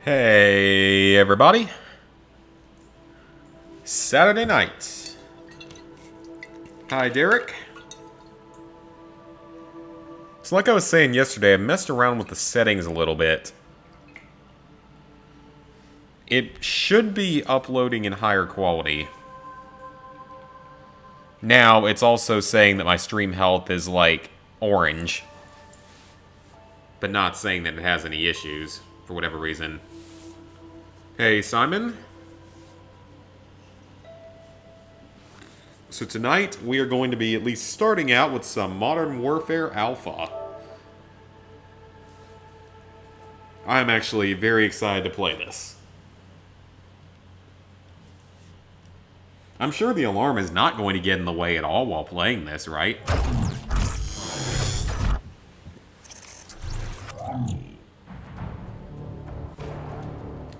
Hey, everybody. Saturday night. Hi, Derek. So like I was saying yesterday, I messed around with the settings a little bit. It should be uploading in higher quality. Now, it's also saying that my stream health is, like, orange. But not saying that it has any issues, for whatever reason. Hey, Simon. So tonight, we are going to be at least starting out with some Modern Warfare Alpha. I'm actually very excited to play this. I'm sure the alarm is not going to get in the way at all while playing this, right?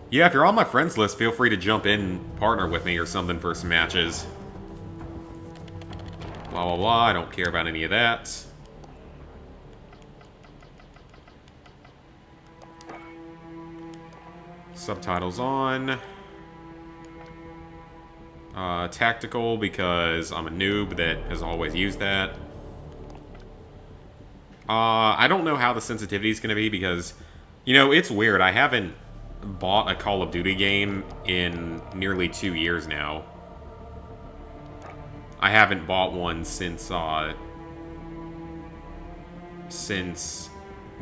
Yeah, if you're on my friends list, feel free to jump in and partner with me or something for some matches. Blah, blah, blah. I don't care about any of that. Subtitles on. Tactical, because I'm a noob that has always used that. I don't know how the sensitivity is going to be because, you know, it's weird. I haven't bought a Call of Duty game in nearly 2 years now. I haven't bought one since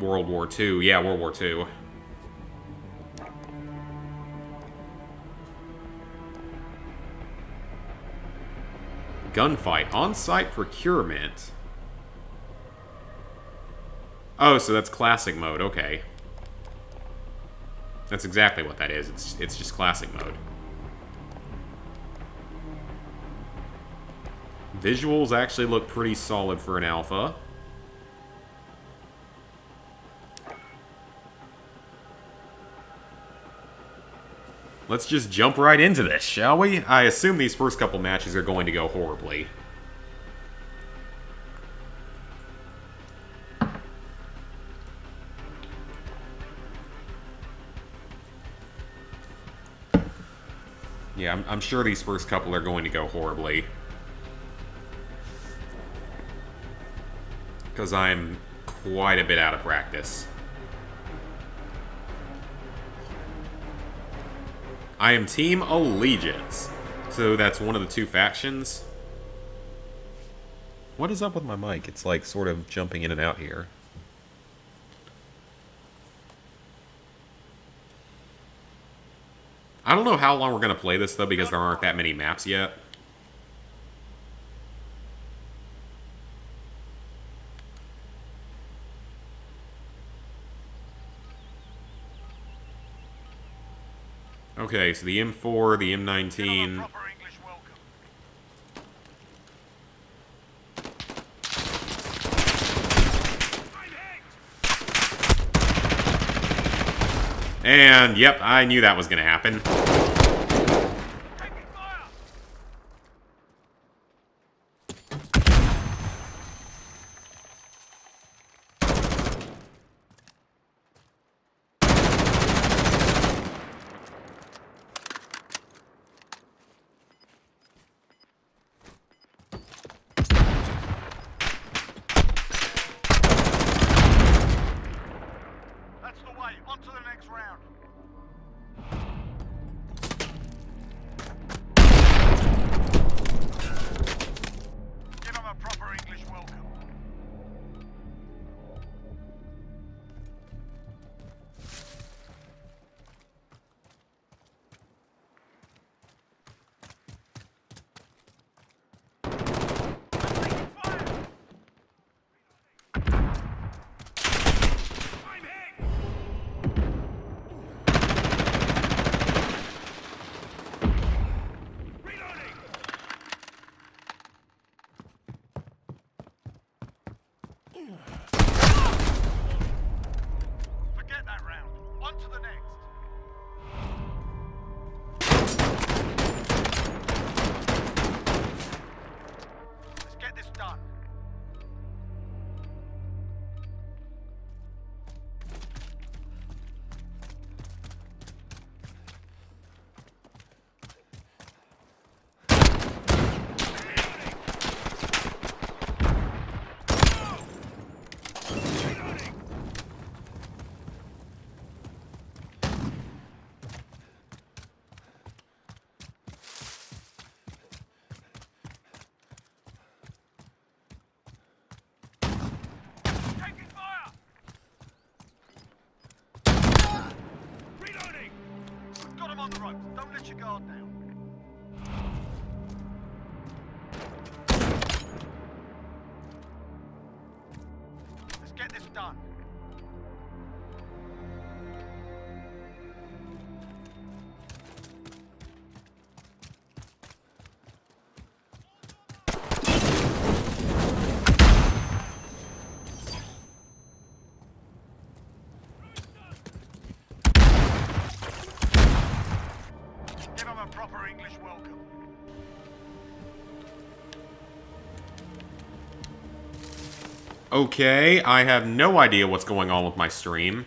World War II. Yeah, World War II. Gunfight. On-site procurement. Oh, so that's classic mode. Okay. That's exactly what that is. It's just classic mode. Visuals actually look pretty solid for an alpha. Let's just jump right into this, shall we? I assume these first couple matches are going to go horribly. Yeah, I'm sure these first couple are going to go horribly. Because I'm quite a bit out of practice. I am Team Allegiance. So that's one of the two factions. What is up with my mic? It's like sort of jumping in and out here. I don't know how long we're going to play this, though, because there aren't that many maps yet. Okay, so the M4, the M19... And, yep, I knew that was going to happen. That's the way. On to the next round. Give them a proper English welcome. Forget that round. On to the next. Let's get this done. let your guard down. Let's get this done. Give them a proper English welcome. Okay, I have no idea what's going on with my stream.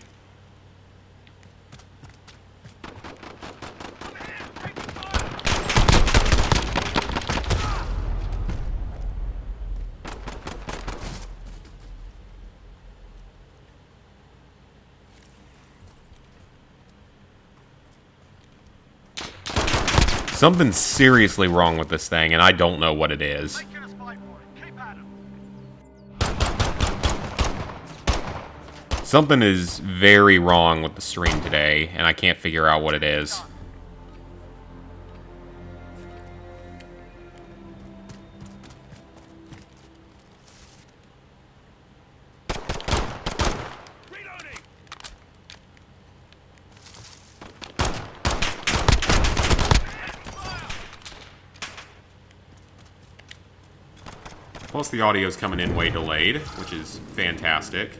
Something's seriously wrong with this thing, and I don't know what it is. Making us fight for it. Keep at 'em. Something is very wrong with the stream today, and I can't figure out what it is. Reloading. Plus, the audio's coming in way delayed, which is fantastic.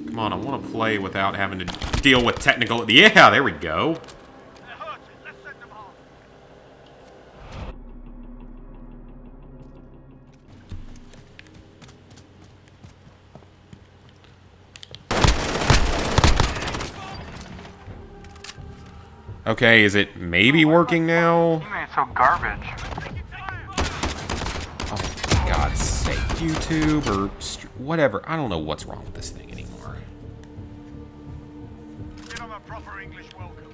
Come on, I want to play without having to deal with technical... Yeah, there we go. They're hurting. Let's send them home. Okay, is it maybe working now? You made so garbage. Oh, for God's sake. YouTube or whatever. I don't know what's wrong with this thing anymore. Give them a proper English welcome.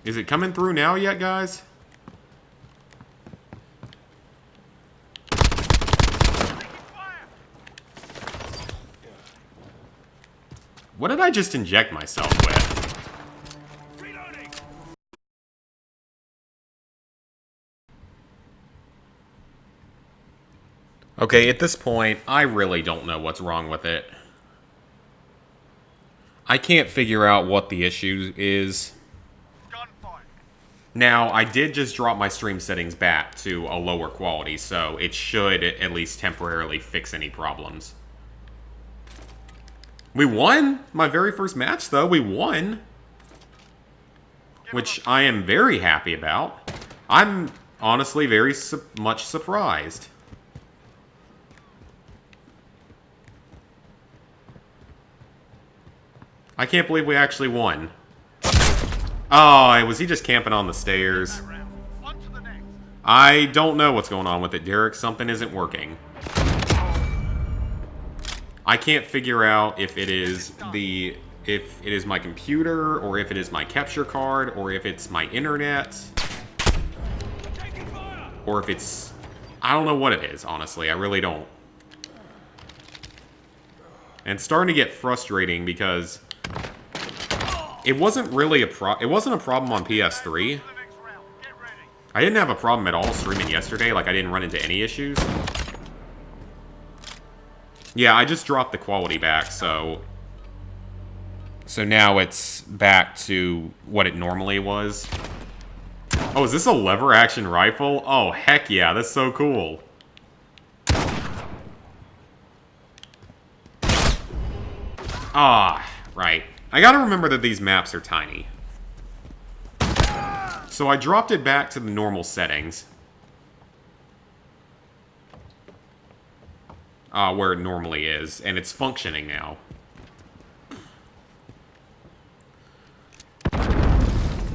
Is it coming through now yet, guys? What did I just inject myself with? Reloading. Okay, at this point, I really don't know what's wrong with it. I can't figure out what the issue is. Gunfight. Now, I did just drop my stream settings back to a lower quality, so it should at least temporarily fix any problems. We won my very first match, though. We won. Which I am very happy about. I'm honestly very much surprised. I can't believe we actually won. Oh, was he just camping on the stairs? That round. On to the next. I don't know what's going on with it, Derek. Something isn't working. I can't figure out if it is my computer, or if it is my capture card, or if it's my internet, or if it's... I don't know what it is, honestly. I really don't. And it's starting to get frustrating because it wasn't really it wasn't a problem on PS3. To the next round. Get ready. I didn't have a problem at all streaming yesterday. Like, I didn't run into any issues. Yeah, I just dropped the quality back, so now it's back to what it normally was. Oh, is this a lever-action rifle? Oh, heck yeah, that's so cool. Ah, right. I gotta remember that these maps are tiny. So I dropped it back to the normal settings. Where it normally is, and it's functioning now.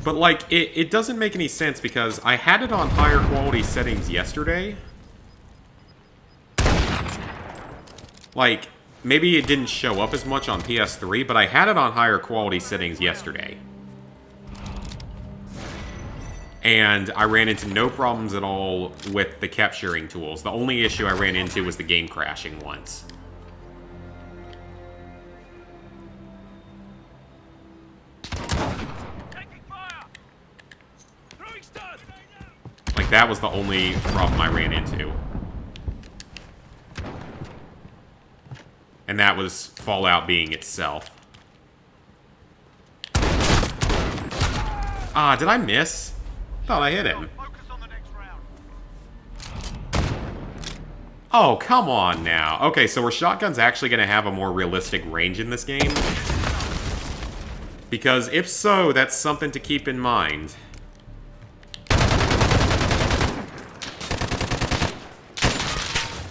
But, like, it doesn't make any sense because I had it on higher quality settings yesterday. Like, maybe it didn't show up as much on PS3, but I had it on higher quality settings yesterday. And I ran into no problems at all with the capturing tools. The only issue I ran into was the game crashing once. Taking fire! Throwing stun! Like, that was the only problem I ran into. And that was Fallout being itself. Ah, did I miss? Thought I hit him. Focus on the next round. Oh, come on now. Okay, so are shotguns actually going to have a more realistic range in this game? Because if so, that's something to keep in mind.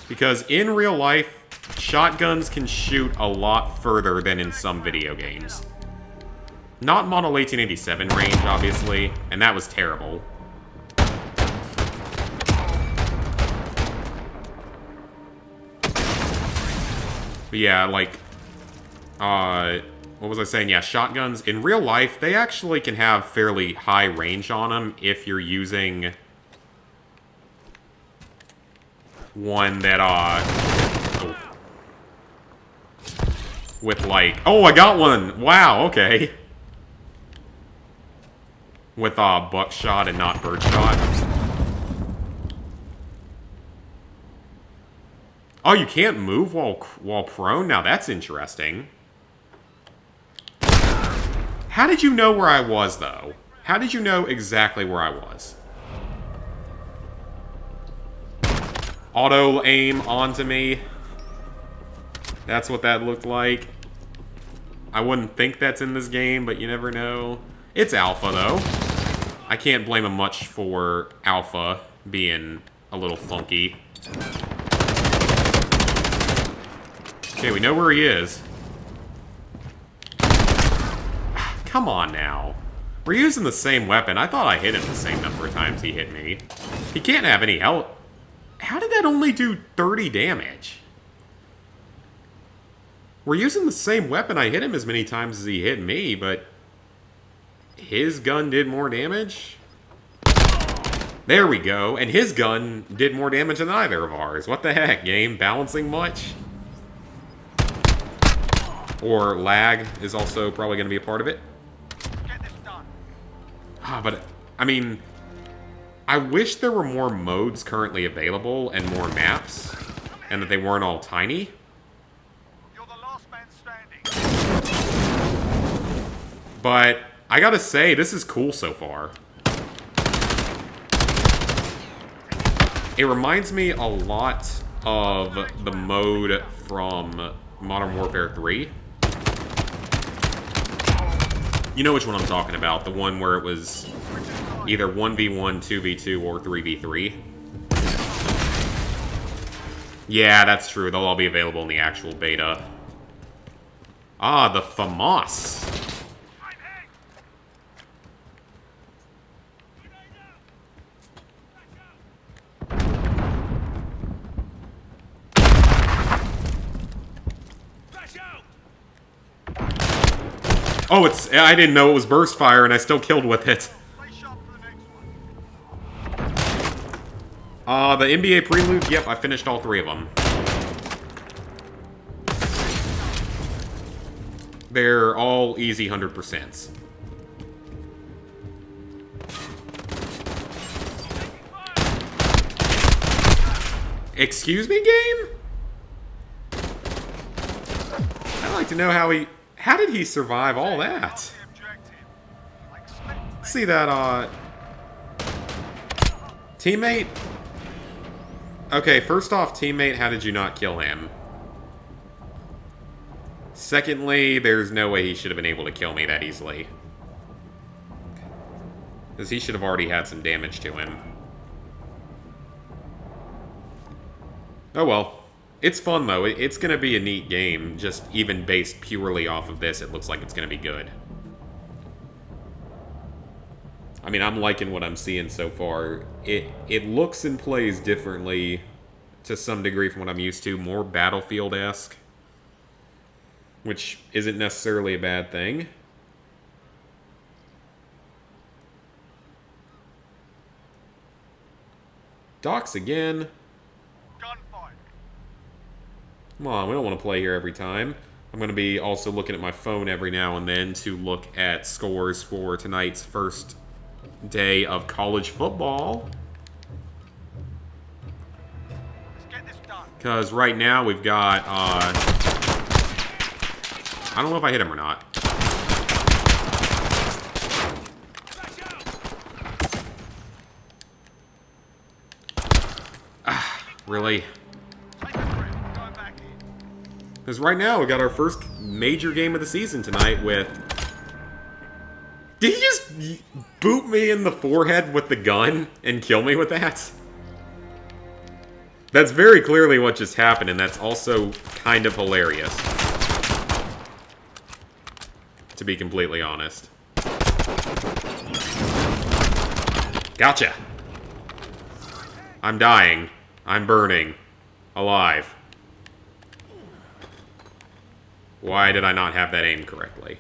Because in real life, shotguns can shoot a lot further than in some video games. Not Model 1887 range, obviously, and that was terrible. But yeah, like, what was I saying? Yeah, shotguns, in real life, they actually can have fairly high range on them if you're using one that, with, like... Oh, I got one! Wow, okay. With, buckshot and not birdshot. Oh, you can't move while prone? Now that's interesting. How did you know where I was, though? How did you know exactly where I was? Auto aim onto me. That's what that looked like. I wouldn't think that's in this game, but you never know. It's alpha, though. I can't blame him much for alpha being a little funky. Okay, we know where he is. Come on now. We're using the same weapon. I thought I hit him the same number of times he hit me. He can't have any health. How did that only do 30 damage? We're using the same weapon. I hit him as many times as he hit me, but his gun did more damage? There we go. And his gun did more damage than either of ours. What the heck, game? Balancing much? Or lag is also probably going to be a part of it. Get this done. But, I mean, I wish there were more modes currently available and more maps, and that they weren't all tiny. You're the last man standing. But I gotta say, this is cool so far. It reminds me a lot of the mode from Modern Warfare 3. You know which one I'm talking about, the one where it was either 1v1, 2v2, or 3v3. Yeah, that's true. They'll all be available in the actual beta. Ah, the FAMAS. Oh, I didn't know it was burst fire, and I still killed with it. Stay sharp for the next one. The NBA Prelude, yep, I finished all 3 of them. They're all easy 100%s. Excuse me, game? I'd like to know how did he survive all that? See that, teammate? Okay, first off, teammate, how did you not kill him? Secondly, there's no way he should have been able to kill me that easily. Because he should have already had some damage to him. Oh well. It's fun, though. It's going to be a neat game. Just even based purely off of this, it looks like it's going to be good. I mean, I'm liking what I'm seeing so far. It looks and plays differently to some degree from what I'm used to. More Battlefield-esque. Which isn't necessarily a bad thing. Docks again. Gunfight. Come on, we don't want to play here every time. I'm going to be also looking at my phone every now and then to look at scores for tonight's first day of college football. Let's get this done. Because right now we've got, I don't know if I hit him or not. Really? Take a breath. Going back in. Because right now we got our first major game of the season tonight with... Did he just boot me in the forehead with the gun and kill me with that? That's very clearly what just happened, and that's also kind of hilarious. To be completely honest. Gotcha! I'm dying. I'm burning. Alive. Why did I not have that aimed correctly?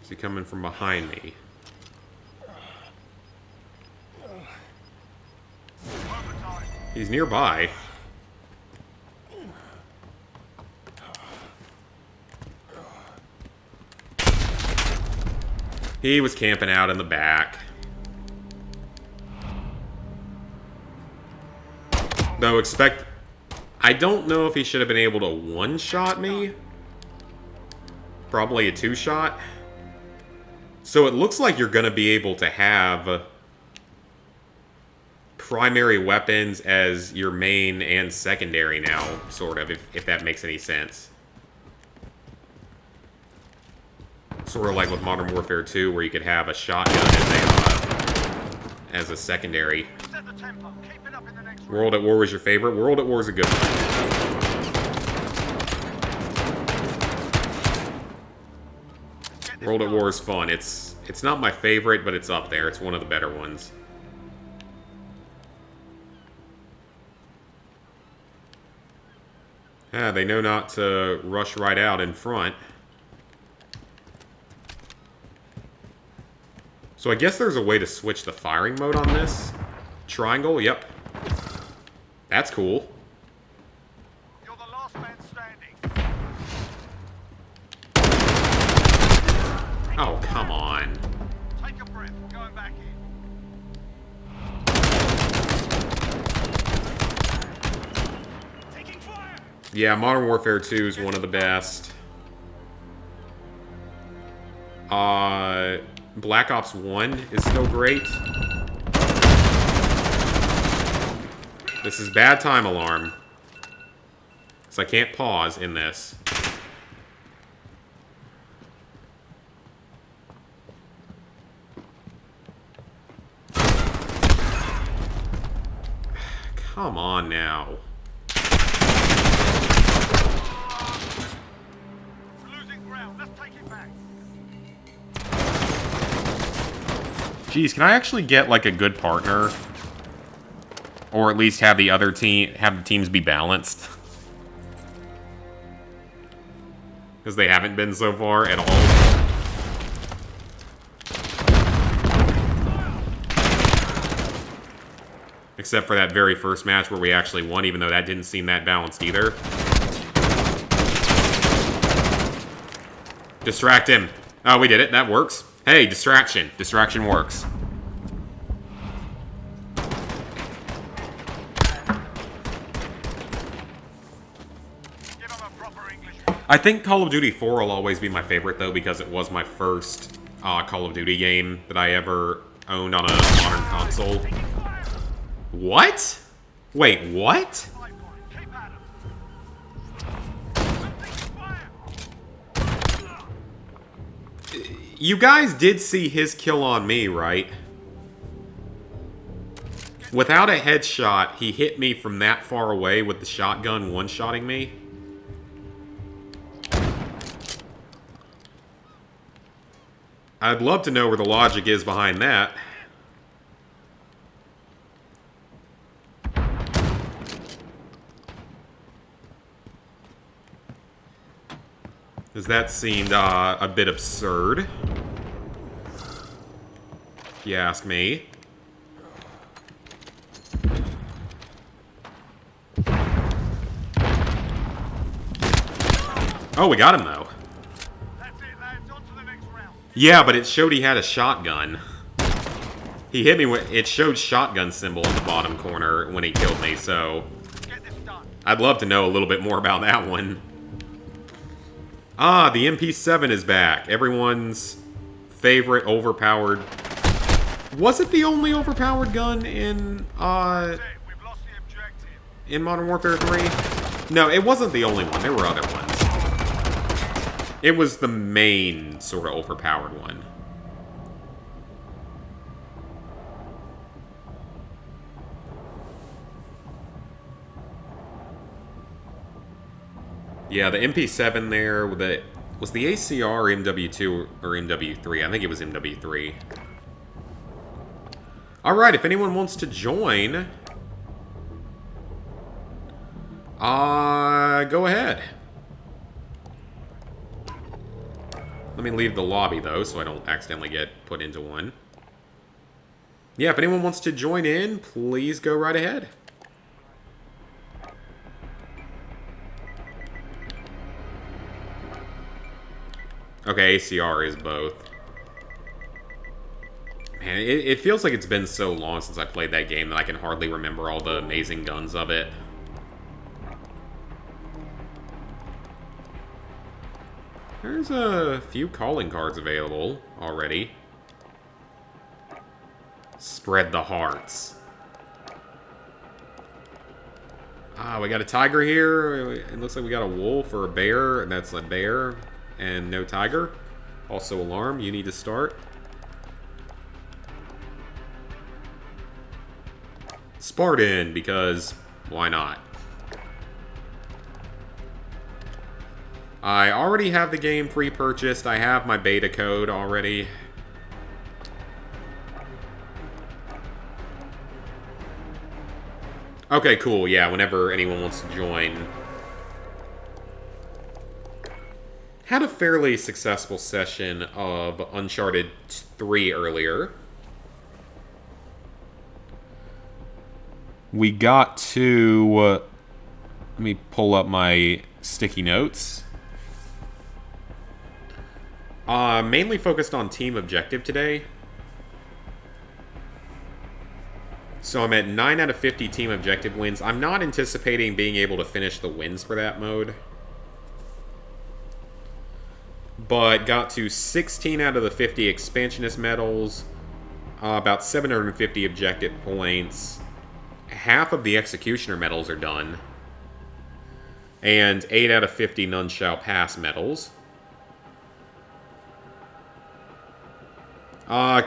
Is he coming from behind me? Overtime. He's nearby. He was camping out in the back. Though expect... I don't know if he should have been able to one-shot me. Probably a two-shot. So it looks like you're going to be able to have primary weapons as your main and secondary now, sort of, if that makes any sense. Sort of like with Modern Warfare 2, where you could have a shotgun as a secondary. Set the tempo. Keep it up in the next round. World at War was your favorite? World at War is a good one. World at War is fun. It's not my favorite, but it's up there. It's one of the better ones. Yeah, they know not to rush right out in front. So I guess there's a way to switch the firing mode on this. Triangle, yep. That's cool. You're the last man standing. Oh, come on. Take a breath. Going back in. Taking fire. Yeah, Modern Warfare 2 is one of the best. Black Ops 1 is still great. This is bad time alarm. So I can't pause in this. Come on now. We're losing ground. Let's take it back. Geez, can I actually get like a good partner? Or at least have the other team, have the teams be balanced? Because they haven't been so far at all. Except for that very first match where we actually won, even though that didn't seem that balanced either. Distract him. Oh, we did it. That works. Hey, distraction. Distraction works. Give him a proper English. I think Call of Duty 4 will always be my favorite, though, because it was my first Call of Duty game that I ever owned on a modern console. Taking fire. What? Wait, what? High point. Keep at him. Taking fire. You guys did see his kill on me, right? Without a headshot, he hit me from that far away with the shotgun one-shotting me. I'd love to know where the logic is behind that. Because that seemed a bit absurd, if you ask me. Oh, we got him, though. That's it, lads. On to the next round. Yeah, but it showed he had a shotgun. He hit me with... It showed shotgun symbol in the bottom corner when he killed me, so... Get this done. I'd love to know a little bit more about that one. Ah, the MP7 is back. Everyone's favorite overpowered... Was it the only overpowered gun in, That's it. We've lost the objective. in Modern Warfare 3? No, it wasn't the only one. There were other ones. It was the main sort of overpowered one. Yeah, the MP7 there, with the... Was the ACR MW2 or MW3? I think it was MW3. Alright, if anyone wants to join... go ahead. Let me leave the lobby, though, so I don't accidentally get put into one. Yeah, if anyone wants to join in, please go right ahead. Okay, ACR is both. Man, it feels like it's been so long since I played that game that I can hardly remember all the amazing guns of it. There's a few calling cards available already. Spread the hearts. Ah, we got a tiger here. It looks like we got a wolf or a bear, and that's a bear. And no tiger. Also alarm, you need to start. Spartan, because why not? I already have the game pre-purchased. I have my beta code already. Okay, cool. Yeah, whenever anyone wants to join. Had a fairly successful session of Uncharted 3 earlier. We got to... let me pull up my sticky notes. Mainly focused on team objective today. So I'm at 9 out of 50 team objective wins. I'm not anticipating being able to finish the wins for that mode. But got to 16 out of the 50 expansionist medals, about 750 objective points. Half of the executioner medals are done. And 8 out of 50 none shall pass medals.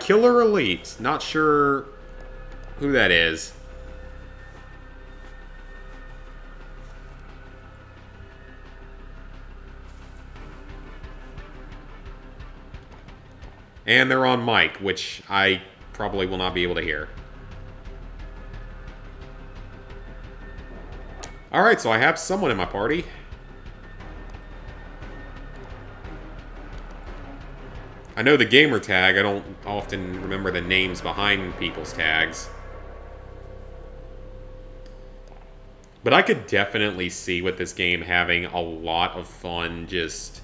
Killer Elite. Not sure who that is. And they're on mic, which I probably will not be able to hear. Alright, so I have someone in my party. I know the gamer tag. I don't often remember the names behind people's tags. But I could definitely see with this game having a lot of fun just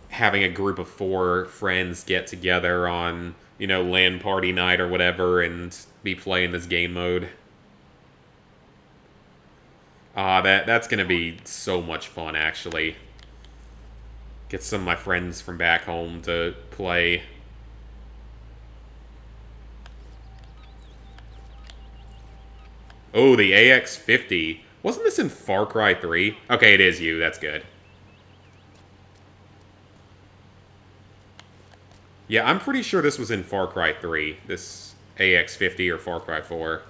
having a group of 4 friends get together on, you know, LAN party night or whatever and be playing this game mode. That's gonna be so much fun, actually. Get some of my friends from back home to play. Oh, the AX-50. Wasn't this in Far Cry 3? Okay, it is you. That's good. Yeah, I'm pretty sure this was in Far Cry 3. This AX-50 or Far Cry 4.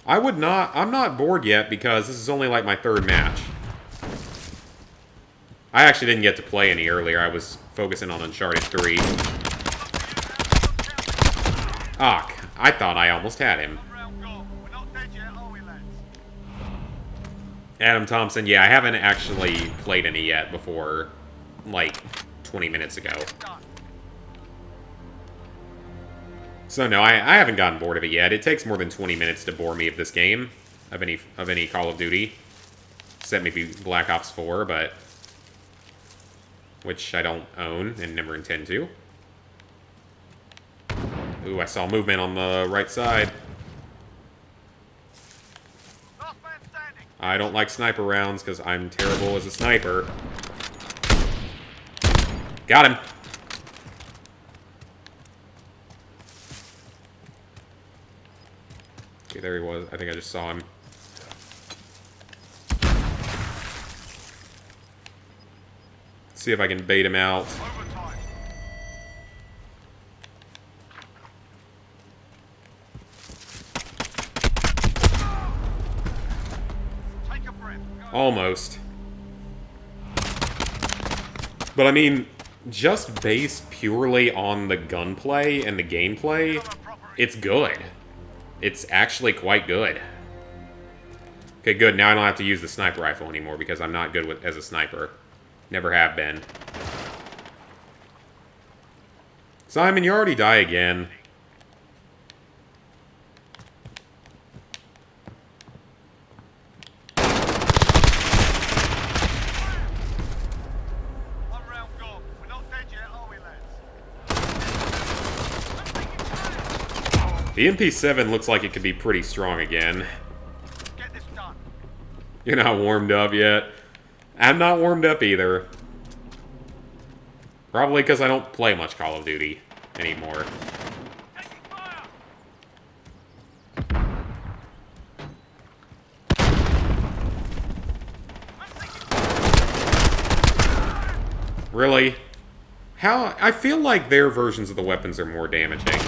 I'm not bored yet because this is only like my 3rd match. I actually didn't get to play any earlier. I was focusing on Uncharted 3. Ah, I thought I almost had him. One round gone. We're not dead yet, are we, lads? Adam Thompson, yeah, I haven't actually played any yet before, like, 20 minutes ago. Done. So no, I haven't gotten bored of it yet. It takes more than 20 minutes to bore me of this game, of any Call of Duty. Except maybe Black Ops 4, but... which I don't own and never intend to. Ooh, I saw movement on the right side. Last man standing. I don't like sniper rounds because I'm terrible as a sniper. Got him. Okay, there he was. I think I just saw him. See if I can bait him out. Overtime. Take a breath. Go. Almost. But I mean, just based purely on the gunplay and the gameplay, it's good. It's actually quite good. Okay, good. Now I don't have to use the sniper rifle anymore because I'm not good as a sniper. Never have been. Simon, you already die again. One round gone. We're not dead yet, are we, lads? The MP7 looks like it could be pretty strong again. Get this done. You're not warmed up yet. I'm not warmed up either. Probably because I don't play much Call of Duty anymore. Taking fire. Really? How? I feel like their versions of the weapons are more damaging. Get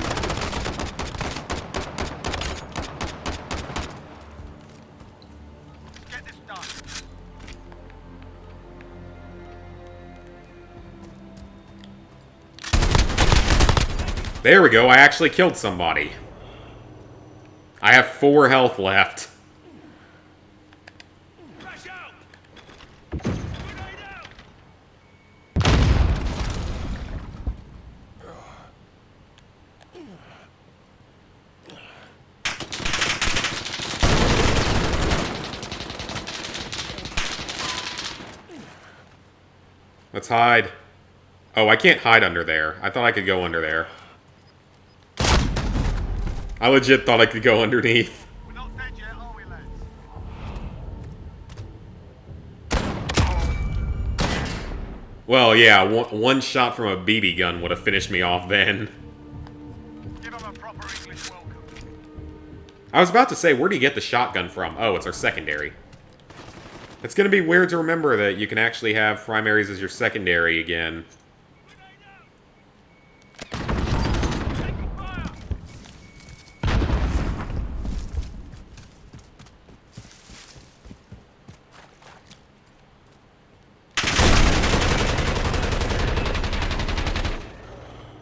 this done. There we go, I actually killed somebody. I have 4 health left. Flash out. Grenade out. Let's hide. Oh, I can't hide under there. I thought I could go under there. I legit thought I could go underneath. We're not dead yet, are we, lads? Well, yeah, one shot from a BB gun would have finished me off then. Give them a proper English welcome. I was about to say, where do you get the shotgun from? Oh, it's our secondary. It's gonna be weird to remember that you can actually have primaries as your secondary again. Taking fire.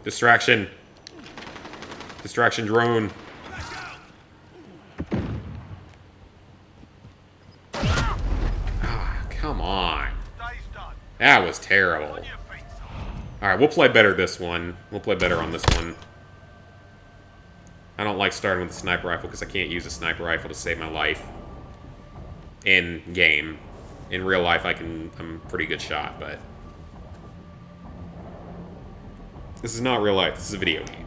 Distraction. Distraction drone. Ah, come on. Day's done. That was terrible. On your feet, son. Alright, we'll play better this one. We'll play better on this one. I don't like starting with a sniper rifle because I can't use a sniper rifle to save my life. In game. In real life, I'm a pretty good shot, but... This is not real life, this is a video game.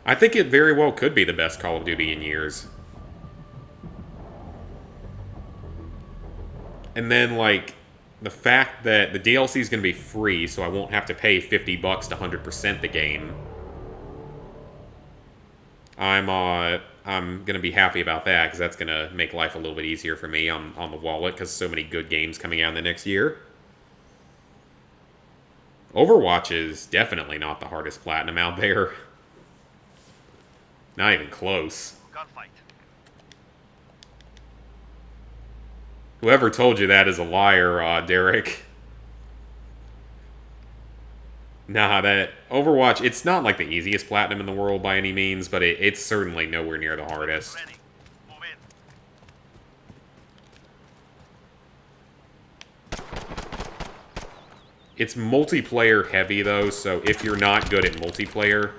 I think it very well could be the best Call of Duty in years. And then, like, the fact that the DLC is going to be free, so I won't have to pay $50 to 100% the game. I'm going to be happy about that, because that's going to make life a little bit easier for me on the wallet, because so many good games coming out in the next year. Overwatch is definitely not the hardest platinum out there. Not even close. Gunfight. Whoever told you that is a liar, Derek. Nah, that Overwatch, it's not like the easiest platinum in the world by any means, but it's certainly nowhere near the hardest. Ready. Move in. It's multiplayer heavy, though, so if you're not good at multiplayer,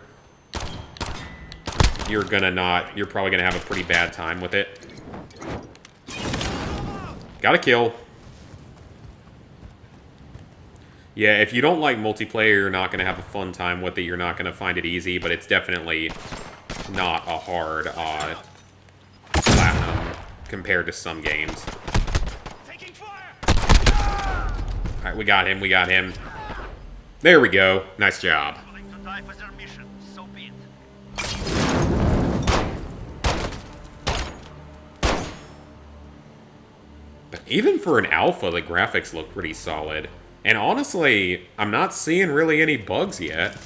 you're probably gonna have a pretty bad time with it. Got a kill. Yeah, if you don't like multiplayer, you're not gonna have a fun time with it. You're not gonna find it easy, but it's definitely not a hard platinum compared to some games. Taking fire. Alright, we got him. There we go. Nice job. Willing to die for their mission. So be it. But even for an alpha, the graphics look pretty solid. And honestly, I'm not seeing really any bugs yet.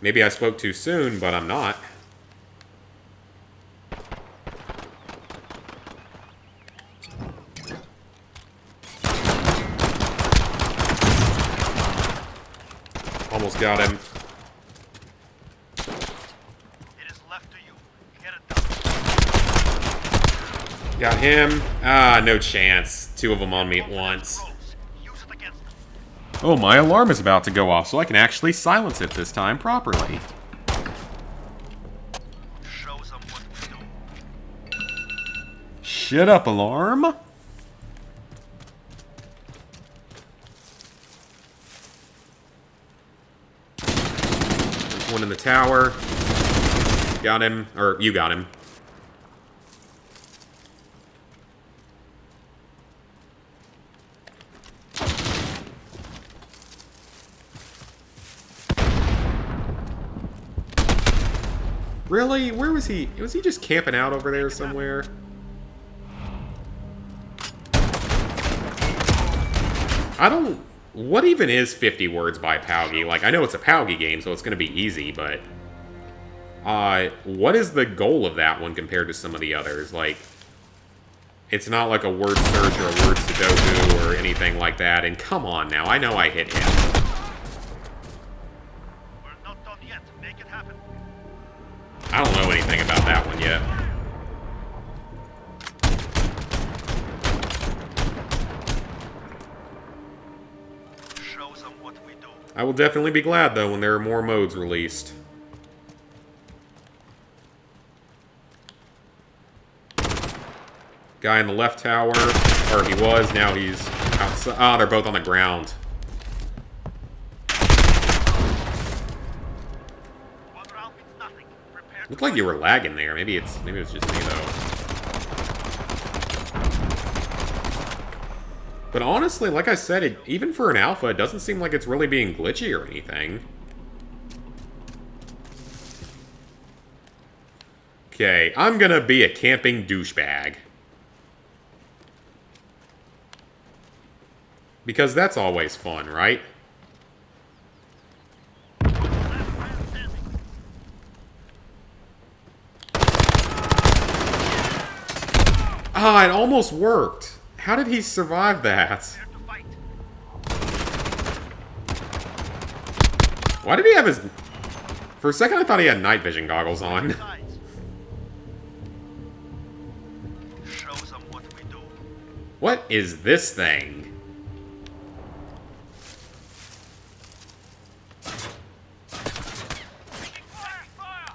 Maybe I spoke too soon, but I'm not. Almost got him. It is left to you. Get it done. Got him. Ah, no chance. Two of them on me at once. Use it against them. Oh, my alarm is about to go off, so I can actually silence it this time properly. Show them what we do. Shut up, alarm. There's one in the tower. Got him. Or, you got him. Really? Where was he? Was he just camping out over there somewhere? I don't... What even is 50 words by Paugi? Like, I know it's a Paugi game, so it's going to be easy, but... what is the goal of that one compared to some of the others? Like, it's not like a word search or a word Sudoku or anything like that, and come on now, I know I hit him. We're not done yet. Make it happen. I don't know anything about that one yet. Show them what we do. I will definitely be glad, though, when there are more modes released. Guy in the left tower, or he was, now he's outside. Ah, they're both on the ground. One round means nothing. Prepare to Looked like you were lagging there. Maybe it was just me, though. But honestly, like I said, even for an alpha, it doesn't seem like it's really being glitchy or anything. Okay, I'm gonna be a camping douchebag. Because that's always fun, right? Ah, it almost worked. How did he survive that? Prepare to fight. Why did he have his... For a second, I thought he had night vision goggles on. Sides. Show them what we do. What is this thing? Taking fire! Fire!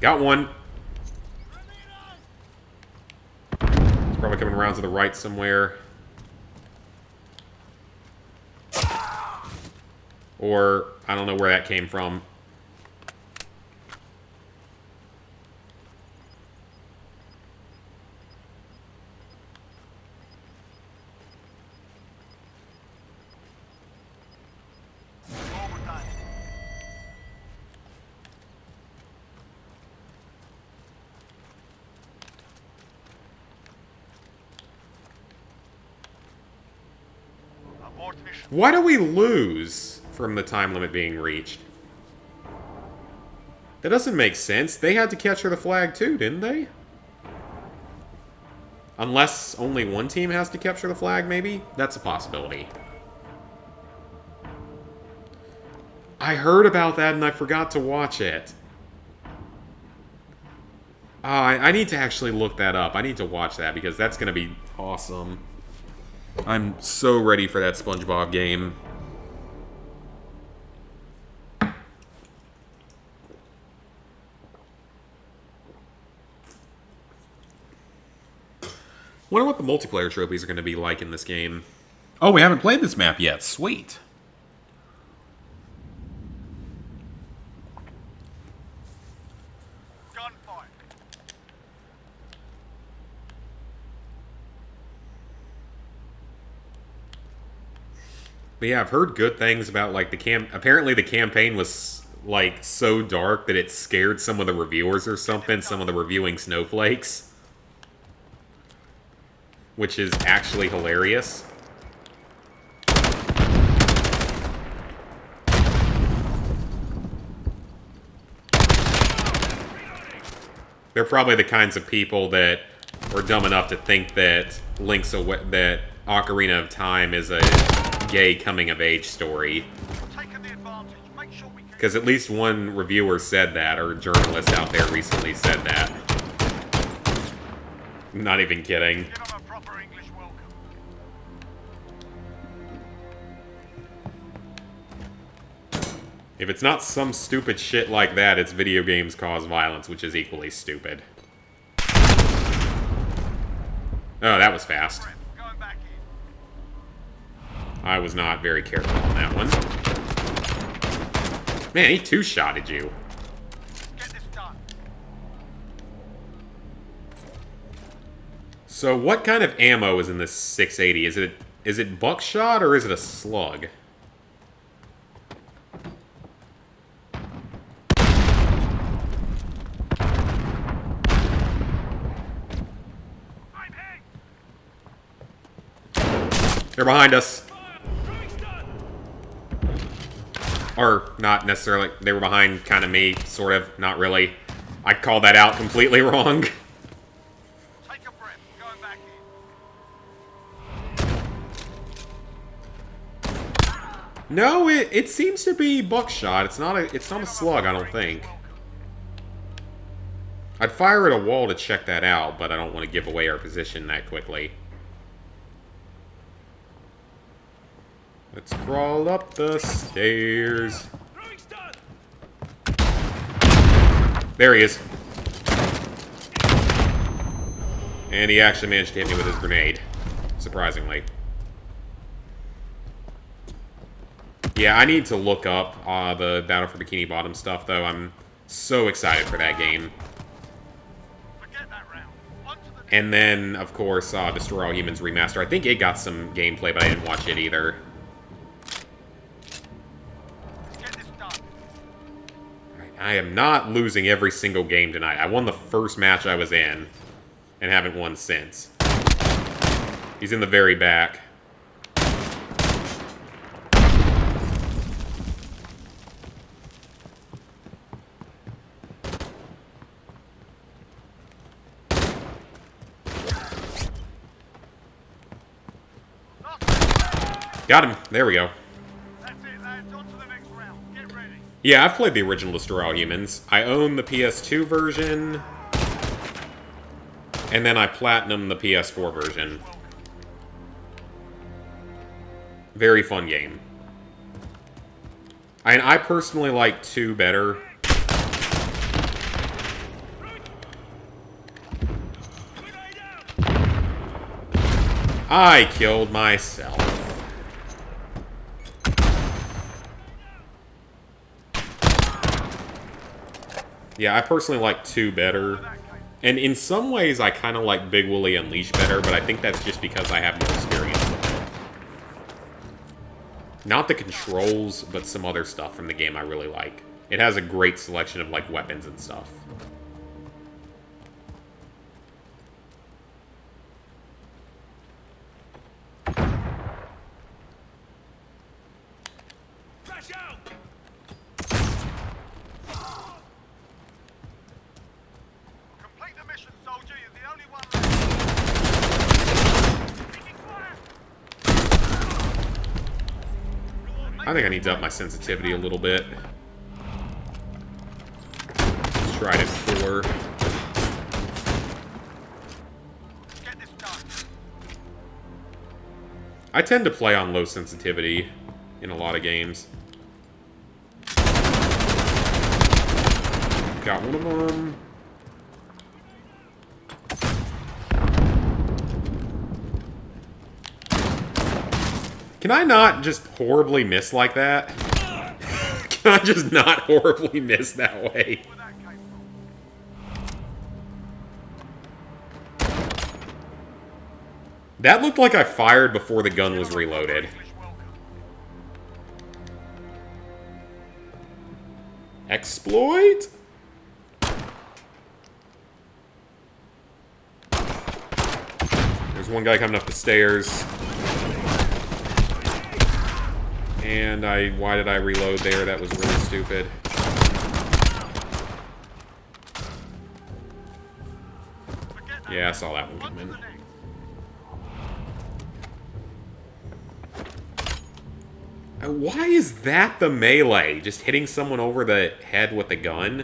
Got one. It's probably coming around to the right somewhere. Or, I don't know where that came from. Overtime. Abort mission. Why do we lose from the time limit being reached? That doesn't make sense. They had to capture the flag too, didn't they? Unless only one team has to capture the flag, maybe? That's a possibility. I heard about that and I forgot to watch it. I need to actually look that up. I need to watch that because that's going to be awesome. I'm so ready for that SpongeBob game. Wonder what the multiplayer trophies are going to be like in this game. Oh, we haven't played this map yet. Sweet. Gunfight. But yeah, I've heard good things about, like, apparently the campaign was, like, so dark that it scared some of the reviewers or something, some of the reviewing snowflakes. Which is actually hilarious. They're probably the kinds of people that were dumb enough to think that that Ocarina of Time is a gay coming-of-age story. Taking the advantage. Make sure we can. Because at least one reviewer said that, or a journalist out there recently said that. Not even kidding. Give them a proper English welcome. If it's not some stupid shit like that, it's video games cause violence, which is equally stupid. Oh, that was fast. Going back in. I was not very careful on that one. Man, he two-shotted you. Get this done. So what kind of ammo is in this 680? Is it buckshot or is it a slug? I'm hit. They're behind us. Or not necessarily. They were behind kind of me, sort of. Not really. I called that out completely wrong. Take a breath. Going back in. No, it seems to be buckshot. It's not a slug, I don't think. I'd fire at a wall to check that out, but I don't want to give away our position that quickly. Let's crawl up the stairs. There he is. And he actually managed to hit me with his grenade. Surprisingly. Yeah, I need to look up the Battle for Bikini Bottom stuff, though. I'm so excited for that game. Forget that round. On to the And then, of course, Destroy All Humans Remaster. I think it got some gameplay, but I didn't watch it either. get this done. I am not losing every single game tonight. I won the first match I was in, and haven't won since. He's in the very back. Got him. There we go. That's it, lads. On to the next round. Get ready. Yeah, I've played the original Destroy All Humans. I own the PS2 version, and then I platinum the PS4 version. Very fun game. I personally like 2 better. I killed myself. Yeah, I personally like 2 better. And in some ways, I kind of like Big Wooly Unleashed better, but I think that's just because I have more experience with it. Not the controls, but some other stuff from the game I really like. It has a great selection of, like, weapons and stuff. Crash out. Complete the mission, soldier. You're the only one left. I think I need to up my sensitivity a little bit. Let's try it at 4. Get this done. I tend to play on low sensitivity in a lot of games. Got one of them. Can I not just horribly miss like that? Can I just not horribly miss that way? Where that came from. That looked like I fired before the gun was reloaded. English welcome. Exploit? There's one guy coming up the stairs. And why did I reload there? That was really stupid. Forget that. Yeah, I saw that one On come to in. the next. Why is that the melee? Just hitting someone over the head with a gun?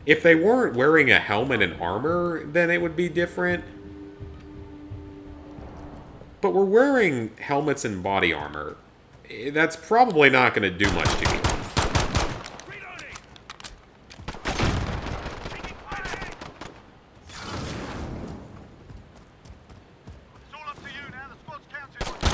If they weren't wearing a helmet and armor, then it would be different. But we're wearing helmets and body armor. That's probably not going to do much to you. Reloading. Taking fire. It's all up to you now. The squad's counting on you.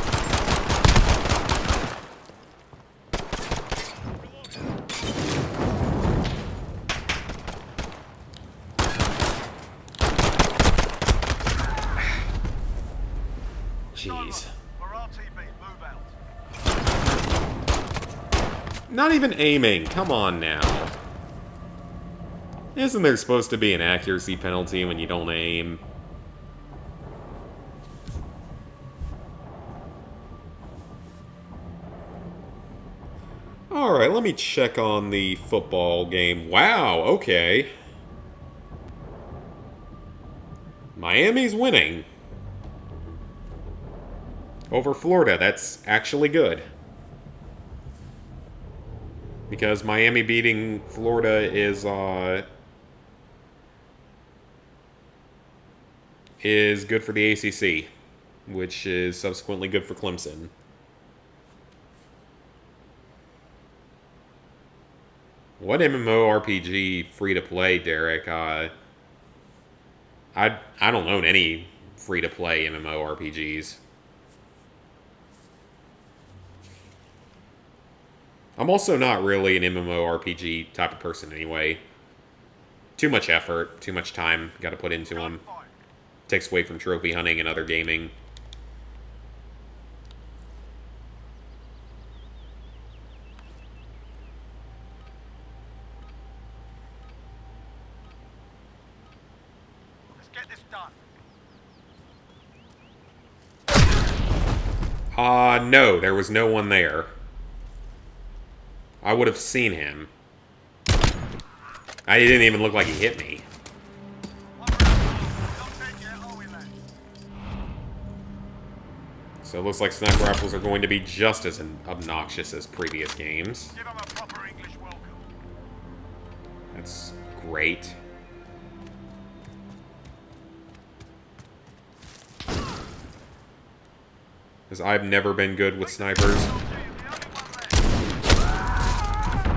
Jeez. For RTB, move out. Not even aiming. Come on now. Isn't there supposed to be an accuracy penalty when you don't aim? Alright, let me check on the football game. Wow, okay. Miami's winning. Over Florida, that's actually good. Because Miami beating Florida is good for the ACC, which is subsequently good for Clemson. What MMORPG free-to-play, Derek? I don't own any free-to-play MMORPGs. I'm also not really an MMORPG type of person anyway. Too much effort, too much time got to put into them. Takes away from trophy hunting and other gaming. Let's get this done. No, there was no one there. I would have seen him. I didn't even look like he hit me. One round. Not dead yet, are we, lads? So it looks like sniper rifles are going to be just as obnoxious as previous games. Give them a proper English welcome. That's great. Because I've never been good with snipers. LG is the only one left.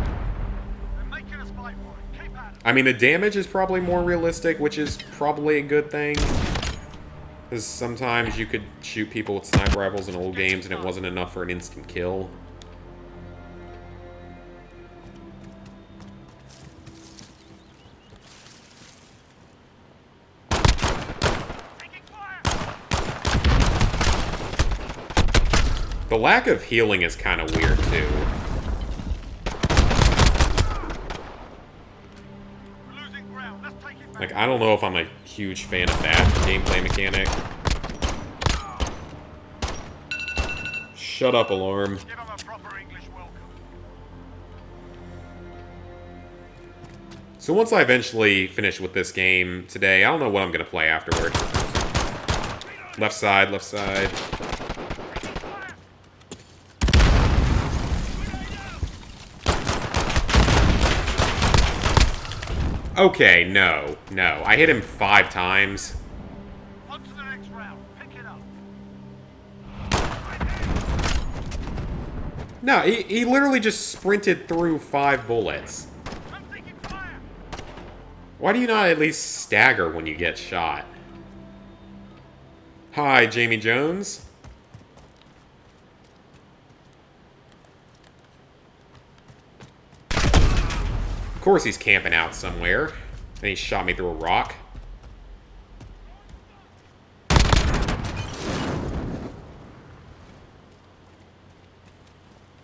They're making us fight for it. Keep at it. I mean, the damage is probably more realistic, which is probably a good thing. Because sometimes you could shoot people with sniper rifles in old games and it wasn't enough for an instant kill. Taking fire. The lack of healing is kind of weird, too. We're losing ground. Let's take it back. Like, I don't know if I'm a huge fan of that gameplay mechanic. Shut up, alarm. Give them a proper English welcome. So once I eventually finish with this game today, I don't know what I'm going to play afterward. Left side, left side. Okay, no. No. I hit him 5 times. On to the next round. Pick it up. No, he literally just sprinted through 5 bullets. I'm taking fire. Why do you not at least stagger when you get shot? Hi, Jamie Jones. Of course he's camping out somewhere. And he shot me through a rock.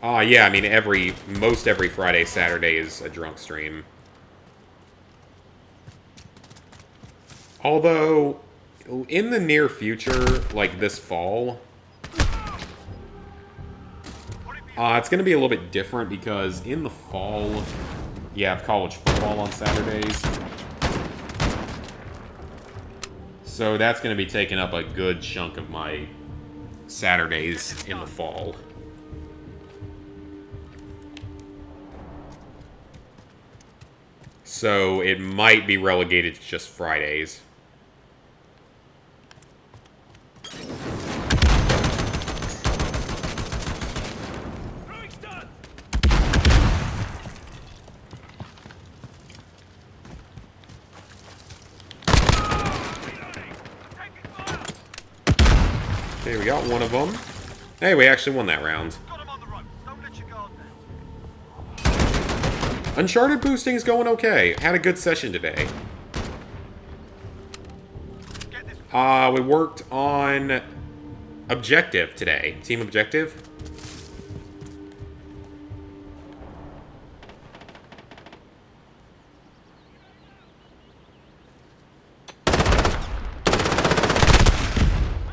Yeah, I mean, most every Friday, Saturday is a drunk stream. Although, in the near future, like this fall, it's going to be a little bit different because in the fall, you have college football on Saturdays. So that's going to be taking up a good chunk of my Saturdays in the fall. So it might be relegated to just Fridays. Okay, we got one of them. Hey, we actually won that round. Got him on the rope. Don't let your guard down. Uncharted boosting is going okay. Had a good session today. Get this. We worked on Objective today. Team Objective.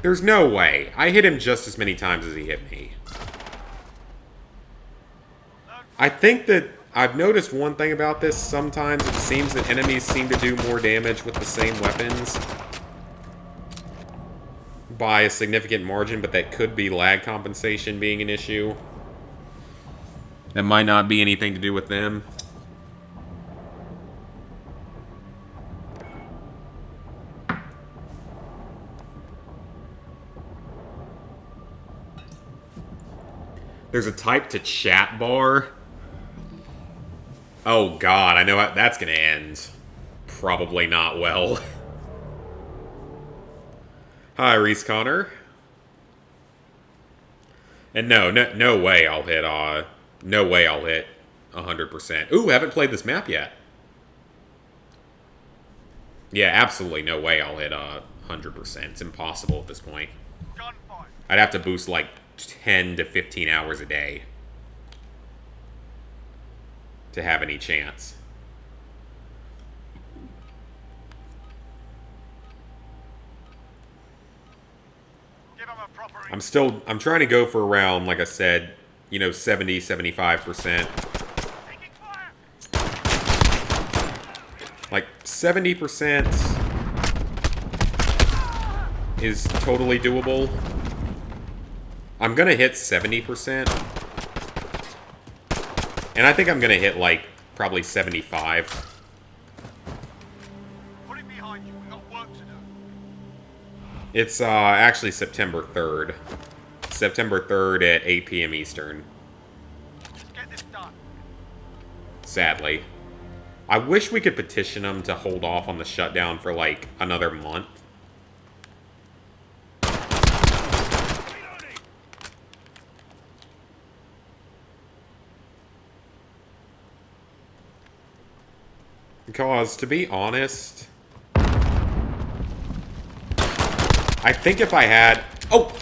There's no way. I hit him just as many times as he hit me. I think that I've noticed one thing about this. Sometimes it seems that enemies seem to do more damage with the same weapons by a significant margin, but that could be lag compensation being an issue. That might not be anything to do with them. There's a type to chat bar. Oh god, I know how that's gonna end. Probably not well. Hi, Reese Connor. And no way I'll hit, no way I'll hit 100%. Ooh, haven't played this map yet. Yeah, absolutely no way I'll hit 100%. It's impossible at this point. Gunfight. I'd have to boost like 10 to 15 hours a day to have any chance. Give him a proper. I'm trying to go for around, like I said, you know, 70, 75%. Taking fire. Like 70% is totally doable. I'm gonna hit 70%. And I think I'm gonna hit like probably 75. Put it behind you. We've got work to do. It's actually September 3rd. September 3rd at 8 p.m. Eastern. Let's get this done. Sadly. I wish we could petition them to hold off on the shutdown for like another month. Because, to be honest, I think if I had... Oh!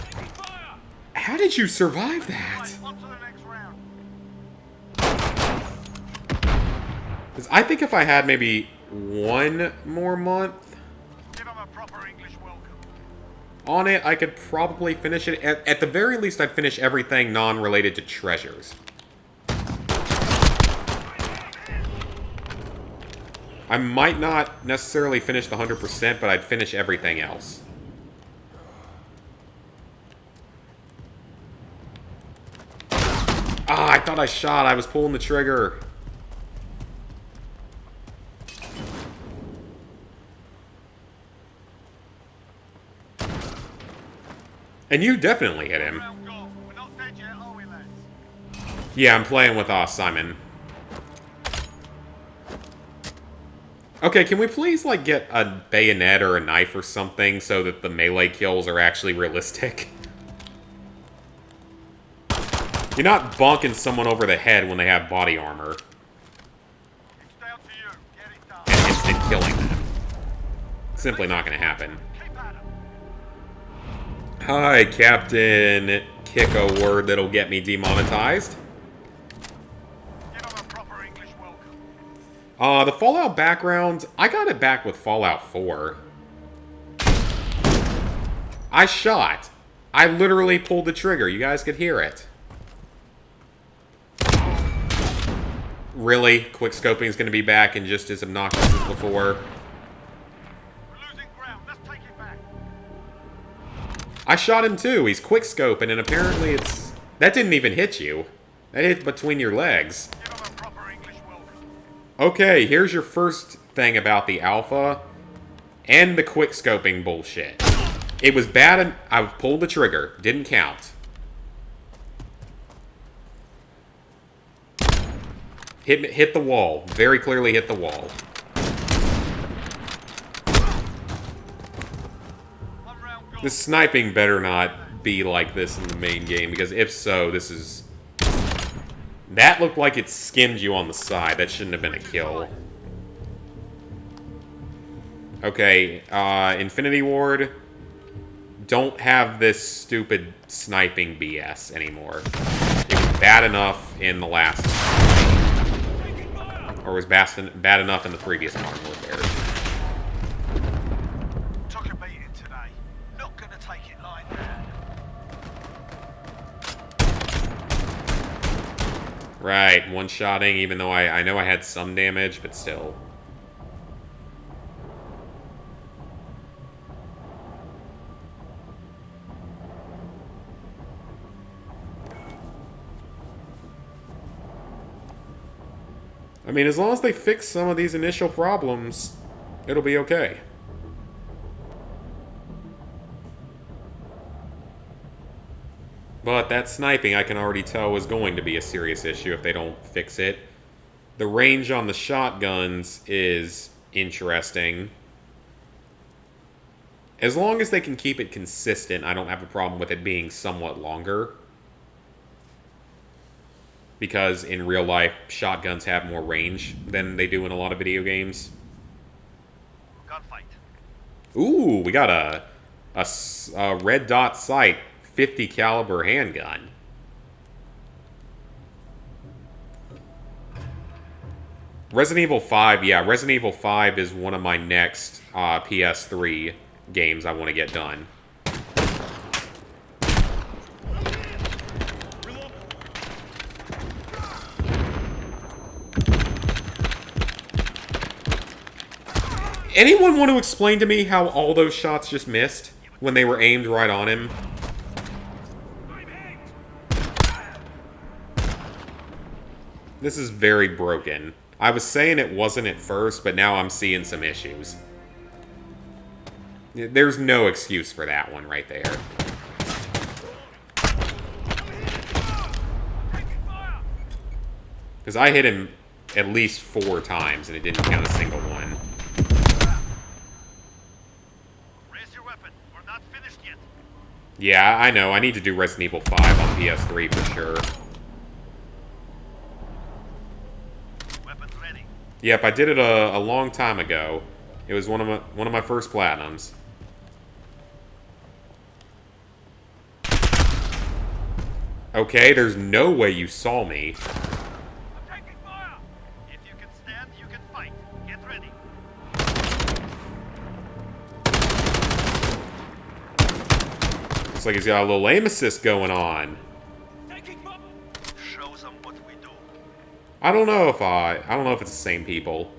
How did you survive that? On to the next round. 'Cause I think if I had maybe one more month Give him a proper English welcome. on it, I could probably finish it. At the very least, I'd finish everything non-related to treasures. I might not necessarily finish the 100%, but I'd finish everything else. Ah, I thought I shot. I was pulling the trigger. And you definitely hit him. Round gone. We're not dead yet, are we, lads? Yeah, I'm playing with Simon. Okay, can we please, like, get a bayonet or a knife or something so that the melee kills are actually realistic? You're not bonking someone over the head when they have body armor It's down to you. Get it done. and instant killing them. Simply not going to happen. Keep at 'em. Hi, Captain. Kick a word that'll get me demonetized. Give 'em a proper English welcome. The Fallout background, I got it back with Fallout 4. I shot. I literally pulled the trigger. You guys could hear it. Really? Quickscoping is going to be back and just as obnoxious as before? We're losing ground. Let's take it back. I shot him too. He's quickscoping and apparently it's... That didn't even hit you. That hit between your legs. Give 'em a proper English welcome. Okay, here's your first thing about the alpha and the quickscoping bullshit. It was bad and I pulled the trigger. Didn't count. Hit the wall. Very clearly hit the wall. One round gone. The sniping better not be like this in the main game, because if so, this is... That looked like it skimmed you on the side. That shouldn't have been a kill. Okay, Infinity Ward. Don't have this stupid sniping BS anymore. It was bad enough in the last... Or was bad enough in the previous Modern Warfare. Took a beating today. Not gonna take it lying down. Right, one-shotting, even though I know I had some damage, but still. I mean, as long as they fix some of these initial problems, it'll be okay. But that sniping, I can already tell, is going to be a serious issue if they don't fix it. The range on the shotguns is interesting. As long as they can keep it consistent, I don't have a problem with it being somewhat longer. Because in real life, shotguns have more range than they do in a lot of video games. Gunfight. Ooh, we got a red dot sight 50 caliber handgun. Resident Evil 5, yeah, Resident Evil 5 is one of my next PS3 games I want to get done. Anyone want to explain to me how all those shots just missed when they were aimed right on him? This is very broken. I was saying it wasn't at first, but now I'm seeing some issues. There's no excuse for that one right there. Because I hit him at least 4 times and it didn't count a single one. Raise your weapon. We're not finished yet. Yeah, I know. I need to do Resident Evil 5 on PS3 for sure. Weapons ready. Yep, I did it a long time ago. It was one of my first platinums. Okay, there's no way you saw me. I'm taking fire. If you can stand, you can fight. Get ready. Looks like he's got a little aim assist going on. Show them what we do. I don't know if it's the same people.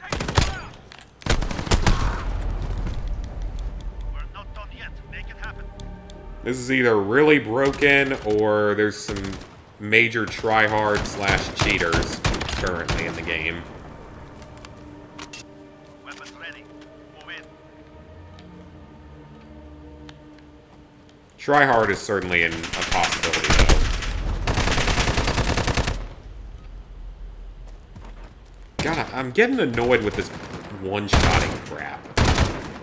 I'm taking fire. We're not done yet. Make it happen. This is either really broken or there's some major tryhard / cheaters currently in the game. Weapons ready. Move in. Tryhard is certainly a possibility, though. God, I'm getting annoyed with this one-shotting crap.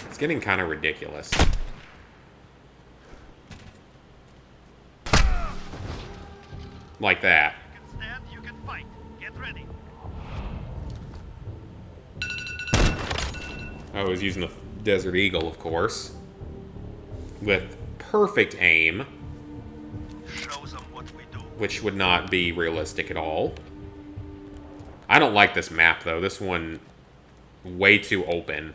It's getting kind of ridiculous. Like that. You can stand, you can fight. Get ready. I was using the Desert Eagle, of course. With perfect aim. Show them what we do. Which would not be realistic at all. I don't like this map, though. This one, way too open.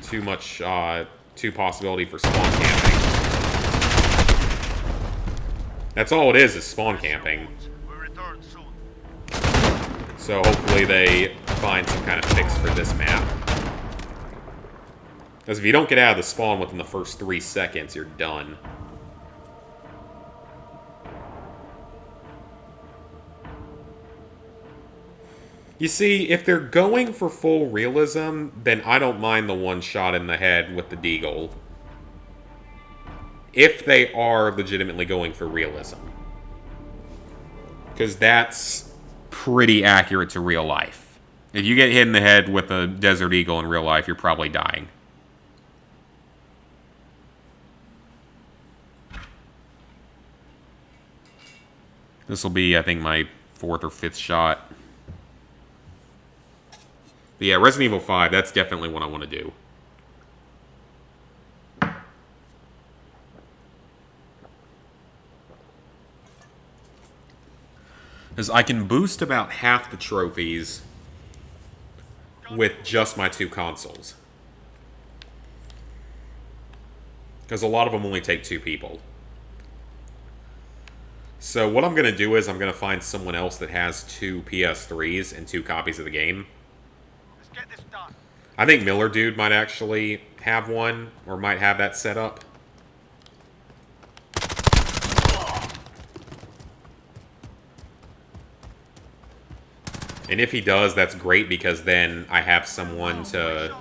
Too much, too possibility for spawn camping. That's all it is spawn camping. We'll return soon. So hopefully they find some kind of fix for this map. Because if you don't get out of the spawn within the first 3 seconds, you're done. You see, if they're going for full realism, then I don't mind the one shot in the head with the deagle. If they are legitimately going for realism. Because that's pretty accurate to real life. If you get hit in the head with a Desert Eagle in real life, you're probably dying. This will be, I think, my 4th or 5th shot. But yeah, Resident Evil 5, that's definitely what I want to do. Because I can boost about half the trophies with just my 2 consoles. Because a lot of them only take 2 people. So what I'm going to do is I'm going to find someone else that has 2 PS3s and 2 copies of the game. Let's get this done. I think Miller Dude might actually have one, or might have that set up. And if he does, that's great, because then I have someone to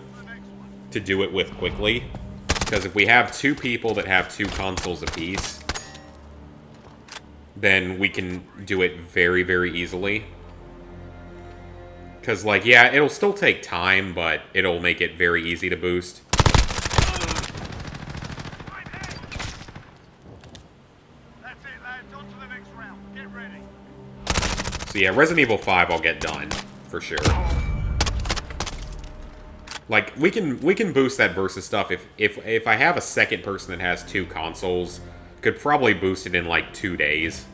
do it with quickly. Because if we have 2 people that have 2 consoles apiece, then we can do it very, very easily. Because, like, yeah, it'll still take time, but it'll make it very easy to boost. That's it, lads. On to the next round. Get ready. So yeah, Resident Evil 5 I'll get done, for sure. Like, we can boost that versus stuff. If I have a second person that has 2 consoles, could probably boost it in, like, 2 days.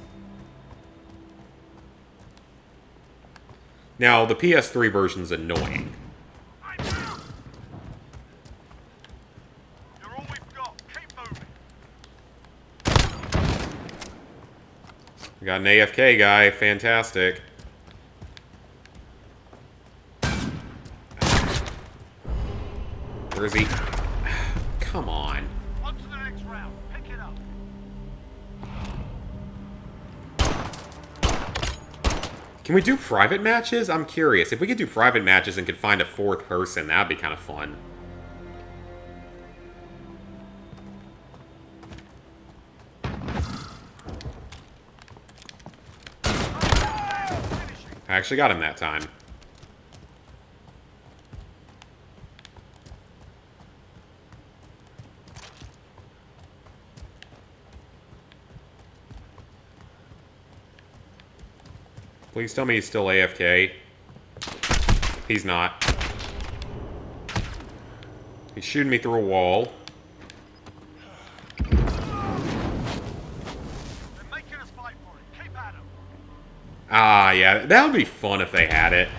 Now, the PS3 version's annoying. You're all we've got. Keep moving. We got an AFK guy. Fantastic. Where is he? Come on. On to the next round. Pick it up. Can we do private matches? I'm curious. If we could do private matches and could find a 4th person, that'd be kind of fun. I actually got him that time. Please tell me he's still AFK. He's not. He's shooting me through a wall. They're making us fight for it. Keep at 'em. Ah, yeah, that would be fun if they had it.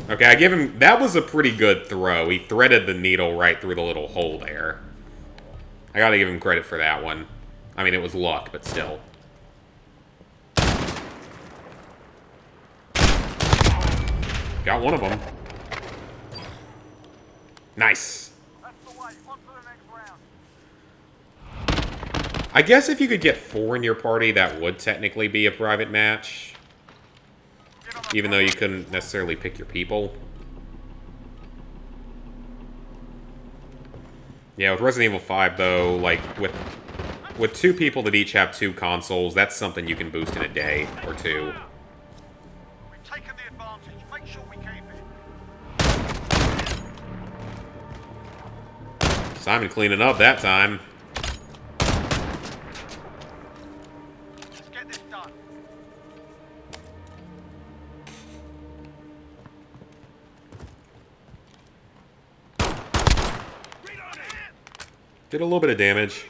Okay, I give him... That was a pretty good throw. He threaded the needle right through the little hole there. I gotta give him credit for that one. I mean, it was luck, but still. Got one of them. Nice. That's the way. On to the next round. I guess if you could get 4 in your party, that would technically be a private match. Even though you couldn't necessarily pick your people. Yeah, with Resident Evil 5, though, like, with 2 people that each have 2 consoles, that's something you can boost in a day or 2. We've taken the advantage. Make sure we keep it. Simon cleaning up that time. Let's get this done. Did a little bit of damage.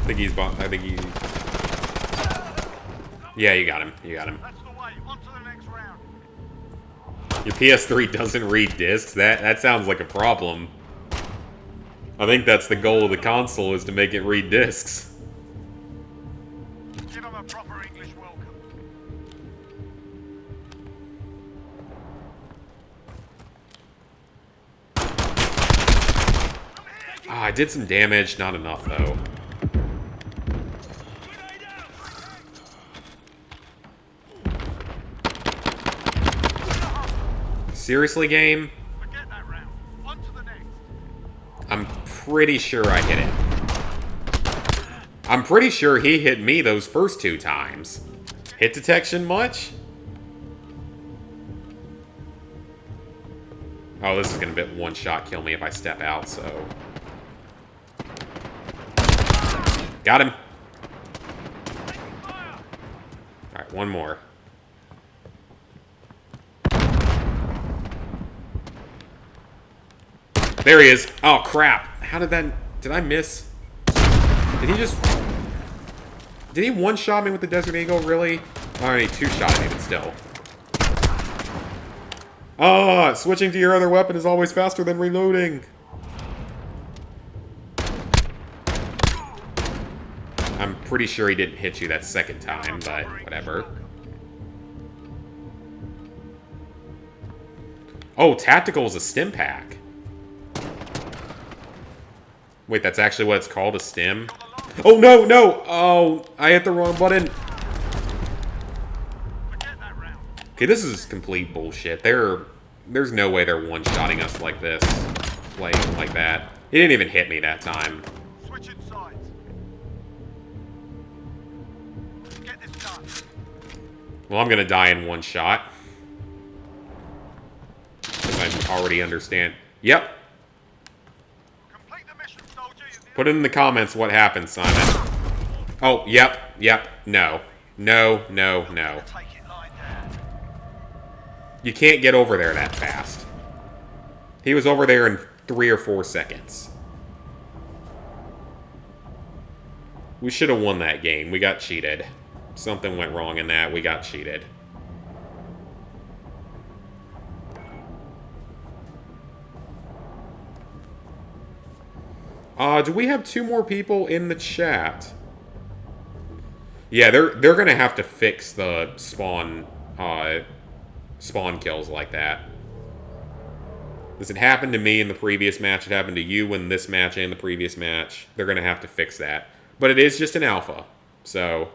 I think he's... Yeah, you got him. You got him. That's the way. On to the next round. Your PS3 doesn't read discs? That sounds like a problem. I think that's the goal of the console, is to make it read discs. Give them a proper English welcome. I did some damage. Not enough, though. Seriously, game? Forget that round. On to the next. I'm pretty sure I hit it. I'm pretty sure he hit me those first 2 times. Hit detection much? Oh, this is gonna bit one-shot kill me if I step out, so... Got him! Alright, one more. There he is. Oh, crap. How did that... Did I miss? Did he just... Did he one-shot me with the Desert Eagle, really? Oh, he 2-shot me, but still. Ah, switching to your other weapon is always faster than reloading. I'm pretty sure he didn't hit you that second time, but whatever. Oh, Tactical is a stim pack. Wait, that's actually what it's called, a stim? Oh, no, no! Oh, I hit the wrong button. Okay, this is complete bullshit. There's no way they're one-shotting us like this. Playing like that. He didn't even hit me that time. Switching sides. Get this done. Well, I'm gonna die in one shot. Because I already understand. Yep. Complete the mission, soldier. Put it in the comments what happened, Simon. Oh, yep, no. No, no, no. Take it lying down. You can't get over there that fast. He was over there in 3 or 4 seconds. We should have won that game. We got cheated. Something went wrong in that. We got cheated. Do we have 2 more people in the chat? Yeah, they're gonna have to fix the spawn kills like that. This had happened to me in the previous match. It happened to you in this match and the previous match. They're gonna have to fix that. But it is just an alpha, so...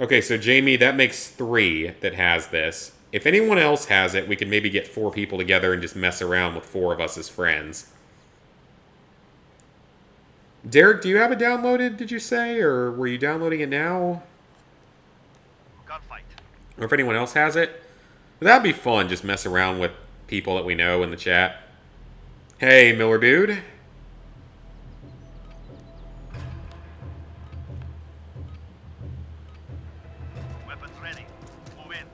Okay, so Jamie, that makes 3 that has this. If anyone else has it, we could maybe get 4 people together and just mess around with 4 of us as friends. Derek, do you have it downloaded, did you say? Or were you downloading it now? Gunfight. Or if anyone else has it? That'd be fun, just mess around with people that we know in the chat. Hey, Miller Dude. Weapons ready. Move in.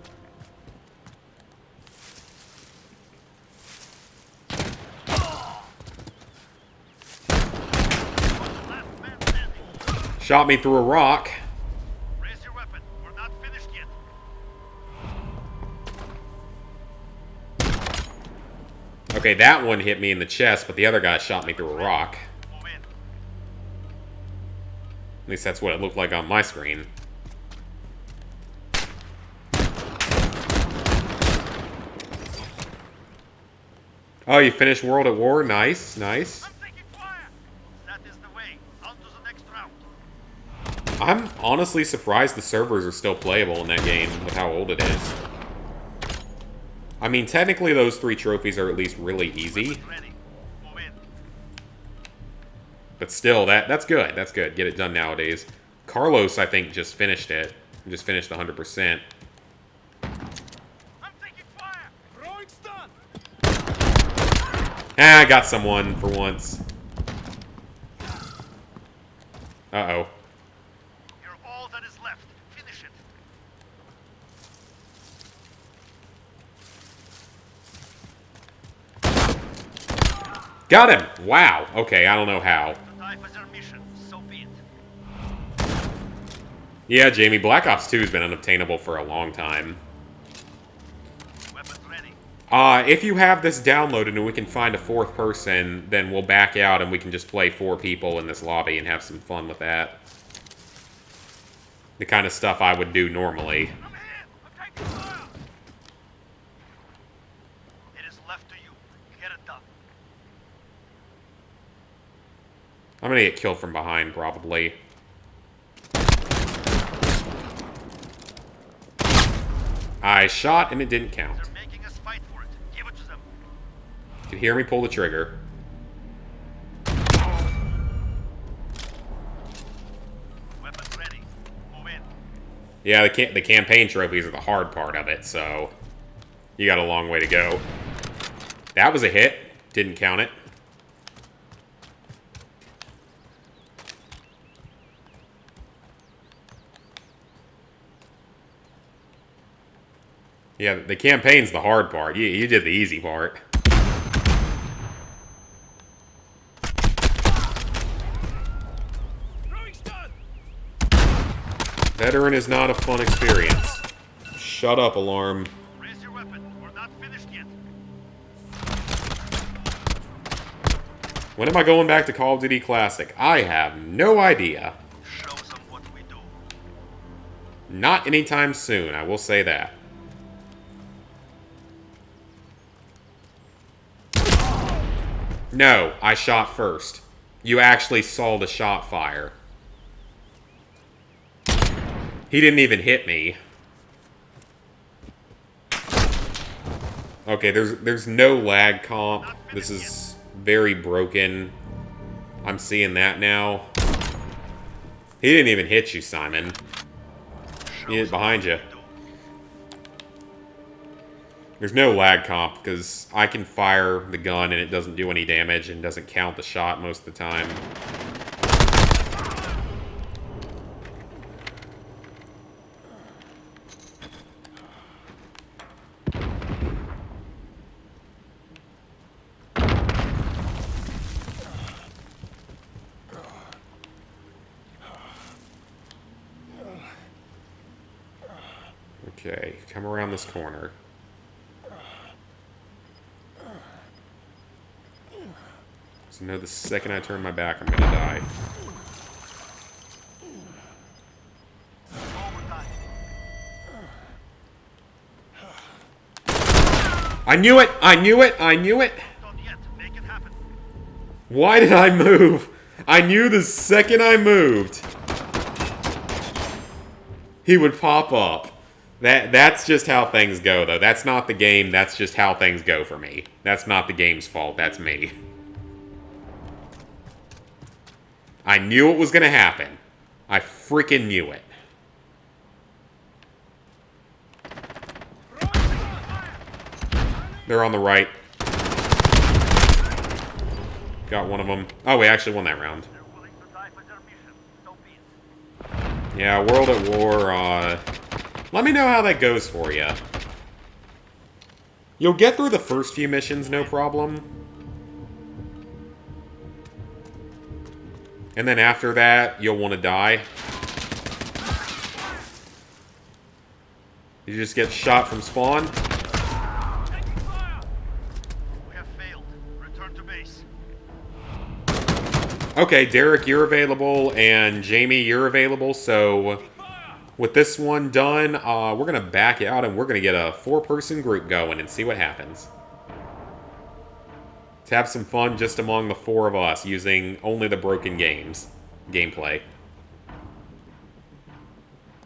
Last man standing. Shot me through a rock. Raise your weapon. We're not finished yet. Okay, that one hit me in the chest, but the other guy shot me through a rock. Move in. At least that's what it looked like on my screen. Oh, you finished World at War? Nice, nice. I'm taking fire. That is the way. On to the next round. I'm honestly surprised the servers are still playable in that game with how old it is. I mean, technically those 3 trophies are at least really easy. Ready. Move in. But still, that's good. That's good. Get it done nowadays. Carlos, I think, just finished it. Just finished the 100%. I'm taking fire. Throwing stun. Ah, I got someone for once. Uh-oh. You're all that is left. Finish it. Got him! Wow. Okay, I don't know how. To die for their mission. So be it. Yeah, Jamie, Black Ops 2 has been unobtainable for a long time. Weapons ready. If you have this downloaded and we can find a 4th person, then we'll back out and we can just play 4 people in this lobby and have some fun with that. The kind of stuff I would do normally. I'm here. I'm taking fire. It is left to you. Get it done. I'm gonna get killed from behind, probably. I shot and it didn't count. They're making us fight for it. Give it to them. You can hear me pull the trigger. Weapons ready. Move in. Yeah, the campaign trophies are the hard part of it, so you got a long way to go. That was a hit. Didn't count it. Yeah, the campaign's the hard part. You did the easy part. Veteran is not a fun experience. Shut up, alarm. Raise your weapon. We're not finished yet. When am I going back to Call of Duty Classic? I have no idea. Show them what we do. Not anytime soon, I will say that. No, I shot first. You actually saw the shot fire. He didn't even hit me. Okay, there's no lag comp. This is very broken. I'm seeing that now. He didn't even hit you, Simon. He hit behind you. There's no lag comp, because I can fire the gun and it doesn't do any damage and doesn't count the shot most of the time. Okay, come around this corner. So no, the second I turn my back, I'm gonna die. I knew it! I knew it! I knew it! Not yet. Make it happen. Why did I move? I knew the second I moved, he would pop up. That's just how things go, though. That's not the game. That's just how things go for me. That's not the game's fault. That's me. I knew it was going to happen. I freaking knew it. They're on the right. Got one of them. Oh, we actually won that round. They're willing to die for their mission. So be it. Yeah, World at War, let me know how that goes for you. You'll get through the first few missions, no problem. And then after that, you'll want to die. You just get shot from spawn. Taking fire. We have failed. Return to base. Okay, Derek, you're available, and Jamie, you're available, so with this one done, we're going to back out, and we're going to get a 4-person group going and see what happens. To have some fun just among the 4 of us using only the broken gameplay.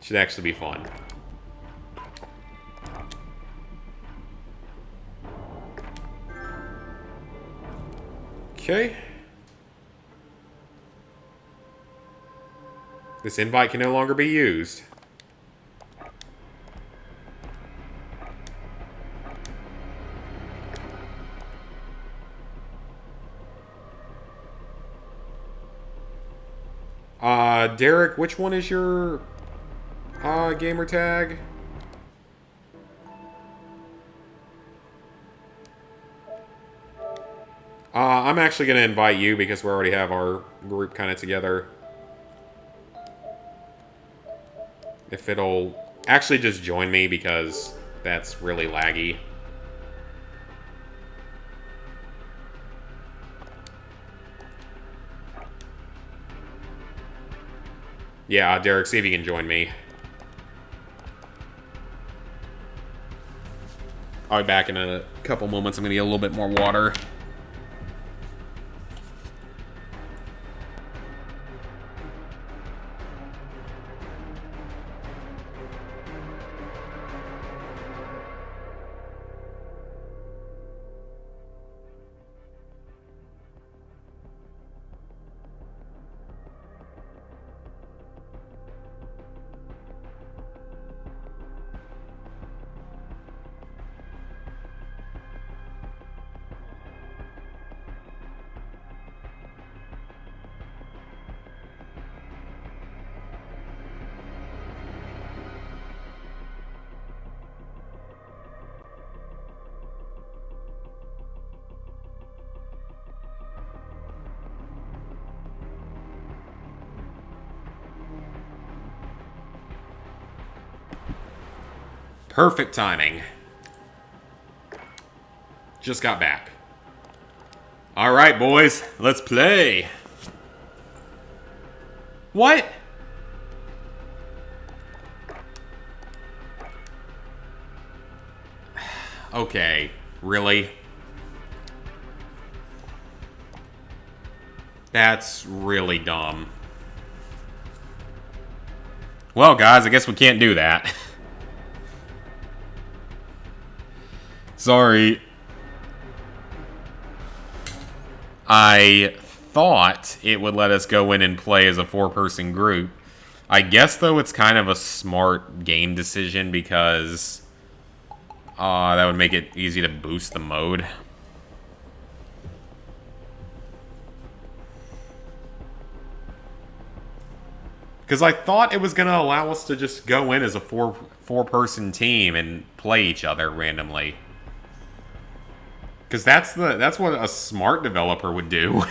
Should actually be fun. Okay. This invite can no longer be used. Derek, which one is your gamer tag? I'm actually going to invite you because we already have our group kind of together. If it'll actually just join me because that's really laggy. Yeah, Derek, see if you can join me. I'll be back in a couple moments. I'm going to get a little bit more water. Perfect timing. Just got back. Alright, boys. Let's play. What? Okay. Really? That's really dumb. Well, guys, I guess we can't do that. Sorry. I thought it would let us go in and play as a 4-person group. I guess, though, it's kind of a smart game decision because that would make it easy to boost the mode. Because I thought it was going to allow us to just go in as a four-person team and play each other randomly. Because that's what a smart developer would do.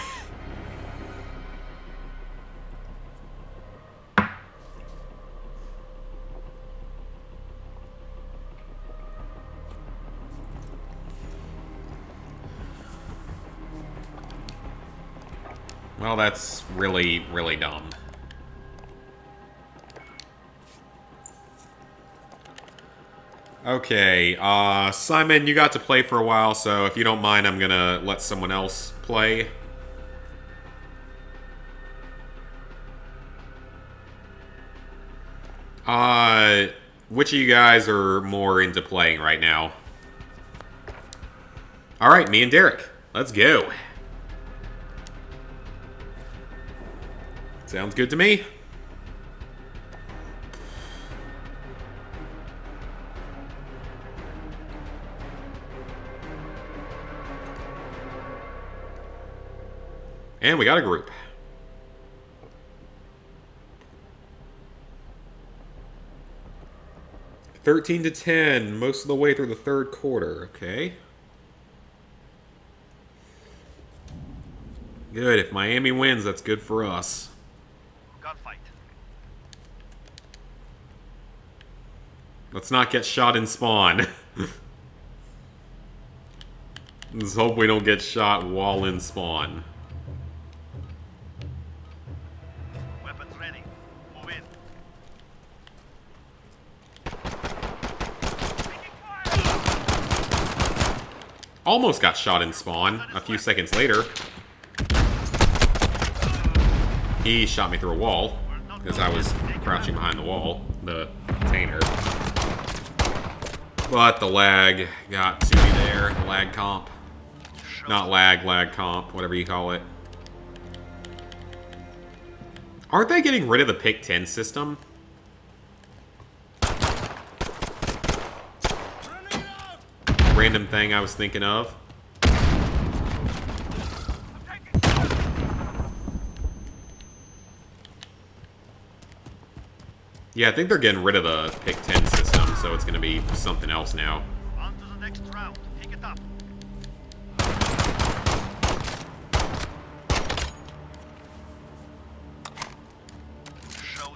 Well, that's really, really dumb. Okay, Simon, you got to play for a while, so if you don't mind, I'm gonna let someone else play. Which of you guys are more into playing right now? Alright, me and Derek. Let's go. Sounds good to me. And we got a group. (13-10), most of the way through the third quarter. Okay. Good. If Miami wins, that's good for us. Gunfight. Let's not get shot in spawn. Let's hope we don't get shot while in spawn. Weapons ready. Move in. Taking fire! Almost got shot in spawn a few seconds later. He shot me through a wall because I was crouching behind the wall, the container. But the lag got to me there, the lag comp. Not lag, lag comp, whatever you call it. Aren't they getting rid of the pick 10 system? Random thing I was thinking of. Yeah, I think they're getting rid of the pick 10 system, so it's going to be something else now. On to the next round. Pick it up.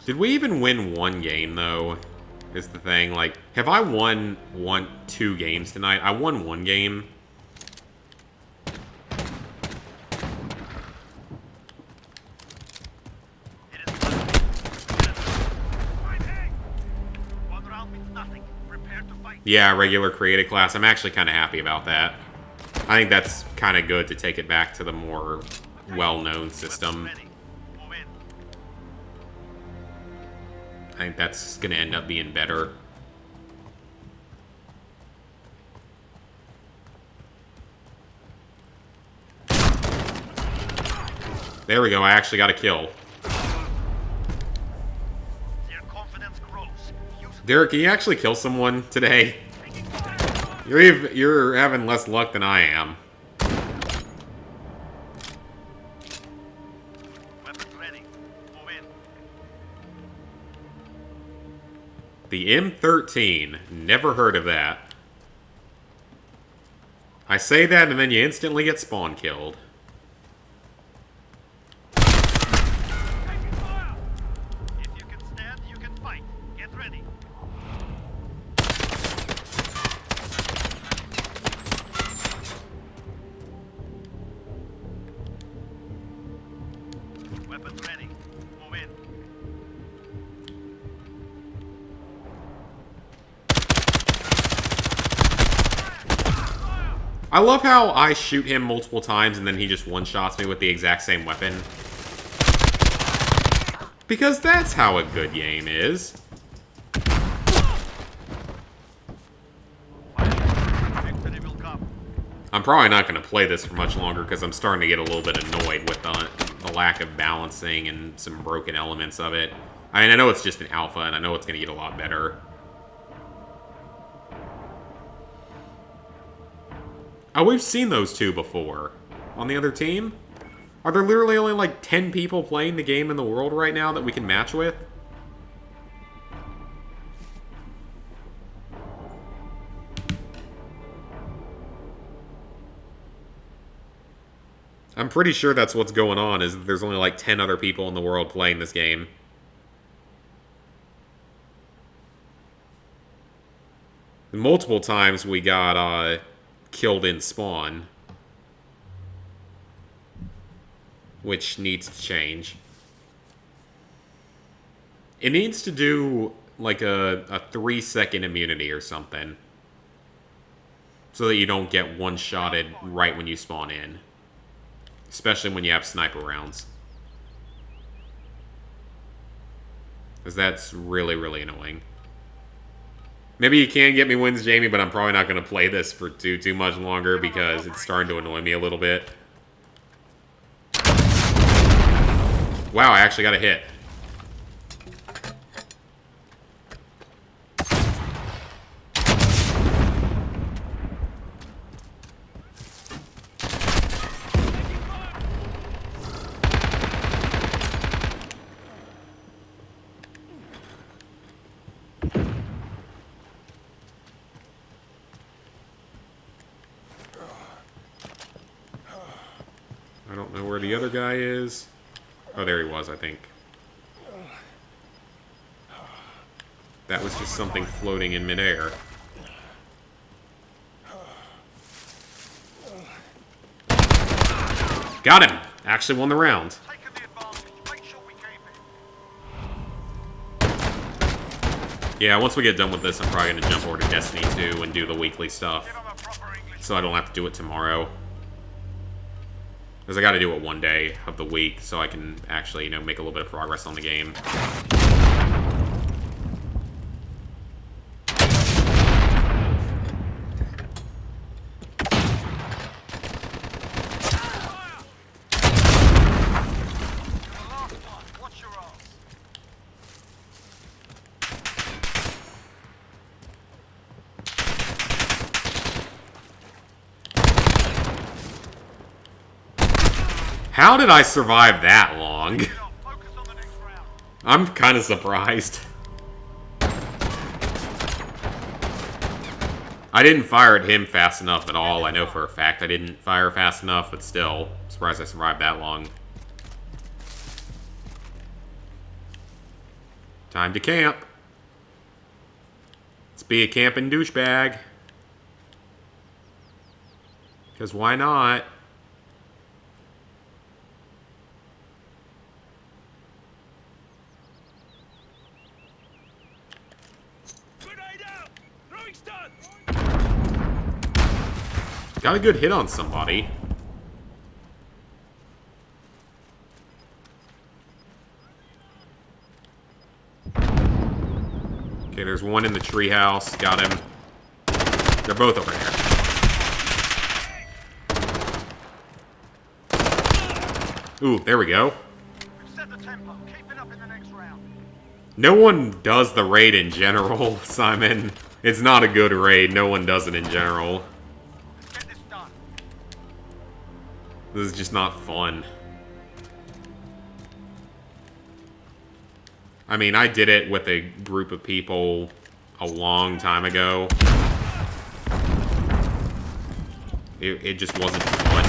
Did we even win one game, though? Is the thing. Like, have I won two games tonight? I won one game. It is one round means nothing. Prepare to fight. Yeah, regular creative class. I'm actually kind of happy about that. I think that's kind of good to take it back to the more well-known system. Ready. Move in. I think that's going to end up being better. There we go. I actually got a kill. Their confidence grows. Use Derek, can you actually kill someone today? You're having less luck than I am. weapons ready. Move in. The M13. Never heard of that. I say that and then you instantly get spawn killed. Taking fire. If you can stand, you can fight. Get ready. Weapons ready. Move in. I love how I shoot him multiple times and then he just one-shots me with the exact same weapon. Because that's how a good game is. Victory will come. I'm probably not going to play this for much longer because I'm starting to get a little bit annoyed with the lack of balancing and some broken elements of it. I mean, I know it's just an alpha and I know it's going to get a lot better. Oh, we've seen those two before. On the other team? Are there literally only like 10 people playing the game in the world right now that we can match with? I'm pretty sure that's what's going on, is that there's only like 10 other people in the world playing this game. Multiple times we got, killed in spawn, which needs to change. It needs to do like a 3-second immunity or something, so that you don't get one-shotted right when you spawn in, especially when you have sniper rounds, because that's really, really annoying. Maybe you can get me wins, Jamie, but I'm probably not going to play this for too much longer because it's starting to annoy me a little bit. Wow, I actually got a hit. I don't know where the other guy is. Oh, there he was, I think. That was just something floating in midair. Got him! Actually won the round. Taking the advantage. Make sure we keep it. Yeah, once we get done with this, I'm probably going to jump over to Destiny 2 and do the weekly stuff. Give 'em a proper English so I don't have to do it tomorrow. Because I got to do it one day of the week so I can actually, you know, make a little bit of progress on the game. How did I survive that long? I'm kind of surprised. I didn't fire at him fast enough at all. I know for a fact I didn't fire fast enough, but still, I'm surprised I survived that long. Time to camp. Let's be a camping douchebag. Because why not? Got a good hit on somebody. Okay, there's one in the treehouse. Got him. They're both over there. Ooh, there we go. Set the tempo. Keep it up in the next round. No one does the raid in general, Simon. It's not a good raid. No one does it in general. Let's get this done. This is just not fun. I mean, I did it with a group of people a long time ago. It just wasn't fun.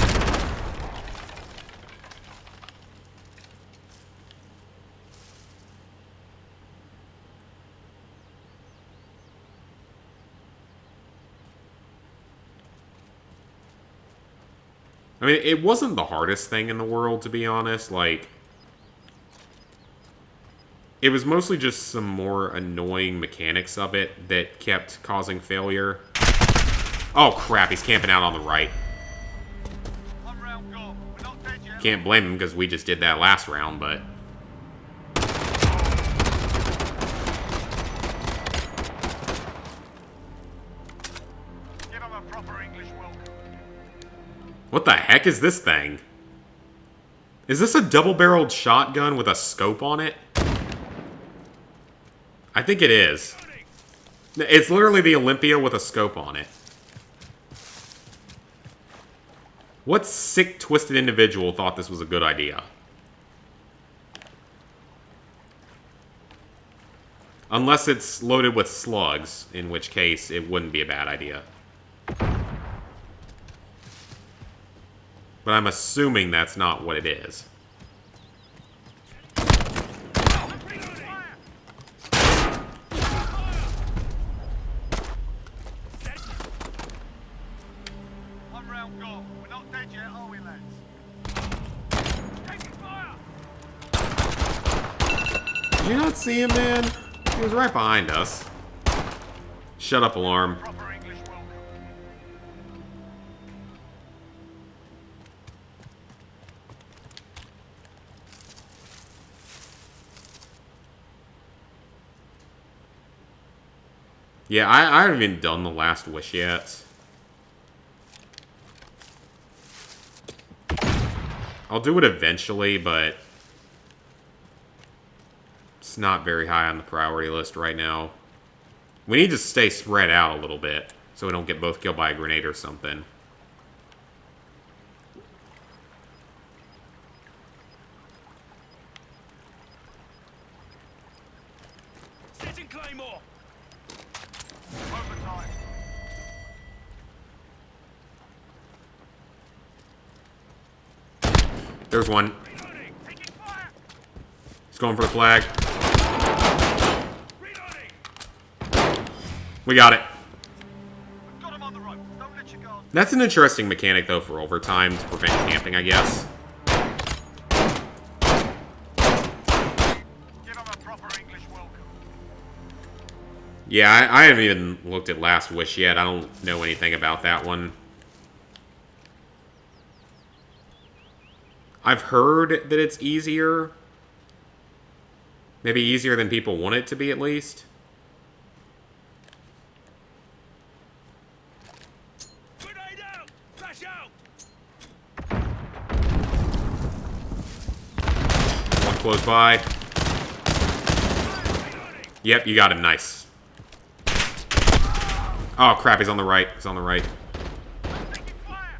I mean, it wasn't the hardest thing in the world, to be honest. Like, it was mostly just some more annoying mechanics of it that kept causing failure. Oh, crap, he's camping out on the right. One round gone. We're not dead yet. Can't blame him, because we just did that last round, but... Give him a proper English welcome. What the heck is this thing? Is this a double-barreled shotgun with a scope on it? I think it is. It's literally the Olympia with a scope on it. What sick, twisted individual thought this was a good idea? Unless it's loaded with slugs, in which case it wouldn't be a bad idea. But I'm assuming that's not what it is. One round gone. We're not dead yet, are we, lads? Taking fire! Did you not see him, man? He was right behind us. Shut up, alarm. Proper English welcome. Yeah, I haven't even done the last wish yet. I'll do it eventually, but it's not very high on the priority list right now. We need to stay spread out a little bit so we don't get both killed by a grenade or something. Setting Claymore! Overtime. There's one. Reloading! Taking fire! He's going for the flag. Reloading! We got it. We've got him on the rope. Don't let your guard. That's an interesting mechanic, though, for overtime to prevent camping, I guess. Give him a proper English welcome. Yeah, I haven't even looked at Last Wish yet. I don't know anything about that one. I've heard that it's easier. Maybe easier than people want it to be, at least. Grenade out! Flash out! One close by. Yep, you got him. Nice. Oh, crap. He's on the right. He's on the right. Taking fire!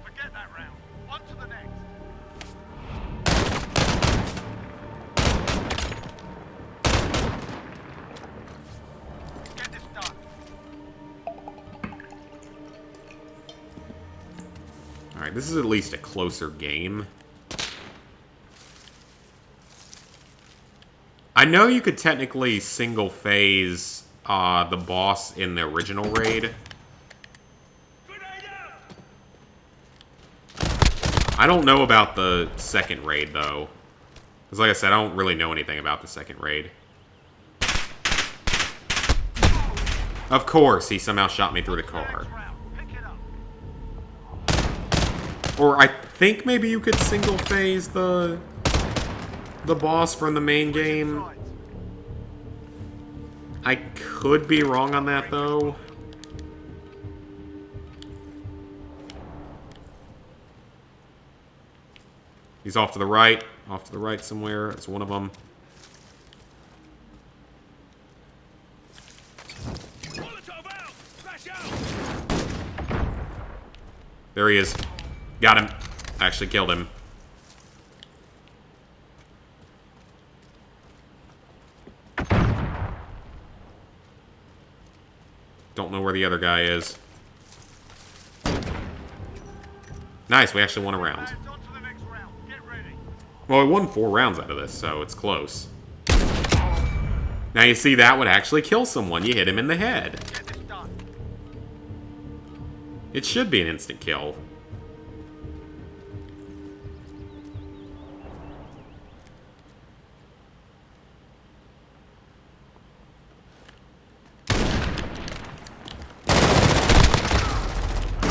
Forget that round. On to the next. Get this done. Alright, this is at least a closer game. I know you could technically single phase the boss in the original raid. Grenade out! I don't know about the second raid, though. Because like I said, I don't really know anything about the second raid. Of course, he somehow shot me through the car. Next round. Pick it up. Or I think maybe you could single phase the boss from the main game. Sides. I could be wrong on that, though. He's off to the right. Off to the right somewhere. It's one of them. Molotov out! Flash out! There he is. Got him. Actually killed him. Don't know where the other guy is. Nice, we actually won a round. Lads, on to the next round. Get ready. Well, we won 4 rounds out of this, so it's close. Now you see, that would actually kill someone. You hit him in the head. Get this done. It should be an instant kill.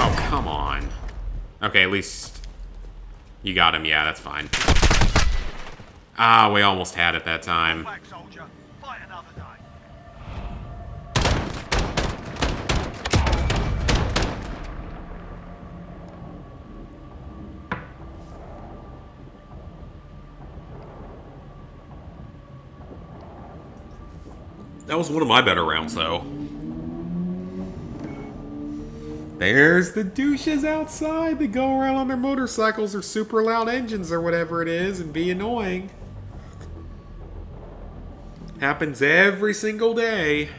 Oh, come on. Okay, at least you got him. Yeah, that's fine. Ah, we almost had it that time. Back, soldier. Fight another day. That was one of my better rounds, though. There's the douches outside that go around on their motorcycles or super loud engines or whatever it is and be annoying. Happens every single day.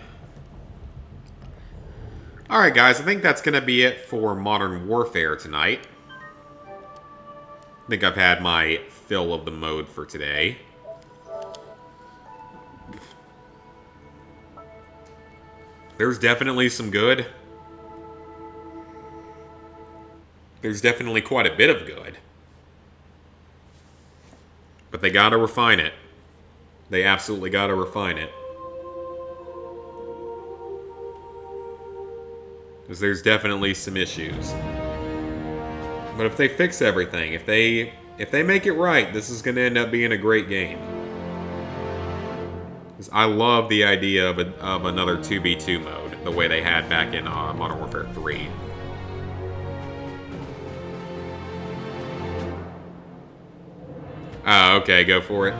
Alright guys, I think that's going to be it for Modern Warfare tonight. I think I've had my fill of the mode for today. There's definitely some good. There's definitely quite a bit of good. But they gotta refine it. They absolutely gotta refine it. Because there's definitely some issues. But if they fix everything, if they make it right, this is gonna end up being a great game. I love the idea of another 2v2 mode, the way they had back in Modern Warfare 3. Oh, okay, go for it.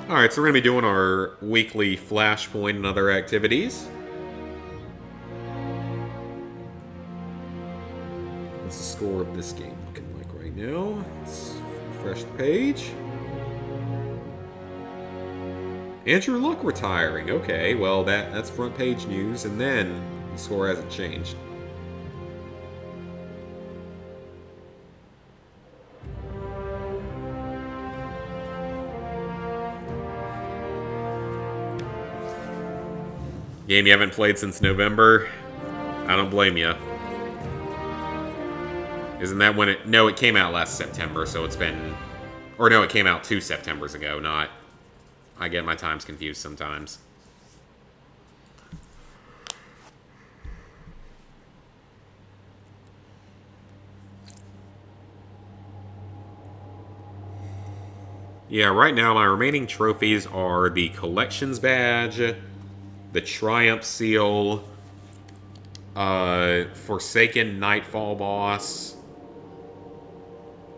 Alright, so we're going to be doing our weekly Flashpoint and other activities. What's the score of this game looking like right now? Let's refresh the page. Andrew Luck retiring. Okay, well that's front page news, and then the score hasn't changed. Game you haven't played since November? I don't blame you. Isn't that when it... No, it came out last September, so it's been... Or no, it came out 2 Septembers ago, not... I get my times confused sometimes. Yeah, right now my remaining trophies are the Collections Badge, the Triumph Seal, Forsaken Nightfall Boss,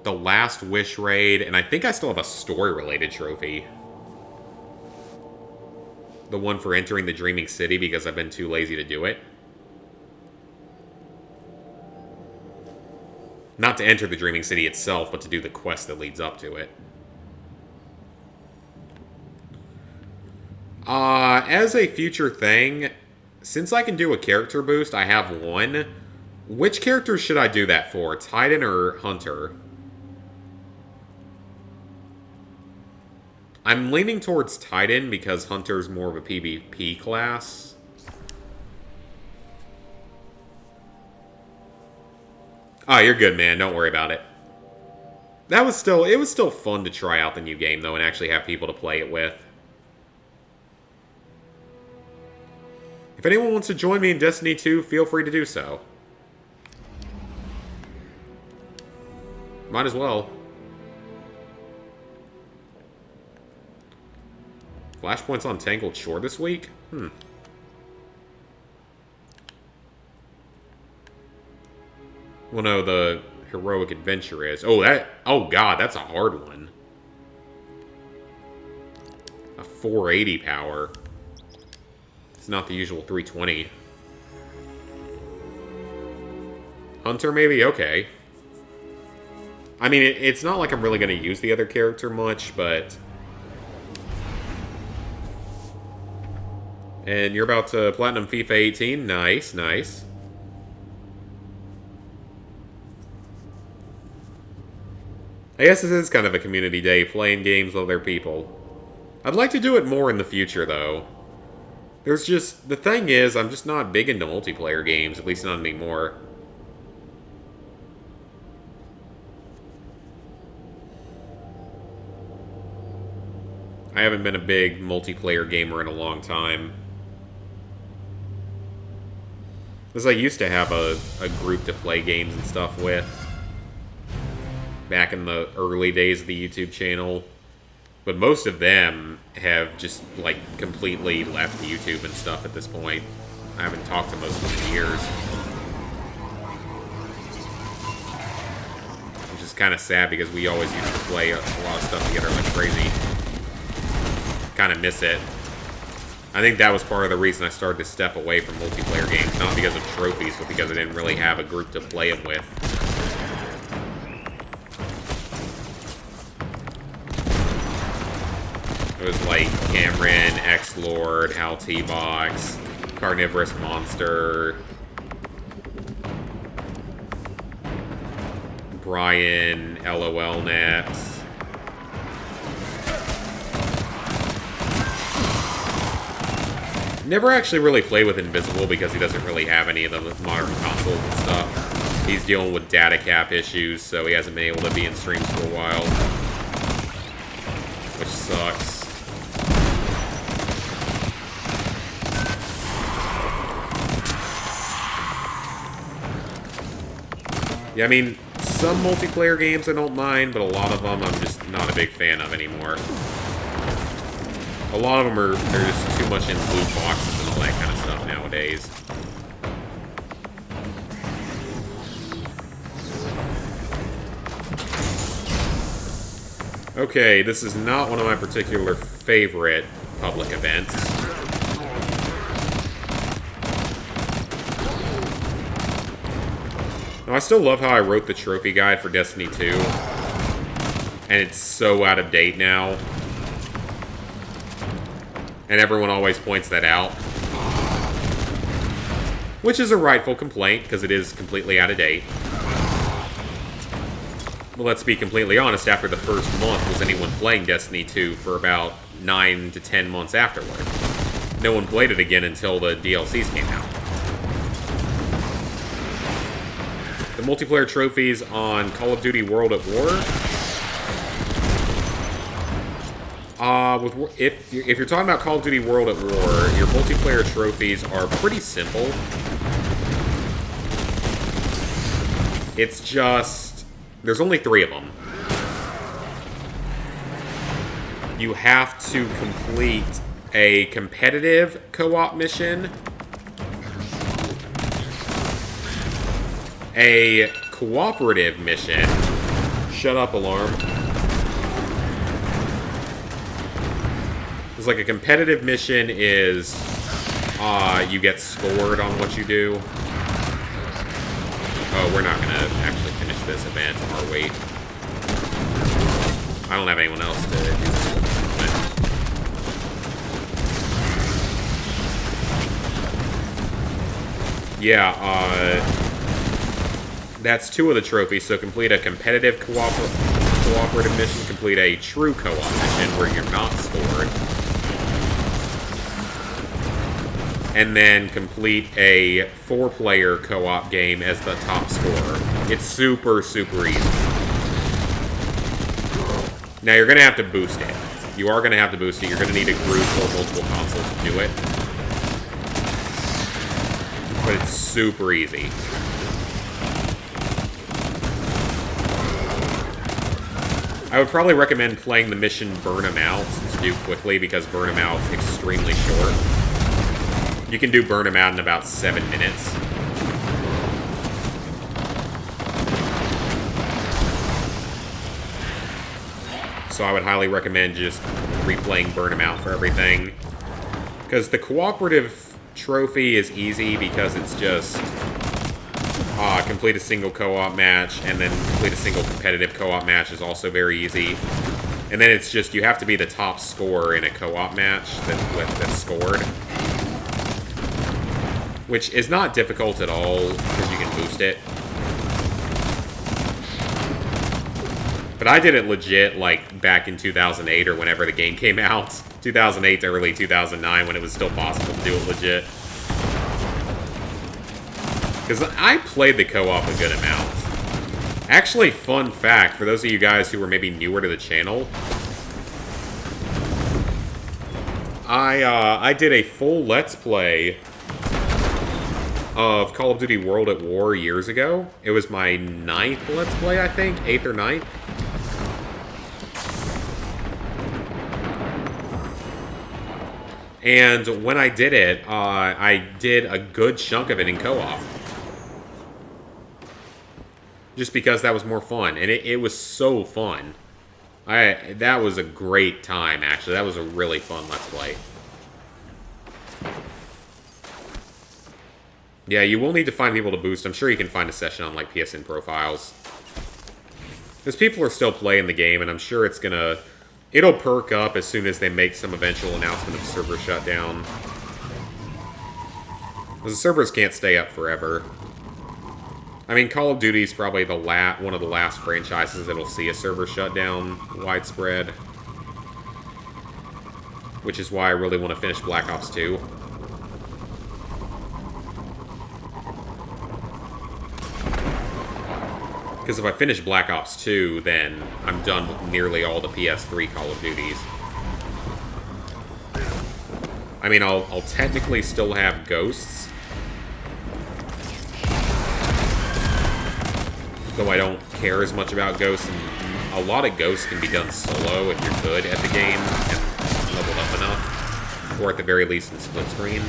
the Last Wish Raid, and I think I still have a story-related trophy. The one for entering the Dreaming City because I've been too lazy to do it. Not to enter the Dreaming City itself, but to do the quest that leads up to it. As a future thing, since I can do a character boost, I have one. Which character should I do that for? Titan or Hunter? I'm leaning towards Titan because Hunter's more of a PvP class. Oh, you're good, man. Don't worry about it. It was still fun to try out the new game, though, and actually have people to play it with. If anyone wants to join me in Destiny 2, feel free to do so. Might as well. Flashpoint's on Tangled Shore this week? Well, no, the Heroic Adventure is. Oh, God, that's a hard one. A 480 power. It's not the usual 320. Hunter, maybe? Okay. I mean, it's not like I'm really going to use the other character much, but... And you're about to Platinum FIFA 18? Nice, nice. I guess this is kind of a community day, playing games with other people. I'd like to do it more in the future, though. There's just... The thing is, I'm just not big into multiplayer games, at least not anymore. I haven't been a big multiplayer gamer in a long time. Because I used to have a group to play games and stuff with. Back in the early days of the YouTube channel. But most of them have just, like, completely left YouTube and stuff at this point. I haven't talked to most of them in years. Which is kind of sad because we always used to play a lot of stuff together like crazy. Kind of miss it. I think that was part of the reason I started to step away from multiplayer games. Not because of trophies, but because I didn't really have a group to play them with. It was like Cameron, X-Lord, Hal T-Box, Carnivorous Monster, Brian, LOLNet. Never actually really played with Invisible because he doesn't really have any of the modern consoles and stuff. He's dealing with data cap issues, so he hasn't been able to be in streams for a while. Which sucks. Yeah, I mean, some multiplayer games I don't mind, but a lot of them I'm just not a big fan of anymore. A lot of them they're just too much in loot boxes and all that kind of stuff nowadays. Okay, this is not one of my particular favorite public events. Now, I still love how I wrote the trophy guide for Destiny 2. And it's so out of date now. And everyone always points that out. Which is a rightful complaint, because it is completely out of date. But let's be completely honest, after the first month, was anyone playing Destiny 2 for about 9 to 10 months afterward? No one played it again until the DLCs came out. The multiplayer trophies on Call of Duty World at War. If you're talking about Call of Duty World at War, your multiplayer trophies are pretty simple. It's just there's only 3 of them. You have to complete a competitive co-op mission, a cooperative mission. Shut up, alarm. It's like a competitive mission is you get scored on what you do. Oh, we're not gonna actually finish this event, are we? I don't have anyone else to do this with. Yeah, that's 2 of the trophies, so complete a competitive cooperative mission, complete a true co-op mission where you're not scored, and then complete a 4-player co-op game as the top scorer. It's super, super easy. Now, you're going to have to boost it. You are going to have to boost it. You're going to need a group or multiple consoles to do it. But it's super easy. I would probably recommend playing the mission Burn 'em Out to do quickly, because Burn 'em Out is extremely short. You can do Burn 'em Out in about 7 minutes. So I would highly recommend just replaying Burn 'em Out for everything. Because the cooperative trophy is easy because it's just complete a single co-op match, and then complete a single competitive co-op match is also very easy. And then it's just, you have to be the top scorer in a co-op match that's scored. Which is not difficult at all, because you can boost it. But I did it legit, like, back in 2008 or whenever the game came out. 2008 to early 2009, when it was still possible to do it legit. Because I played the co-op a good amount. Actually, fun fact, for those of you guys who are maybe newer to the channel, I did a full Let's Play of Call of Duty World at War years ago. It was my 9th Let's Play, I think, 8th or 9th. And when I did it, I did a good chunk of it in co-op. Just because that was more fun. And it was so fun. That was a great time, actually. That was a really fun Let's Play. Yeah, you will need to find people to boost. I'm sure you can find a session on, like, PSN profiles. Because people are still playing the game, and I'm sure it's gonna... It'll perk up as soon as they make some eventual announcement of server shutdown. Because the servers can't stay up forever. I mean, Call of Duty is probably one of the last franchises that'll see a server shutdown widespread. Which is why I really want to finish Black Ops 2. Because if I finish Black Ops 2, then I'm done with nearly all the PS3 Call of Duties. I mean, I'll technically still have Ghosts. Though I don't care as much about Ghosts. And a lot of Ghosts can be done solo if you're good at the game and leveled up enough. Or at the very least in split screen.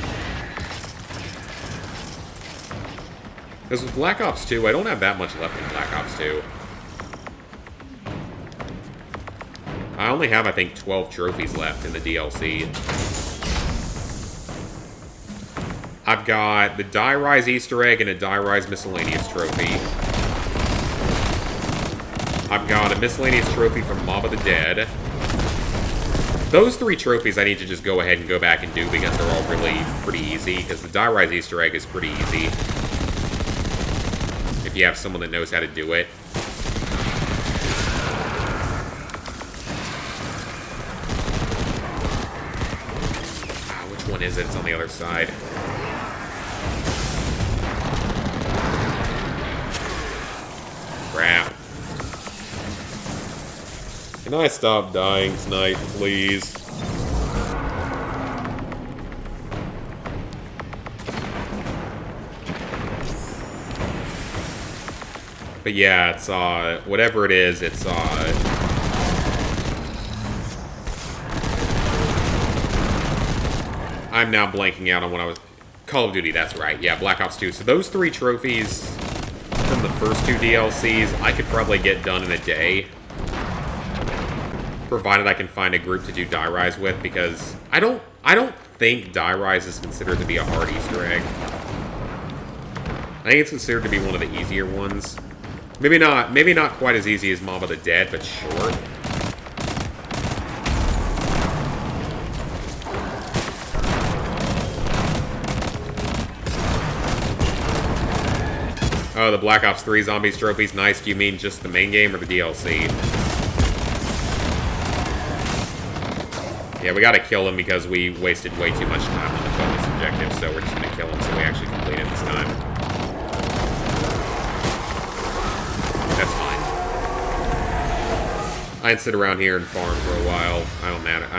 Because with Black Ops 2, I don't have that much left in Black Ops 2. I only have, I think, 12 trophies left in the DLC. I've got the Die Rise Easter egg and a Die Rise Miscellaneous trophy. I've got a Miscellaneous trophy from Mob of the Dead. Those 3 trophies I need to just go ahead and go back and do because they're all really pretty easy. Because the Die Rise Easter egg is pretty easy. If you have someone that knows how to do it. Which one is it? It's on the other side. Crap. Can I stop dying tonight, please? But yeah, it's, whatever it is, it's, I'm now blanking out on what I was... Call of Duty, that's right. Yeah, Black Ops 2. So those 3 trophies from the first 2 DLCs, I could probably get done in a day. Provided I can find a group to do Die Rise with, because I don't think Die Rise is considered to be a hard Easter egg. I think it's considered to be one of the easier ones. Maybe not quite as easy as Mob of the Dead, but short. Oh, the Black Ops 3 Zombies trophies. Nice. Do you mean just the main game or the DLC? Yeah, we gotta kill him because we wasted way too much time on the bonus objective, so we're just gonna kill him so we actually complete it this time. That's fine. I can sit around here and farm for a while. I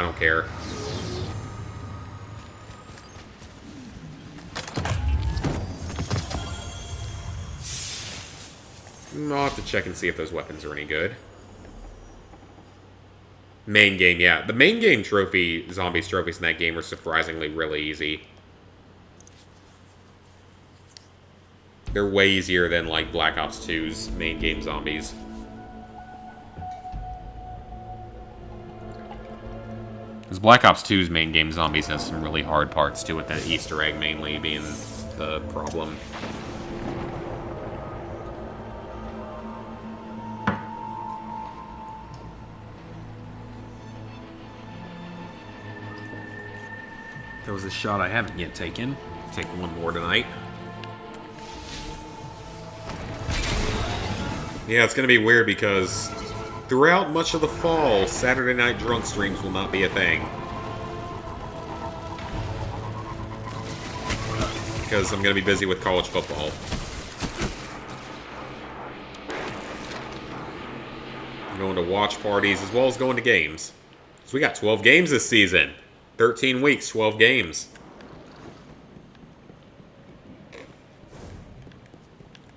don't care. I'll have to check and see if those weapons are any good. Main game, yeah. The main game zombies trophies in that game are surprisingly really easy. They're way easier than, like, Black Ops 2's main game zombies. Because Black Ops 2's main game zombies has some really hard parts to it, that Easter egg mainly being the problem. There was a shot I haven't yet taken. Take one more tonight. Yeah, it's going to be weird because throughout much of the fall, Saturday night drunk streams will not be a thing. Because I'm going to be busy with college football. I'm going to watch parties as well as going to games. So we got 12 games this season. 13 weeks, 12 games.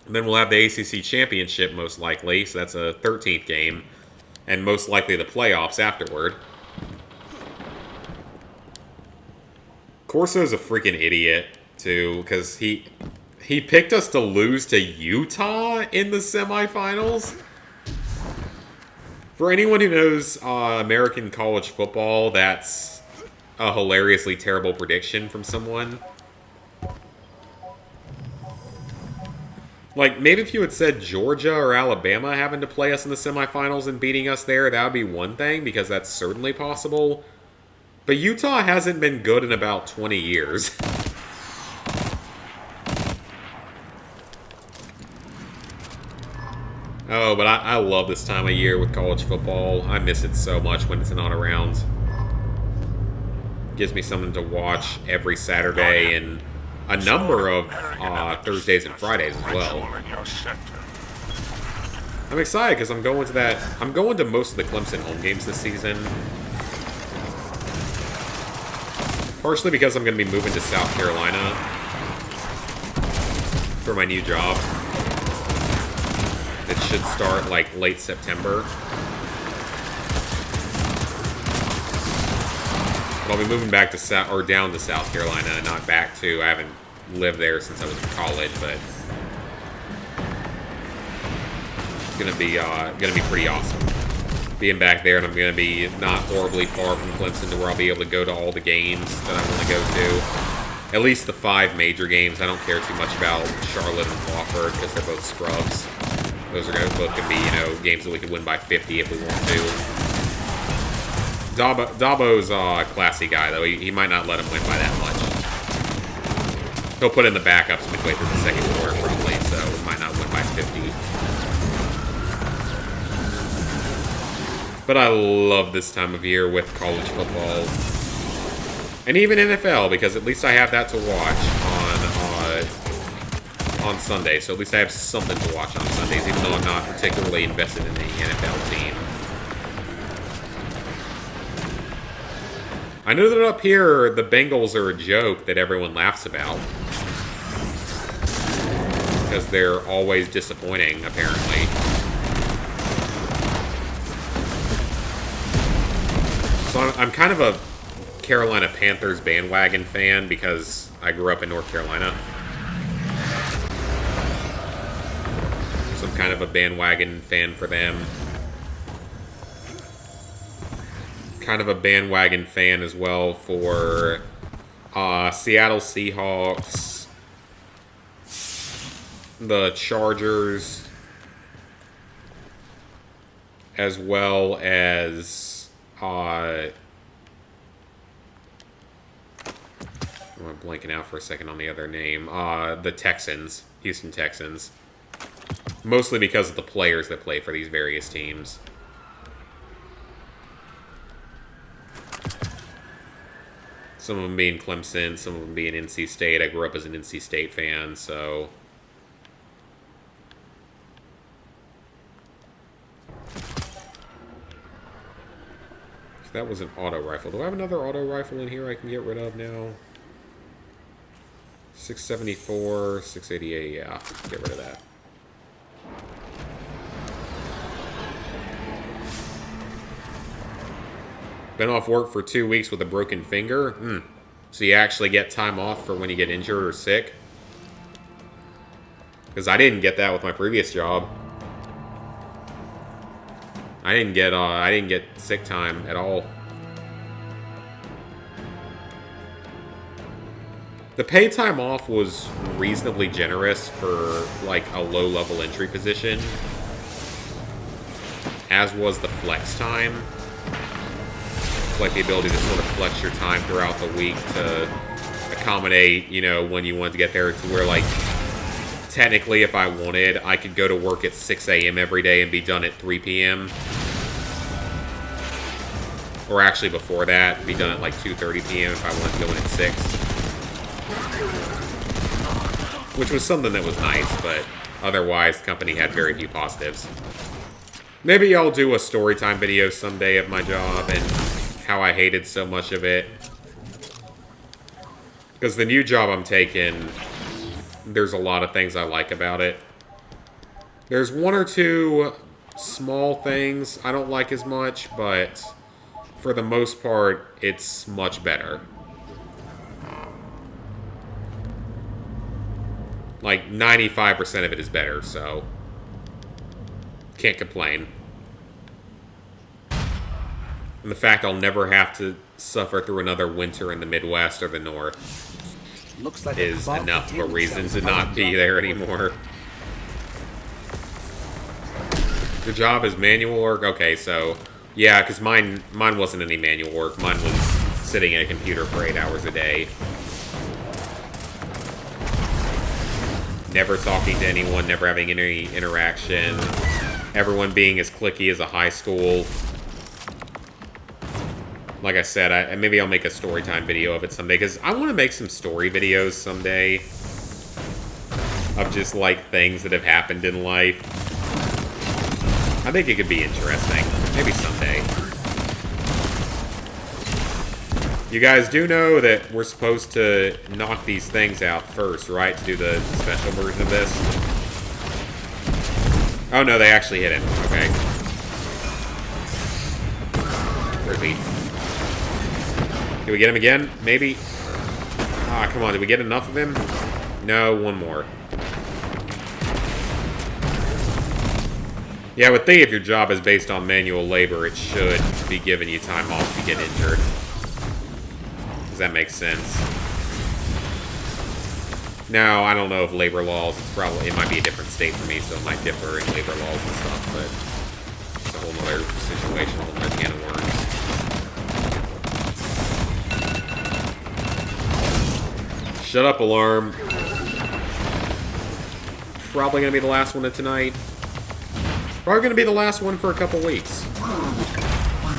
And then we'll have the ACC Championship, most likely. So that's a 13th game. And most likely the playoffs afterward. Corso's a freaking idiot, too. Because he picked us to lose to Utah in the semifinals. For anyone who knows American college football, that's a hilariously terrible prediction from someone. Like, maybe if you had said Georgia or Alabama having to play us in the semifinals and beating us there, that would be one thing, because that's certainly possible. But Utah hasn't been good in about 20 years. Oh, but I love this time of year with college football. I miss it so much when it's not around. Gives me something to watch every Saturday and a number of Thursdays and Fridays as well. I'm excited because I'm going to most of the Clemson home games this season. Partially because I'm going to be moving to South Carolina for my new job. It should start like late September. I'll be moving back to down to South Carolina, not back to. I haven't lived there since I was in college, but it's gonna be pretty awesome being back there, and I'm gonna be not horribly far from Clemson to where I'll be able to go to all the games that I want to go to. At least the 5 major games. I don't care too much about Charlotte and Wofford because they're both scrubs. Those are both gonna be games that we could win by 50 if we want to. Dabo's a classy guy, though. He might not let him win by that much. He'll put in the backups midway through the second quarter, probably, so he might not win by 50. But I love this time of year with college football. And even NFL, because at least I have that to watch on Sunday. So at least I have something to watch on Sundays, even though I'm not particularly invested in the NFL team. I know that up here, the Bengals are a joke that everyone laughs about. Because they're always disappointing, apparently. So I'm kind of a Carolina Panthers bandwagon fan because I grew up in North Carolina. So I'm kind of a bandwagon fan for them. Kind of a bandwagon fan as well for Seattle Seahawks, the Chargers, as well as I'm blanking out for a second on the other name. The Texans, Houston Texans. Mostly because of the players that play for these various teams. Some of them being Clemson, some of them being NC State. I grew up as an NC State fan, so... That was an auto rifle. Do I have another auto rifle in here I can get rid of now? 674, 688, yeah. Get rid of that. Been off work for 2 weeks with a broken finger? So you actually get time off for when you get injured or sick? Because I didn't get that with my previous job. I didn't get sick time at all. The pay time off was reasonably generous for like a low-level entry position, as was the flex time. It's like the ability to sort of flex your time throughout the week to accommodate, you know, when you want to get there, to where, like, technically, if I wanted, I could go to work at 6 a.m. every day and be done at 3 p.m. Or actually before that, be done at like 2:30 p.m. if I wanted to go in at 6. Which was something that was nice, but otherwise, the company had very few positives. Maybe I'll do a story time video someday of my job and how I hated so much of it. Because the new job I'm taking, there's a lot of things I like about it. There's one or two small things I don't like as much, but for the most part, it's much better. Like, 95% of it is better, so can't complain. And the fact I'll never have to suffer through another winter in the Midwest or the North Looks like is enough of a reason to not be there anymore. Your job is manual work? Okay, so... Yeah, because mine wasn't any manual work. Mine was sitting at a computer for 8 hours a day. Never talking to anyone, never having any interaction. Everyone being as cliquey as a high school. Like I said, maybe I'll make a story time video of it someday, because I want to make some story videos someday of just, like, things that have happened in life. I think it could be interesting. Maybe someday. You guys do know that we're supposed to knock these things out first, right? To do the special version of this. Oh no, they actually hit him. Okay. Where's he? Did we get him again? Maybe? Ah, come on. Did we get enough of him? No, one more. Yeah, I would think if your job is based on manual labor, it should be giving you time off if you get injured. Does that make sense? Now, I don't know if labor laws, it might be a different state for me, so it might differ in labor laws and stuff, but it's a whole other situation, a whole other can of worms. Shut up, alarm. Probably gonna be the last one of tonight. Probably gonna be the last one for a couple weeks. I'm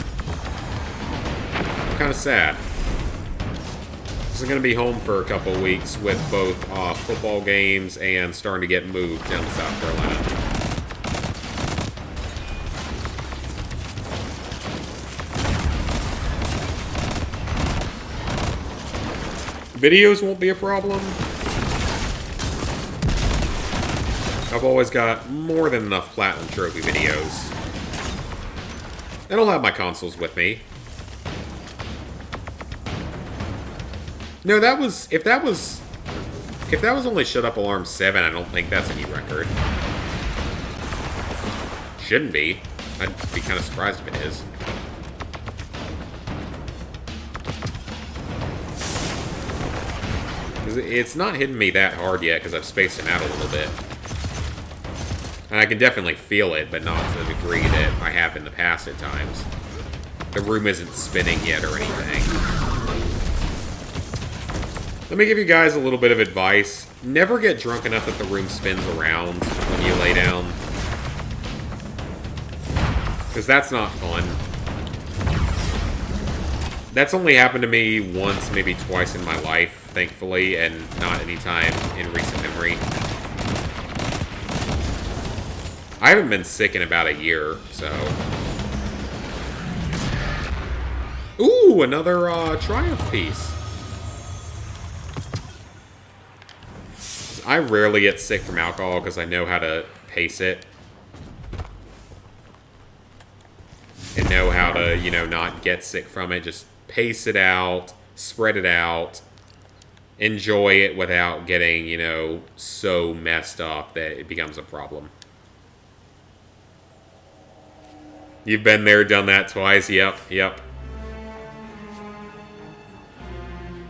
kinda sad. I'm gonna be home for a couple weeks with both football games and starting to get moved down to South Carolina. Videos won't be a problem. I've always got more than enough Platinum Trophy videos. I don't have my consoles with me. No, that was... If that was only Shut Up Alarm 7, I don't think that's a new record. Shouldn't be. I'd be kind of surprised if it is. Because it's not hitting me that hard yet, because I've spaced him out a little bit. And I can definitely feel it, but not to the degree that I have in the past at times. The room isn't spinning yet or anything. Let me give you guys a little bit of advice. Never get drunk enough that the room spins around when you lay down. Because that's not fun. That's only happened to me once, maybe twice in my life, thankfully, and not any time in recent memory. I haven't been sick in about a year, so... Ooh, another Triumph piece. I rarely get sick from alcohol because I know how to pace it. And know how to, you know, not get sick from it. Just pace it out, spread it out, enjoy it without getting, you know, so messed up that it becomes a problem. You've been there, done that twice. Yep.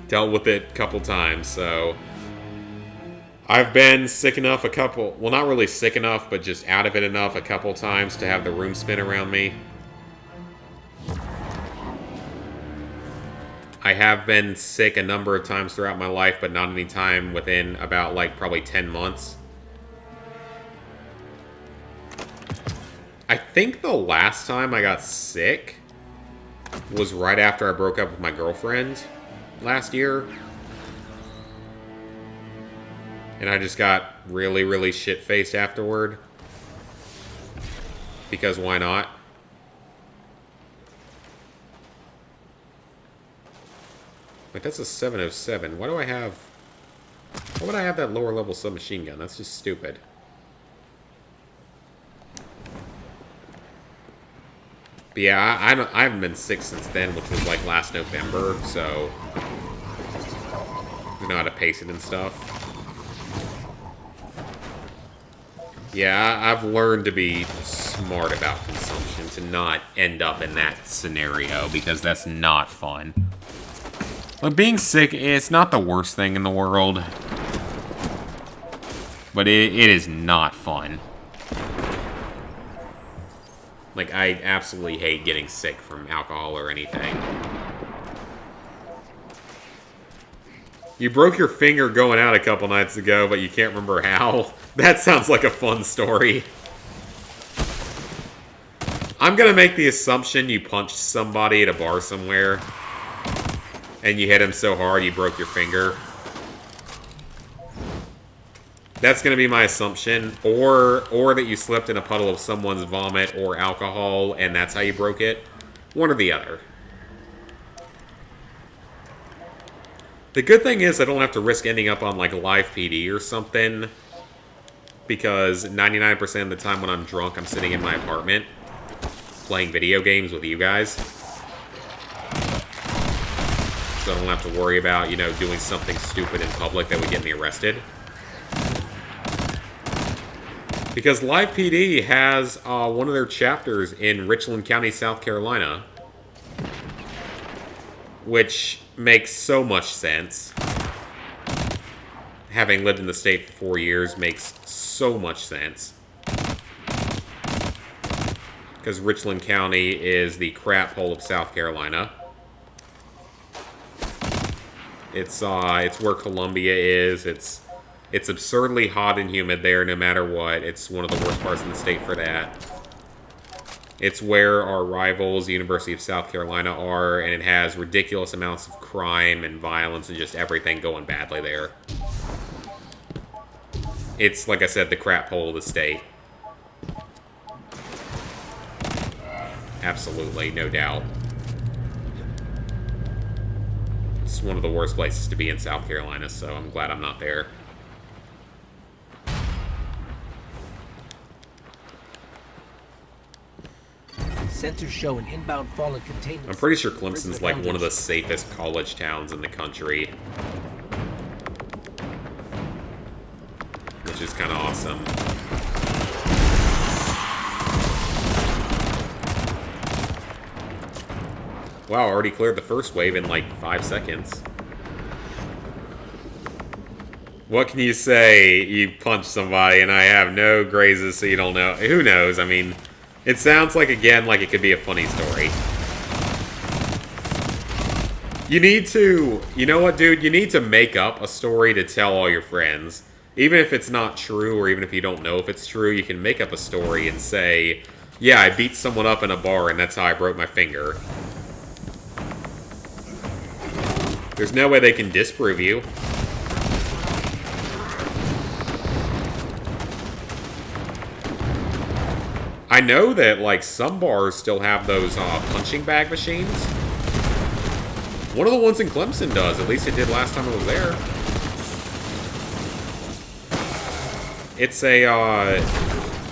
Dealt with it a couple times, so... I've been sick enough well, not really sick enough, but just out of it enough a couple times to have the room spin around me. I have been sick a number of times throughout my life, but not any time within about, like, probably 10 months. I think the last time I got sick was right after I broke up with my girlfriend last year. And I just got really, really shit-faced afterward. Because why not? Wait, that's a 707. Why would I have that lower level submachine gun? That's just stupid. But yeah, I haven't been sick since then, which was like last November, so... I know how to pace it and stuff. Yeah, I've learned to be smart about consumption, to not end up in that scenario, because that's not fun. But being sick, it's not the worst thing in the world. But it is not fun. Like, I absolutely hate getting sick from alcohol or anything. You broke your finger going out a couple nights ago, but you can't remember how. That sounds like a fun story. I'm gonna make the assumption you punched somebody at a bar somewhere, and you hit him so hard you broke your finger. That's gonna be my assumption. Or that you slipped in a puddle of someone's vomit or alcohol, and that's how you broke it. One or the other. The good thing is I don't have to risk ending up on, like, live PD or something. Because 99% of the time when I'm drunk, I'm sitting in my apartment playing video games with you guys. So I don't have to worry about, you know, doing something stupid in public that would get me arrested. Because Live PD has one of their chapters in Richland County, South Carolina. Which makes so much sense. Having lived in the state for 4 years makes so much sense. Because Richland County is the crap hole of South Carolina. It's where Columbia is. It's absurdly hot and humid there no matter what. It's one of the worst parts of the state for that. It's where our rivals, the University of South Carolina, are, and it has ridiculous amounts of crime and violence and just everything going badly there. It's, like I said, the crap hole of the state. Absolutely, no doubt. It's It's one of the worst places to be in South Carolina, so I'm glad I'm not there. Sensors show an inbound fallen containment. I'm pretty sure Clemson's like one of the safest college towns in the country. Which is kind of awesome. Wow, already cleared the first wave in like 5 seconds. What can you say? You punch somebody and I have no grazes, so you don't know. Who knows? I mean, it sounds like, again, like it could be a funny story. You need to, you know what, dude? You need to make up a story to tell all your friends. Even if it's not true, or even if you don't know if it's true, you can make up a story and say, yeah, I beat someone up in a bar and that's how I broke my finger. There's no way they can disprove you. I know that, like, some bars still have those punching bag machines. One of the ones in Clemson does. At least it did last time I was there. It's a,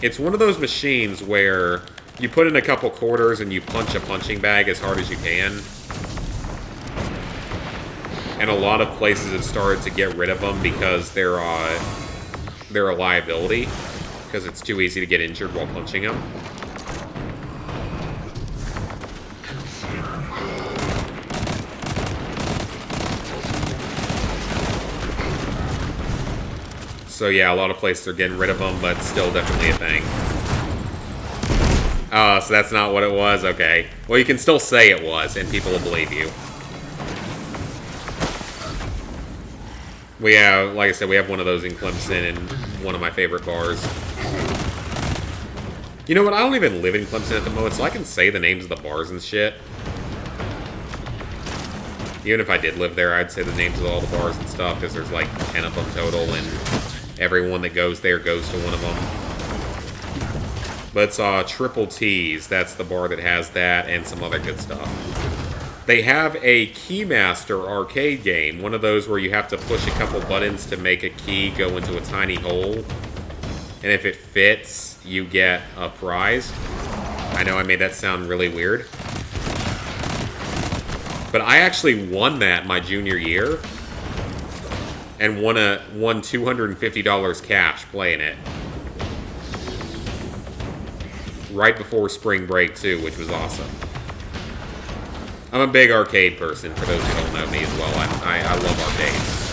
it's one of those machines where you put in a couple quarters and you punch a punching bag as hard as you can. And a lot of places have started to get rid of them because they're a liability. Because it's too easy to get injured while punching them. So yeah, a lot of places are getting rid of them, but still definitely a thing. Oh, so that's not what it was? Okay. Well, you can still say it was, and people will believe you. We have, like I said, we have one of those in Clemson in one of my favorite bars. You know what? I don't even live in Clemson at the moment, so I can say the names of the bars and shit. Even if I did live there, I'd say the names of all the bars and stuff, because there's like 10 of them total, and everyone that goes there goes to one of them. But it's Triple T's. That's the bar that has that and some other good stuff. They have a Keymaster arcade game, one of those where you have to push a couple buttons to make a key go into a tiny hole. And if it fits, you get a prize. I know I made that sound really weird. But I actually won that my junior year. And won $250 cash playing it. Right before spring break, too, which was awesome. I'm a big arcade person, for those who don't know me as well. I love arcades.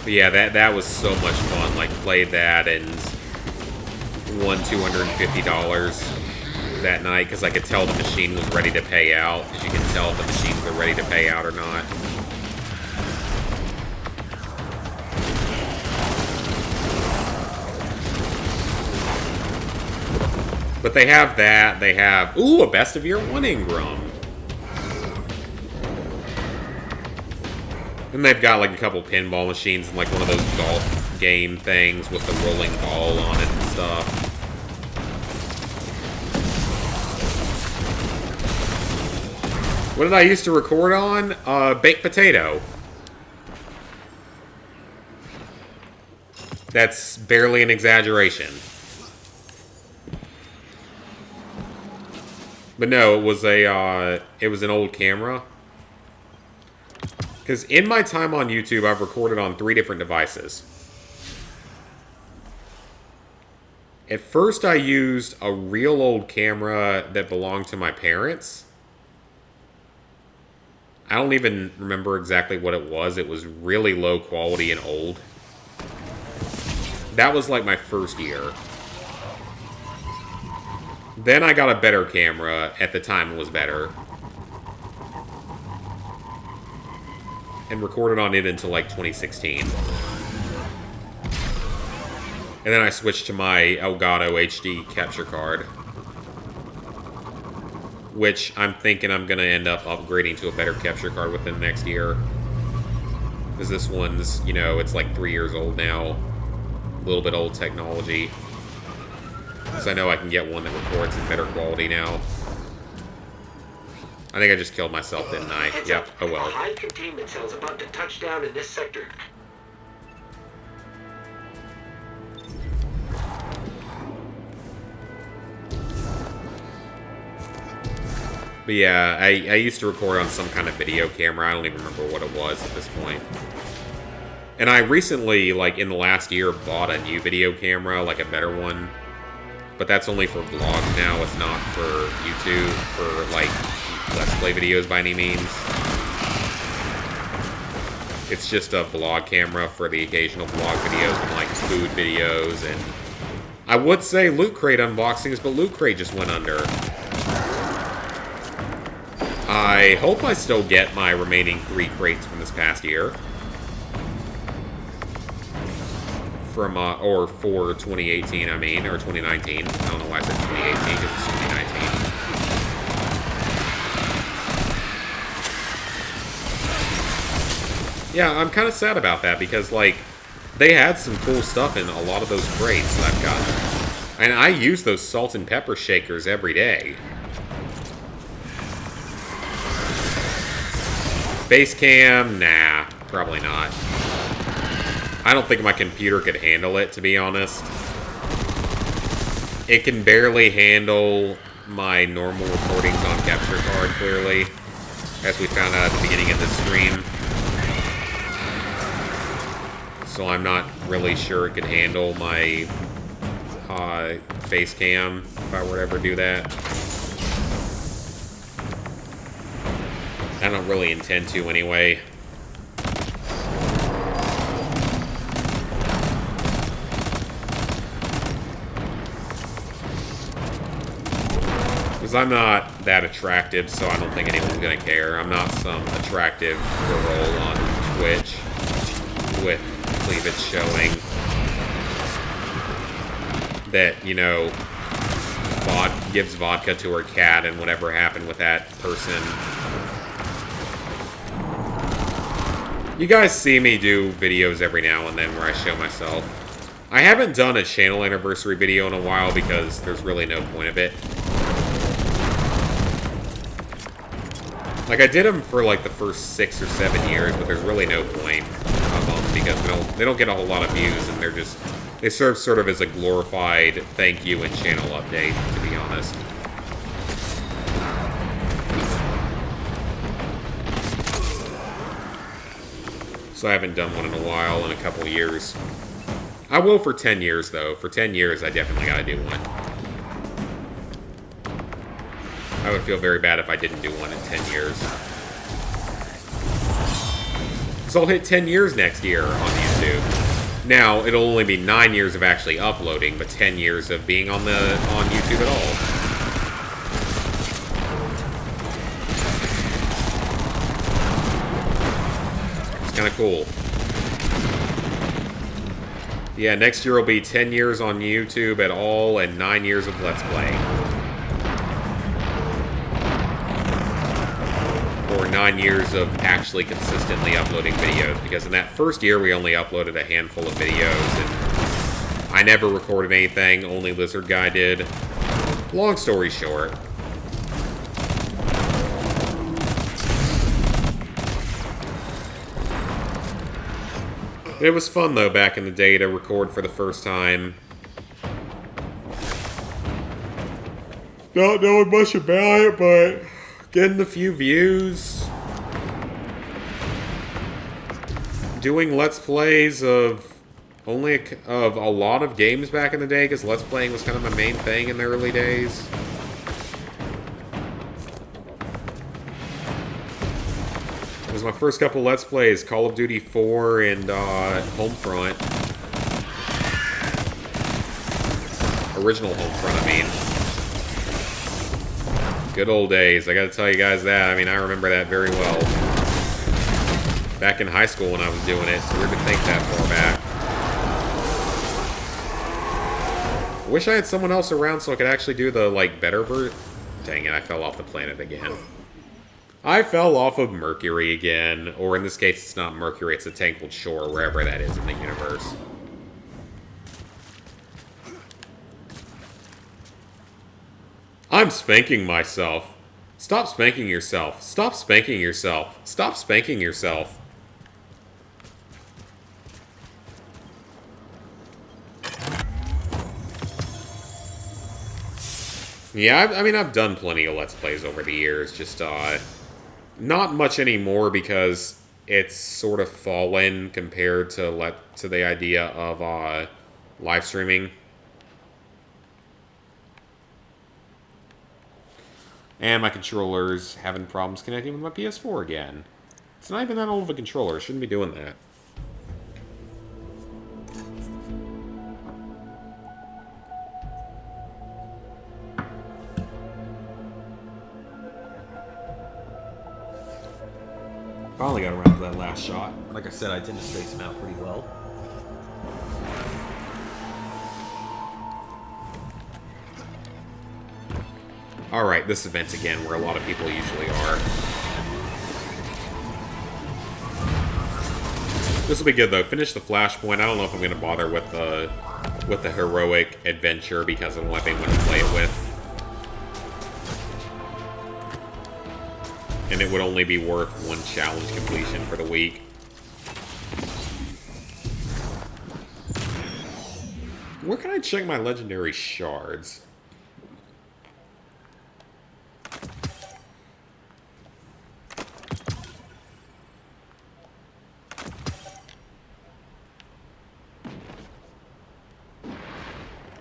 But yeah, that was so much fun. Like, played that and won $250 that night because I could tell the machine was ready to pay out. Because you can tell if the machines were ready to pay out or not. But they have that. They have, ooh, a best of year 1 Ingram. And they've got like a couple pinball machines and like one of those golf game things with the rolling ball on it and stuff. What did I used to record on? Baked potato. That's barely an exaggeration. But no, it was an old camera. Because in my time on YouTube, I've recorded on 3 different devices. At first, I used a real old camera that belonged to my parents. I don't even remember exactly what it was. It was really low quality and old. That was like my first year. Then I got a better camera. At the time, it was better. And recorded on it until like 2016. And then I switched to my Elgato HD capture card. Which I'm thinking I'm going to end up upgrading to a better capture card within the next year. Because this one's, you know, it's like 3 years old now. A little bit old technology. So I know I can get one that records in better quality now. I think I just killed myself, didn't I? Heads Yep, up. oh A well. high containment cell is about to touch down in this sector. But yeah, I used to record on some kind of video camera. I don't even remember what it was at this point. And I recently, like in the last year, bought a new video camera, like a better one. But that's only for vlogs now. It's not for YouTube, for like Let's Play videos by any means. It's just a vlog camera for the occasional vlog videos and like food videos. And I would say Loot Crate unboxings, but Loot Crate just went under. I hope I still get my remaining 3 crates from this past year. From, or for 2018, I mean, or 2019. I don't know why I said 2018, because it's 2019. Yeah, I'm kind of sad about that, because, like, they had some cool stuff in a lot of those crates that I've gotten. And I use those salt and pepper shakers every day. Base cam? Nah, probably not. I don't think my computer could handle it, to be honest. It can barely handle my normal recordings on capture card, clearly. As we found out at the beginning of this stream. So I'm not really sure it could handle my face cam, if I were to ever do that. I don't really intend to anyway. Because I'm not that attractive, so I don't think anyone's gonna care. I'm not some attractive girl on Twitch with cleavage showing that, you know, gives vodka to her cat and whatever happened with that person. You guys see me do videos every now and then where I show myself. I haven't done a channel anniversary video in a while because there's really no point of it. Like, I did them for, like, the first 6 or 7 years, but there's really no point of them because they don't get a whole lot of views, and they serve sort of as a glorified thank you and channel update, to be honest. So I haven't done one in a while, in a couple years. I will for 10 years, though. For 10 years, I definitely gotta do one. I would feel very bad if I didn't do one in 10 years. So I'll hit 10 years next year on YouTube. Now, it'll only be 9 years of actually uploading, but 10 years of being on YouTube at all. Kind of cool. Yeah, next year will be 10 years on YouTube at all and 9 years of Let's Play. Or 9 years of actually consistently uploading videos, because in that first year we only uploaded a handful of videos, and I never recorded anything, only Lizard Guy did. Long story short. It was fun, though, back in the day to record for the first time. Not knowing much about it, but getting a few views. Doing Let's Plays of a lot of games back in the day, because Let's Playing was kind of my main thing in the early days. It was my first couple Let's Plays, Call of Duty 4 and Homefront. Original Homefront, I mean. Good old days, I gotta tell you guys that. I mean, I remember that very well. Back in high school when I was doing it, it's weird to think that far back. I wish I had someone else around so I could actually do the, like, better version. Dang it, I fell off the planet again. I fell off of Mercury again, or in this case, it's not Mercury, it's a tangled shore, wherever that is in the universe. I'm spanking myself. Stop spanking yourself. Stop spanking yourself. Stop spanking yourself. Yeah, I mean, I've done plenty of Let's Plays over the years. Just, not much anymore because it's sort of fallen compared to the idea of, live streaming. And my controller's having problems connecting with my PS4 again. It's not even that old of a controller. Shouldn't be doing that. Finally got around to that last shot. Like I said, I tend to space them out pretty well. Alright, this event again, where a lot of people usually are. This will be good, though. Finish the Flashpoint. I don't know if I'm going to bother with the Heroic Adventure, because I don't have anyone to play it with. And it would only be worth one challenge completion for the week. Where can I check my legendary shards?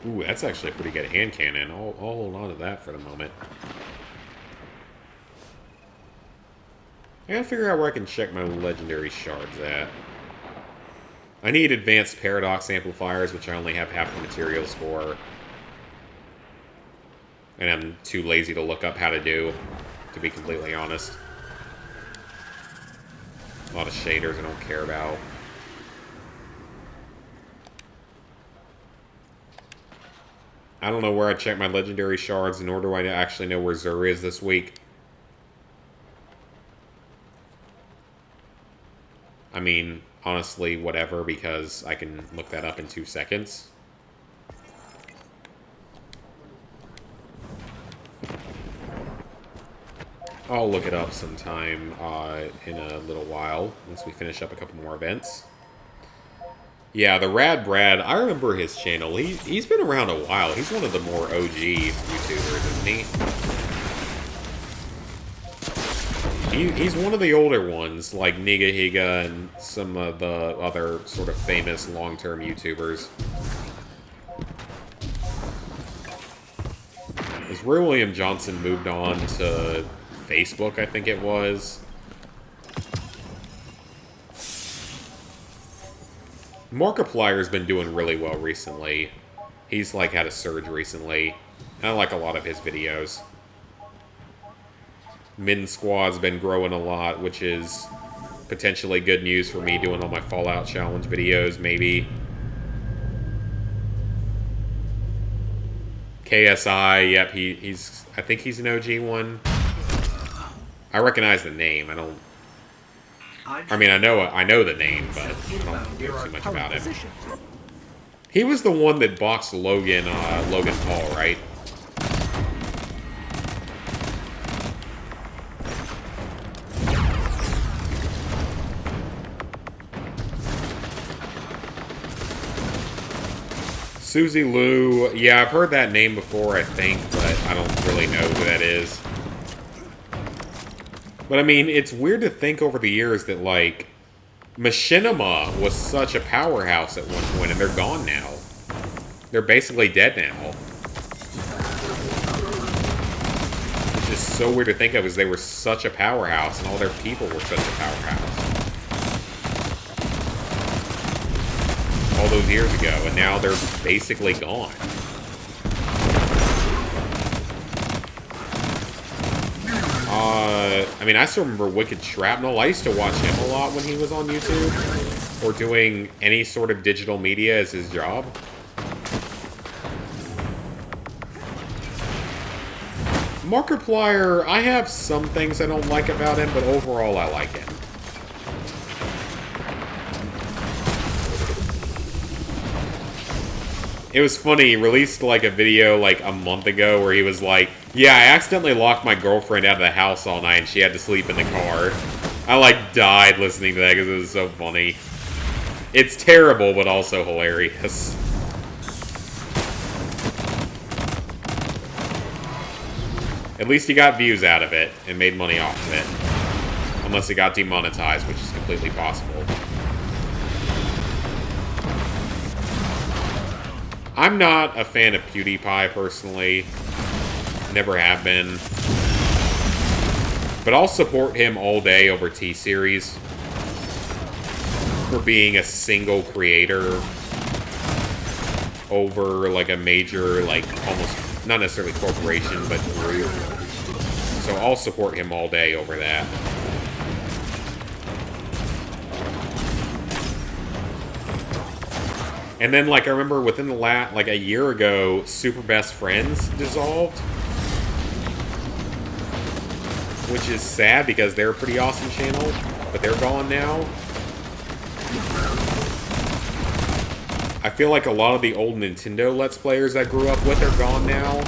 Ooh, that's actually a pretty good hand cannon. I'll hold on to that for the moment. I gotta figure out where I can check my legendary shards at. I need advanced paradox amplifiers, which I only have half the materials for. And I'm too lazy to look up how to do, to be completely honest. A lot of shaders I don't care about. I don't know where I check my legendary shards, nor do I actually know where Xur is this week. I mean, honestly, whatever, because I can look that up in 2 seconds. I'll look it up sometime in a little while, once we finish up a couple more events. Yeah, the Rad Brad, I remember his channel. He's been around a while. He's one of the more OG YouTubers, isn't he? He's one of the older ones, like Nigahiga and some of the other sort of famous long-term YouTubers. As Roy William Johnson moved on to Facebook, I think it was. Markiplier's been doing really well recently. He's, like, had a surge recently. And I like a lot of his videos. Min Squad's been growing a lot, which is potentially good news for me doing all my Fallout Challenge videos, maybe. KSI, yep, he's... I think he's an OG one. I recognize the name, I don't... I mean, I know the name, but I don't know too much about him. He was the one that boxed Logan Paul, right? Suzy Liu, yeah, I've heard that name before, I think, but I don't really know who that is. But I mean, it's weird to think over the years that, like, Machinima was such a powerhouse at one point, and they're gone now. They're basically dead now. It's just so weird to think of, because they were such a powerhouse, and all their people were such a powerhouse. All those years ago, and now they're basically gone. I mean, I still remember Wicked Shrapnel. I used to watch him a lot when he was on YouTube, or doing any sort of digital media as his job. Markiplier, I have some things I don't like about him, but overall I like him. It was funny, he released like a video like a month ago where he was like, yeah, I accidentally locked my girlfriend out of the house all night and she had to sleep in the car. I like died listening to that because it was so funny. It's terrible, but also hilarious. At least he got views out of it and made money off of it. Unless it got demonetized, which is completely possible. I'm not a fan of PewDiePie, personally. Never have been. But I'll support him all day over T-Series. For being a single creator. Over, like, a major, like, almost, not necessarily corporation, but group. So I'll support him all day over that. And then, like, I remember within the like, a year ago, Super Best Friends dissolved. Which is sad, because they're a pretty awesome channel. But they're gone now. I feel like a lot of the old Nintendo Let's Players I grew up with are gone now.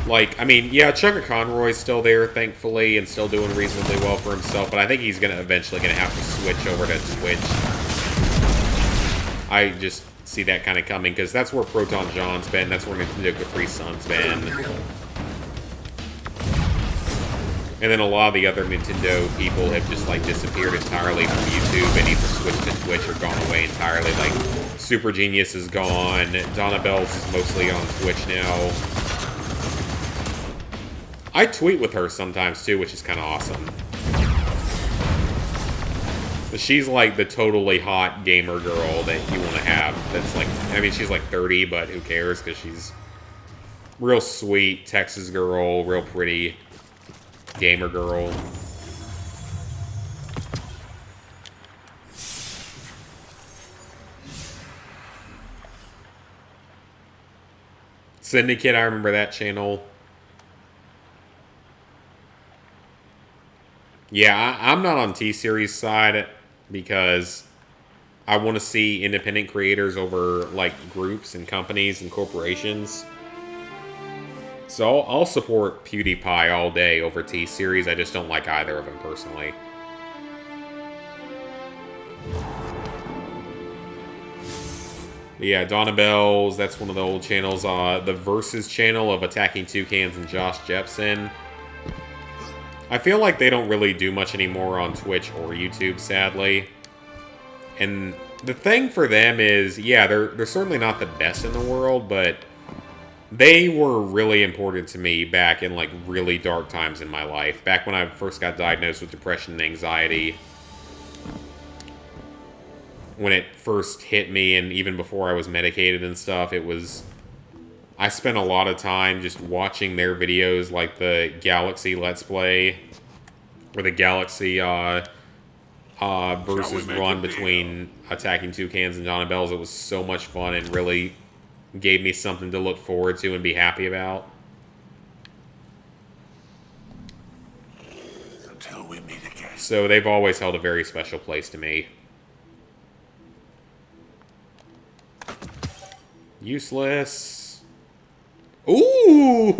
Like, I mean, yeah, Chugga Conroy's still there, thankfully, and still doing reasonably well for himself, but I think he's eventually gonna have to switch over to Twitch. I just see that kind of coming, because that's where Proton John's been, that's where Nintendo Capri Sun's been. And then a lot of the other Nintendo people have just, like, disappeared entirely from YouTube and either switched to Twitch or gone away entirely. Like, Super Genius is gone, Donna Bells is mostly on Twitch now. I tweet with her sometimes, too, which is kind of awesome. But she's, like, the totally hot gamer girl that you want to have. That's, like, I mean, she's, like, 30, but who cares, because she's real sweet, Texas girl, real pretty gamer girl. Syndicate, I remember that channel. Yeah, I'm not on T-Series side because I want to see independent creators over, like, groups and companies and corporations. So I'll support PewDiePie all day over T-Series. I just don't like either of them personally. But yeah, Donna Bells, that's one of the old channels. The Versus channel of Attacking Toucans and Josh Jepson. I feel like they don't really do much anymore on Twitch or YouTube, sadly. And the thing for them is, yeah, they're certainly not the best in the world, but they were really important to me back in, like, really dark times in my life. Back when I first got diagnosed with depression and anxiety. When it first hit me, and even before I was medicated and stuff, it was... I spent a lot of time just watching their videos, like the Galaxy Let's Play, or the Galaxy versus run between Attacking Toucans and Donna Bells. It was so much fun and really gave me something to look forward to and be happy about. Until we meet again. So they've always held a very special place to me. Useless. Ooh!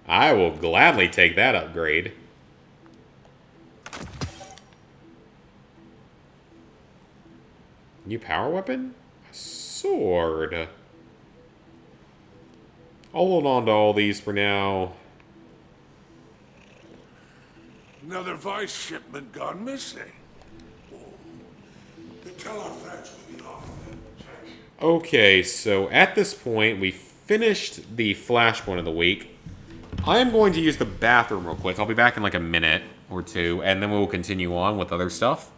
I will gladly take that upgrade. New power weapon? A sword. I'll hold on to all these for now. Another Vice shipment gone missing. Tell our friends we'll be off. Okay, so at this point, we finished the Flashpoint of the week. I am going to use the bathroom real quick. I'll be back in like a minute or two, and then we'll continue on with other stuff.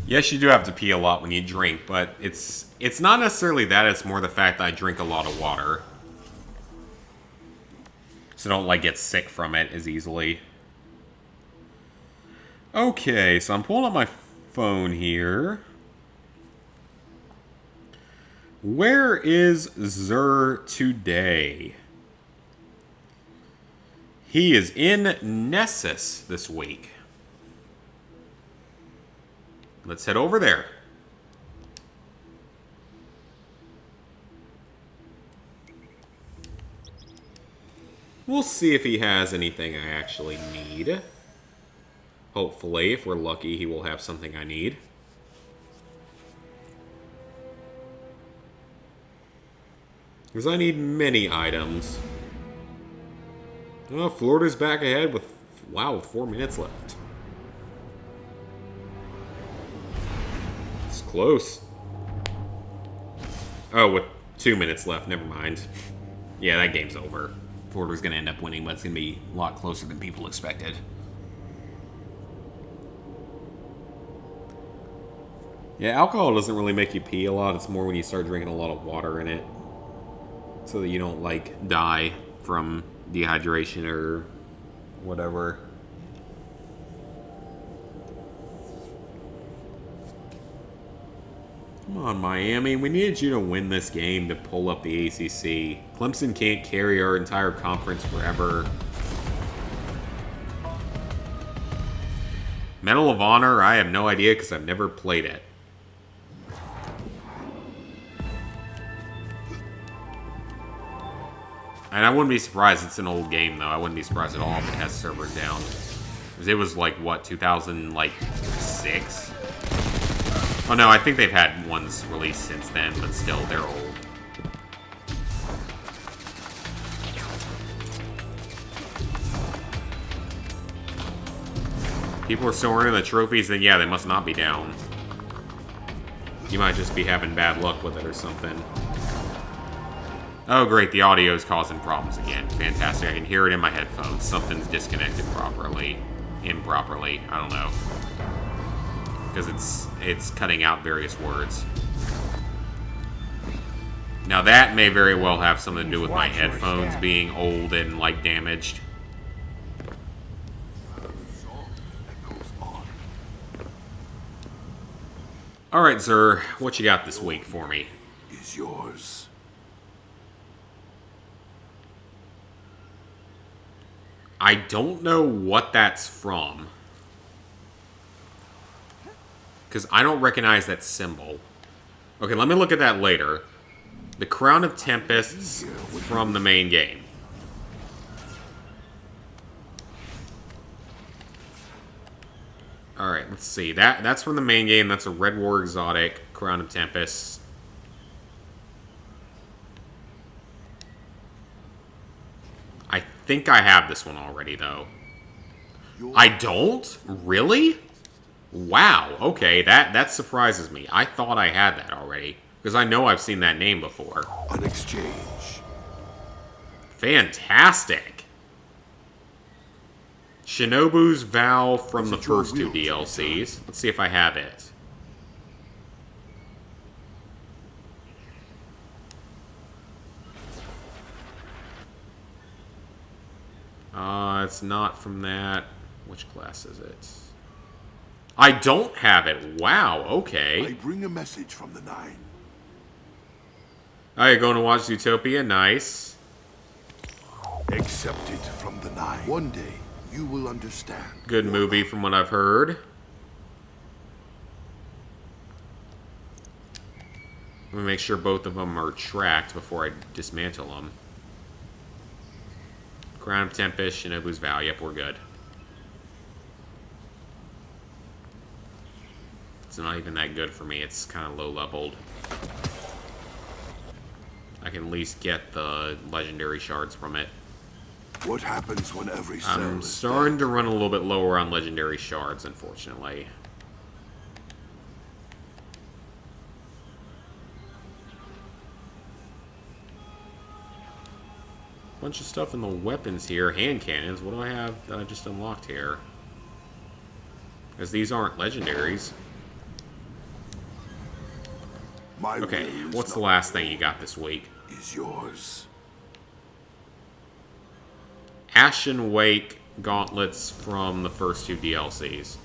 Yes, you do have to pee a lot when you drink, but it's not necessarily that. It's more the fact that I drink a lot of water. So don't, like, get sick from it as easily. Okay, so I'm pulling up my phone here. Where is Xur today? He is in Nessus this week. Let's head over there. We'll see if he has anything I actually need. Hopefully, if we're lucky, he will have something I need. Because I need many items. Oh, Florida's back ahead with, wow, 4 minutes left. It's close. Oh, with 2 minutes left, never mind. Yeah, that game's over. Florida's going to end up winning, but it's going to be a lot closer than people expected. Yeah, alcohol doesn't really make you pee a lot. It's more when you start drinking a lot of water in it. So that you don't, like, die from dehydration or whatever. Come on, Miami. We needed you to win this game to pull up the ACC. Clemson can't carry our entire conference forever. Medal of Honor, I have no idea because I've never played it. And I wouldn't be surprised. It's an old game, though. I wouldn't be surprised at all if it has servers down. Because it was like, what, 2006? Oh, no, I think they've had ones released since then, but still, they're old. People are still earning the trophies, then yeah, they must not be down. You might just be having bad luck with it or something. Oh, great, the audio is causing problems again. Fantastic, I can hear it in my headphones. Something's disconnected improperly, I don't know. Because it's cutting out various words. Now that may very well have something to do with my headphones being old and, like, damaged. Alright, Xur, what you got this week for me? Is yours. I don't know what that's from. Because I don't recognize that symbol. Okay, let me look at that later. The Crown of Tempests from the main game. Alright, let's see. That's from the main game. That's a Red War exotic, Crown of Tempests. I think I have this one already, though. I don't? Really? Wow, okay, that surprises me. I thought I had that already, because I know I've seen that name before. An exchange. Fantastic! Shinobu's Vow from the first two DLCs. Let's see if I have it. It's not from that. Which class is it? I don't have it. Wow, okay. I bring a message from the Nine. Oh, you're going to watch Zootopia? Nice. Accepted from the Nine. One day, you will understand. Good movie from what I've heard. Let me make sure both of them are tracked before I dismantle them. Crown of Tempest, Shinobu's Vow. Yep, we're good. It's not even that good for me. It's kind of low-leveled. I can at least get the legendary shards from it. What happens when every cell I'm is starting dead? to run a little bit lower on legendary shards, unfortunately. Bunch of stuff in the weapons here. Hand cannons. What do I have that I just unlocked here? Because these aren't legendaries. My Okay, will is what's the not last thing you got this week? is yours. Ashen Wake gauntlets from the first 2 DLCs.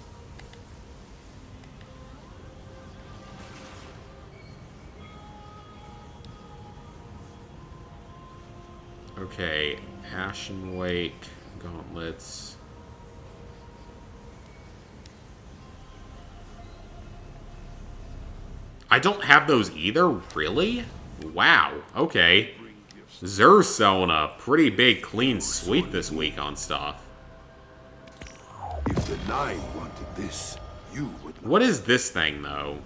Okay, Ashen Wake gauntlets. I don't have those either, really? Wow, okay. Zer's selling a pretty big clean sweep this week on stuff. If the Nine wanted this, you would not. What is this thing, though?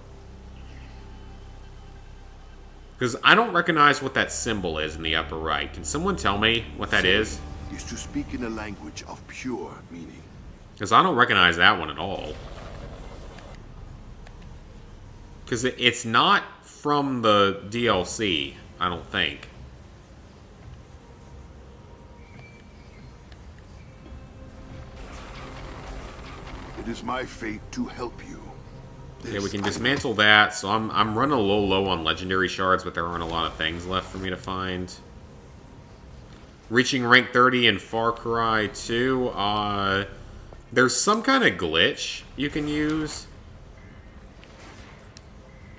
Because I don't recognize what that symbol is in the upper right. Can someone tell me what that is? Is to speak in a language of pure meaning. Because I don't recognize that one at all. Because it's not from the DLC, I don't think. It is my fate to help you. Okay, we This can I dismantle that. So I'm running a little low on legendary shards, but there aren't a lot of things left for me to find. Reaching rank 30 in Far Cry 2. There's some kind of glitch you can use.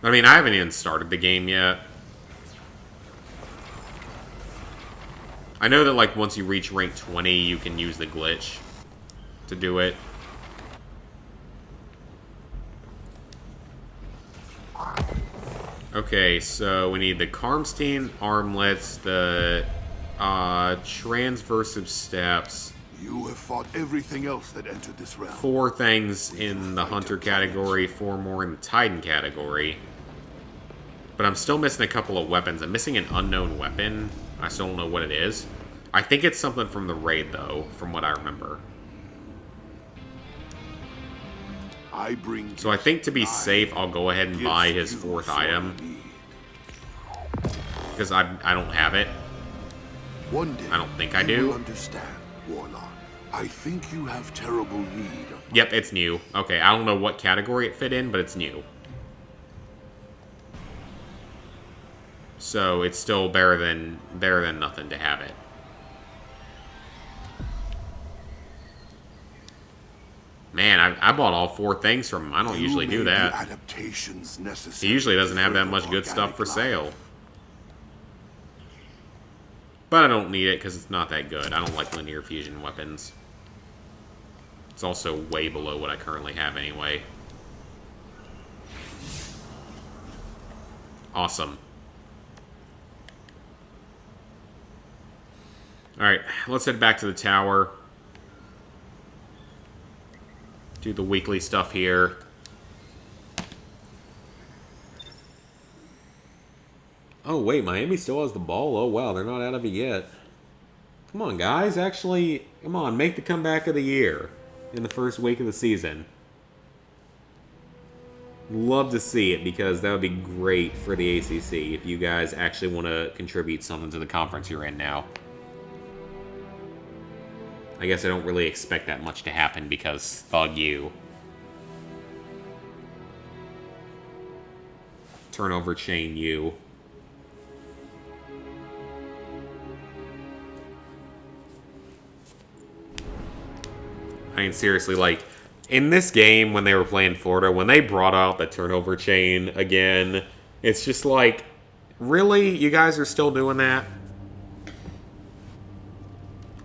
I mean, I haven't even started the game yet. I know that, like, once you reach rank 20, you can use the glitch to do it. Okay, so we need the Karmstein armlets, the transversive steps, You have fought everything else that entered this realm. 4 things in the Hunter category, 4 more in the Titan category. But I'm still missing a couple of weapons. I'm missing an unknown weapon. I still don't know what it is. I think it's something from the raid, though, from what I remember. I bring. So I think to be safe, I'll go ahead and buy his 4th item. Because I don't have it. One day, I don't think I you do. will understand, Warlock. I think you have terrible need of. Yep, it's new. Okay, I don't know what category it fit in, but it's new. So it's still better than nothing to have it. Man, I bought all 4 things from him. I don't usually do that. Adaptations necessary He usually doesn't to have that further much good stuff organic for life. sale. But I don't need it because it's not that good. I don't like linear fusion weapons. It's also way below what I currently have anyway. Awesome. Alright, let's head back to the tower. Do the weekly stuff here. Oh, wait, Miami still has the ball? Oh, wow, they're not out of it yet. Come on, guys. Actually, come on, make the comeback of the year in the first week of the season. Love to see it because that would be great for the ACC if you guys actually want to contribute something to the conference you're in now. I guess I don't really expect that much to happen because Thug U. Turnover chain U. I mean, seriously, like, in this game, when they were playing Florida, when they brought out the turnover chain again, it's just like, really? You guys are still doing that?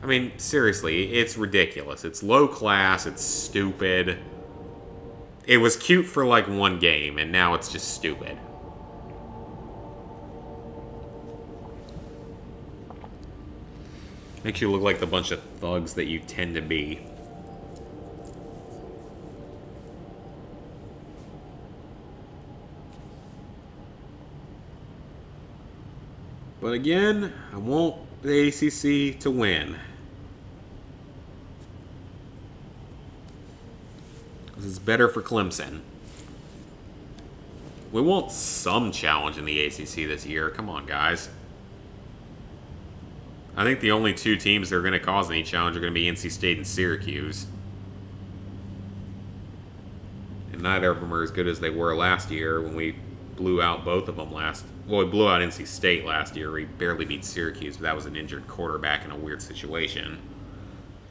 I mean, seriously, it's ridiculous. It's low class, it's stupid. It was cute for, like, 1 game, and now it's just stupid. Makes you look like the bunch of thugs that you tend to be. But again, I want the ACC to win. This is better for Clemson. We want some challenge in the ACC this year. Come on, guys. I think the only 2 teams that are going to cause any challenge are going to be NC State and Syracuse. And neither of them are as good as they were last year when we blew out both of them last. Well, he blew out NC State last year. He barely beat Syracuse, but that was an injured quarterback in a weird situation.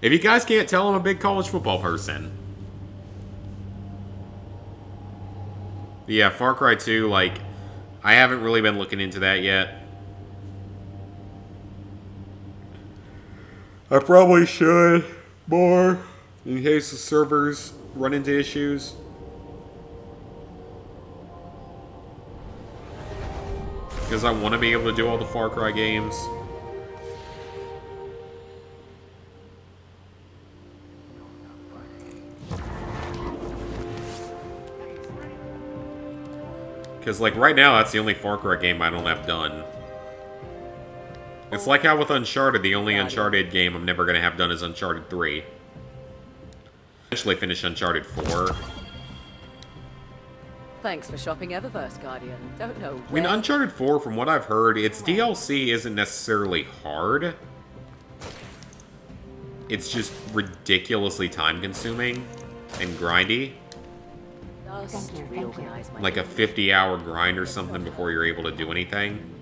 If you guys can't tell, I'm a big college football person. Yeah, Far Cry 2, like, I haven't really been looking into that yet. I probably should more in case the servers run into issues. Because I want to be able to do all the Far Cry games. Because, like, right now, that's the only Far Cry game I don't have done. It's like how with Uncharted, the only Uncharted game I'm never going to have done is Uncharted 3. Eventually finish Uncharted 4. Thanks for shopping Eververse, Guardian. Don't know I mean, where- Uncharted 4, from what I've heard, its DLC isn't necessarily hard. It's just ridiculously time-consuming and grindy. Just reorganize my Like a 50-hour grind or something before you're able to do anything.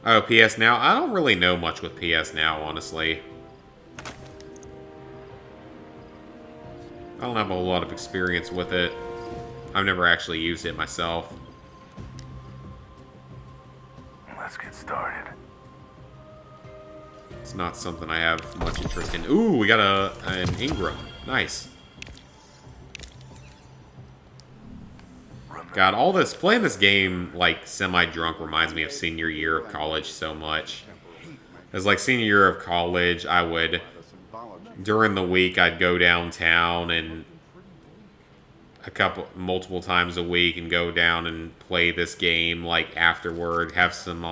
Oh, PS Now? I don't really know much with PS Now, honestly. I don't have a lot of experience with it. I've never actually used it myself. Let's get started. It's not something I have much interest in. Ooh, we got an Ingram. Nice. God, all this, playing this game, like, semi-drunk reminds me of senior year of college so much. As, like, senior year of college, I would, during the week, I'd go downtown and multiple times a week and go down and play this game, like, afterward, have some,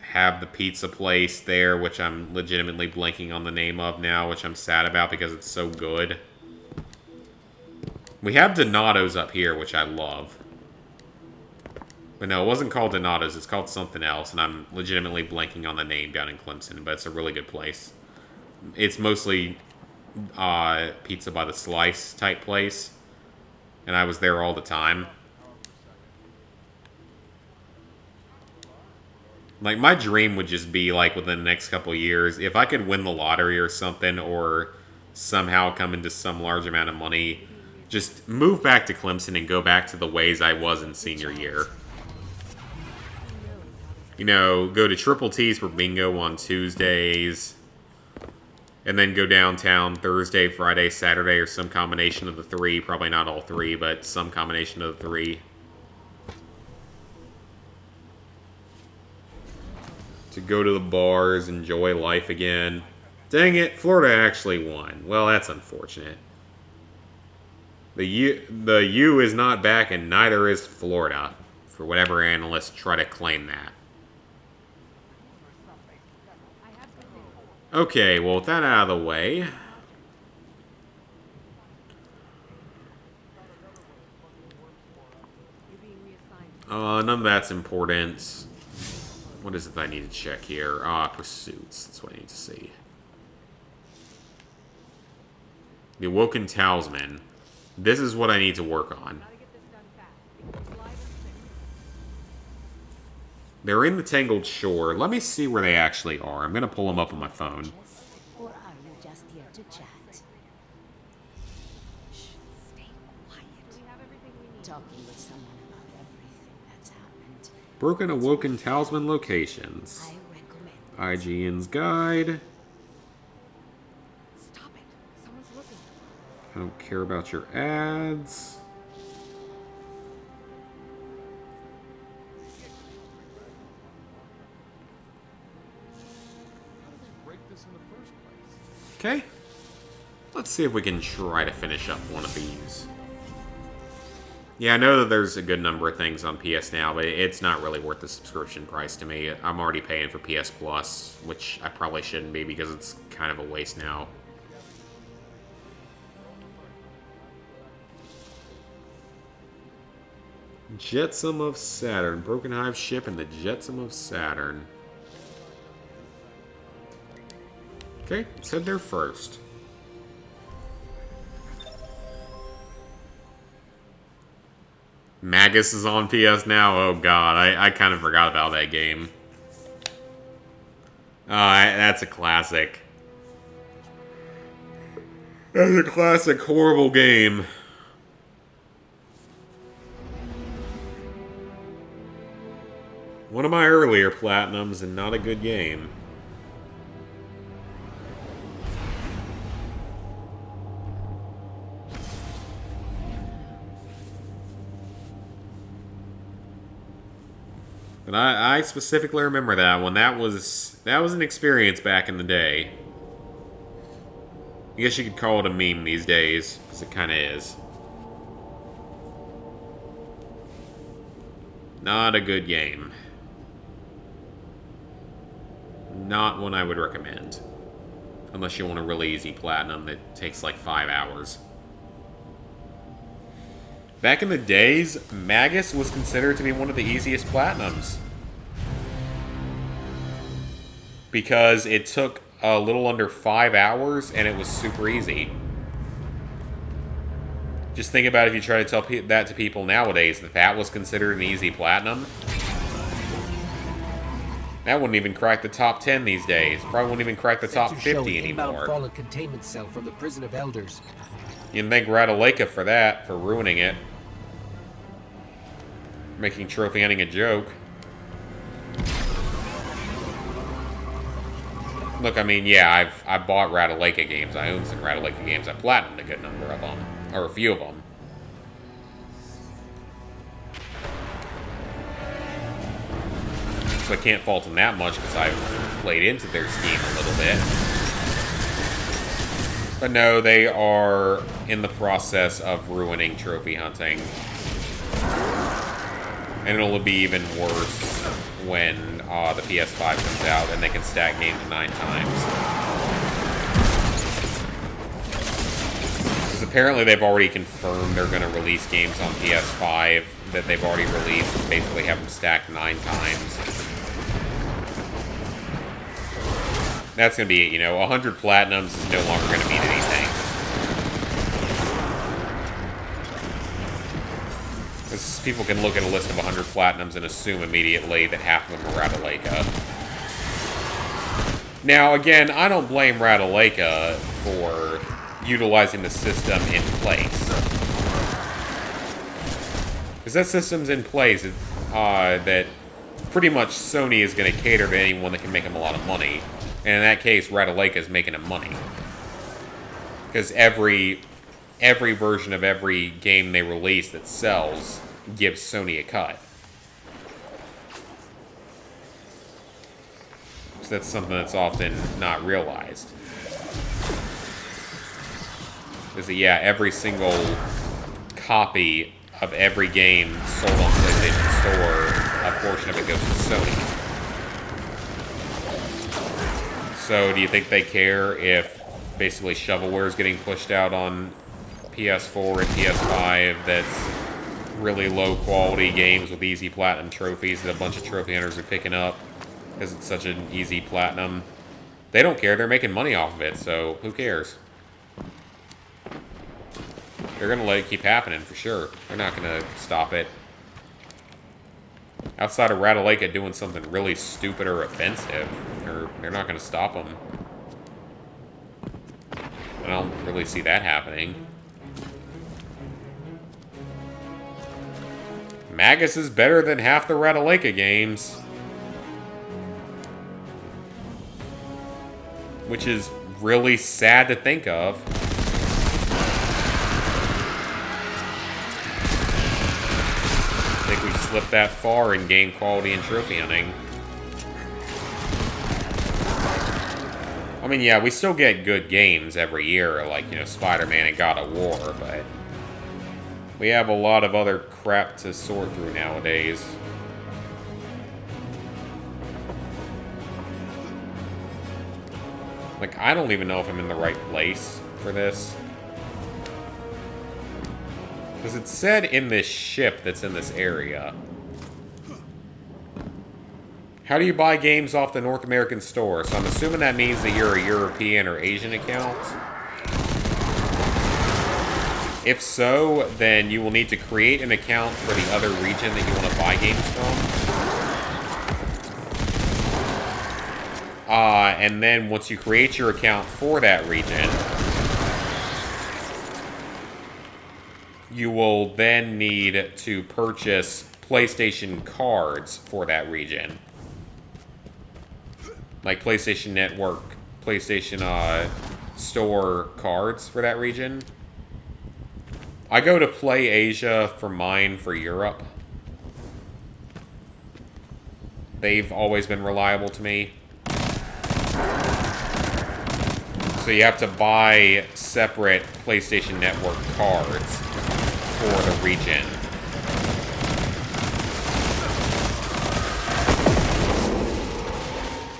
have the pizza place there, which I'm legitimately blanking on the name of now, which I'm sad about because it's so good. We have Donato's up here, which I love. But no, it wasn't called Donato's. It's called something else, and I'm legitimately blanking on the name down in Clemson, but it's a really good place. It's mostly pizza by the slice type place, and I was there all the time. Like, my dream would just be, like, within the next couple of years, if I could win the lottery or something, or somehow come into some large amount of money, just move back to Clemson and go back to the ways I was in senior year. You know, go to Triple T's for bingo on Tuesdays, and then go downtown Thursday, Friday, Saturday, or some combination of the three. Probably not all three, but some combination of the three. To go to the bars, enjoy life again. Dang it, Florida actually won. Well, that's unfortunate. The U is not back, and neither is Florida, for whatever analysts try to claim that. Okay, well, with that out of the way, none of that's important. What is it that I need to check here? Pursuits. That's what I need to see. The Awoken Talisman. This is what I need to work on. They're in the Tangled Shore. Let me see where they actually are. I'm going to pull them up on my phone. Or are you just here to chat? Shh, stay quiet. Talking with someone about everything that's happened. Broken Awoken Talisman locations. I recommend IGN's Guide. Stop it. Someone's looking. I don't care about your ads. Okay. Let's see if we can try to finish up one of these. Yeah, I know that there's a good number of things on PS Now, but it's not really worth the subscription price to me. I'm already paying for PS Plus, which I probably shouldn't be because it's kind of a waste now. Jetsam of Saturn. Broken Hive ship and the Jetsam of Saturn. Okay, let's head there first. Magus is on PS Now? Oh god, I kind of forgot about that game. That's a classic. That's a classic horrible game. One of my earlier platinums and not a good game. But I specifically remember that one. That was an experience back in the day. I guess you could call it a meme these days, because it kind of is. Not a good game. Not one I would recommend. Unless you want a really easy platinum that takes like 5 hours. Back in the days, Magus was considered to be one of the easiest platinums. Because it took a little under 5 hours and it was super easy. Just think about if you try to tell that to people nowadays, that was considered an easy platinum. That wouldn't even crack the top 10 these days. Probably wouldn't even crack the top 50 anymore. Fallen containment cell from the prison of elders. You can thank Radaleka for that, for ruining it. Making trophy hunting a joke. Look, I mean, yeah, I bought Radaleka games. I own some Radaleka games. I platinumed a good number of them. Or a few of them. So I can't fault them that much because I've played into their scheme a little bit. But no, they are in the process of ruining trophy hunting. And it'll be even worse when the PS5 comes out and they can stack games 9 times. Because apparently they've already confirmed they're going to release games on PS5 that they've already released and basically have them stacked 9 times. That's going to be it, you know. 100 platinums is no longer going to mean anything. Because people can look at a list of 100 platinums and assume immediately that half of them are Radaleka. Now, again, I don't blame Radaleka for utilizing the system in place. Because that system's in place that pretty much Sony is going to cater to anyone that can make them a lot of money. And in that case, Radaleka is making them money. Because every version of every game they release that sells gives Sony a cut. So that's something that's often not realized. Because, yeah, every single copy of every game sold on PlayStation Store, a portion of it goes to Sony. So, do you think they care if basically shovelware is getting pushed out on PS4 and PS5 that's really low quality games with easy platinum trophies that a bunch of trophy hunters are picking up because it's such an easy platinum? They don't care. They're making money off of it, so who cares? They're going to let it keep happening for sure. They're not going to stop it. Outside of Radaleka doing something really stupid or offensive, they're not going to stop them. I don't really see that happening. Magus is better than half the Radaleka games. Which is really sad to think of. I think we've slipped that far in game quality and trophy hunting. I mean, yeah, we still get good games every year, like, you know, Spider-Man and God of War, but we have a lot of other crap to sort through nowadays. Like, I don't even know if I'm in the right place for this. Because it said in this ship that's in this area. How do you buy games off the North American store? So I'm assuming that means that you're a European or Asian account. If so, then you will need to create an account for the other region that you want to buy games from. And then once you create your account for that region, you will then need to purchase PlayStation cards for that region. Like PlayStation Network, PlayStation Store cards for that region. I go to Play Asia for mine for Europe. They've always been reliable to me. So you have to buy separate PlayStation Network cards for the region.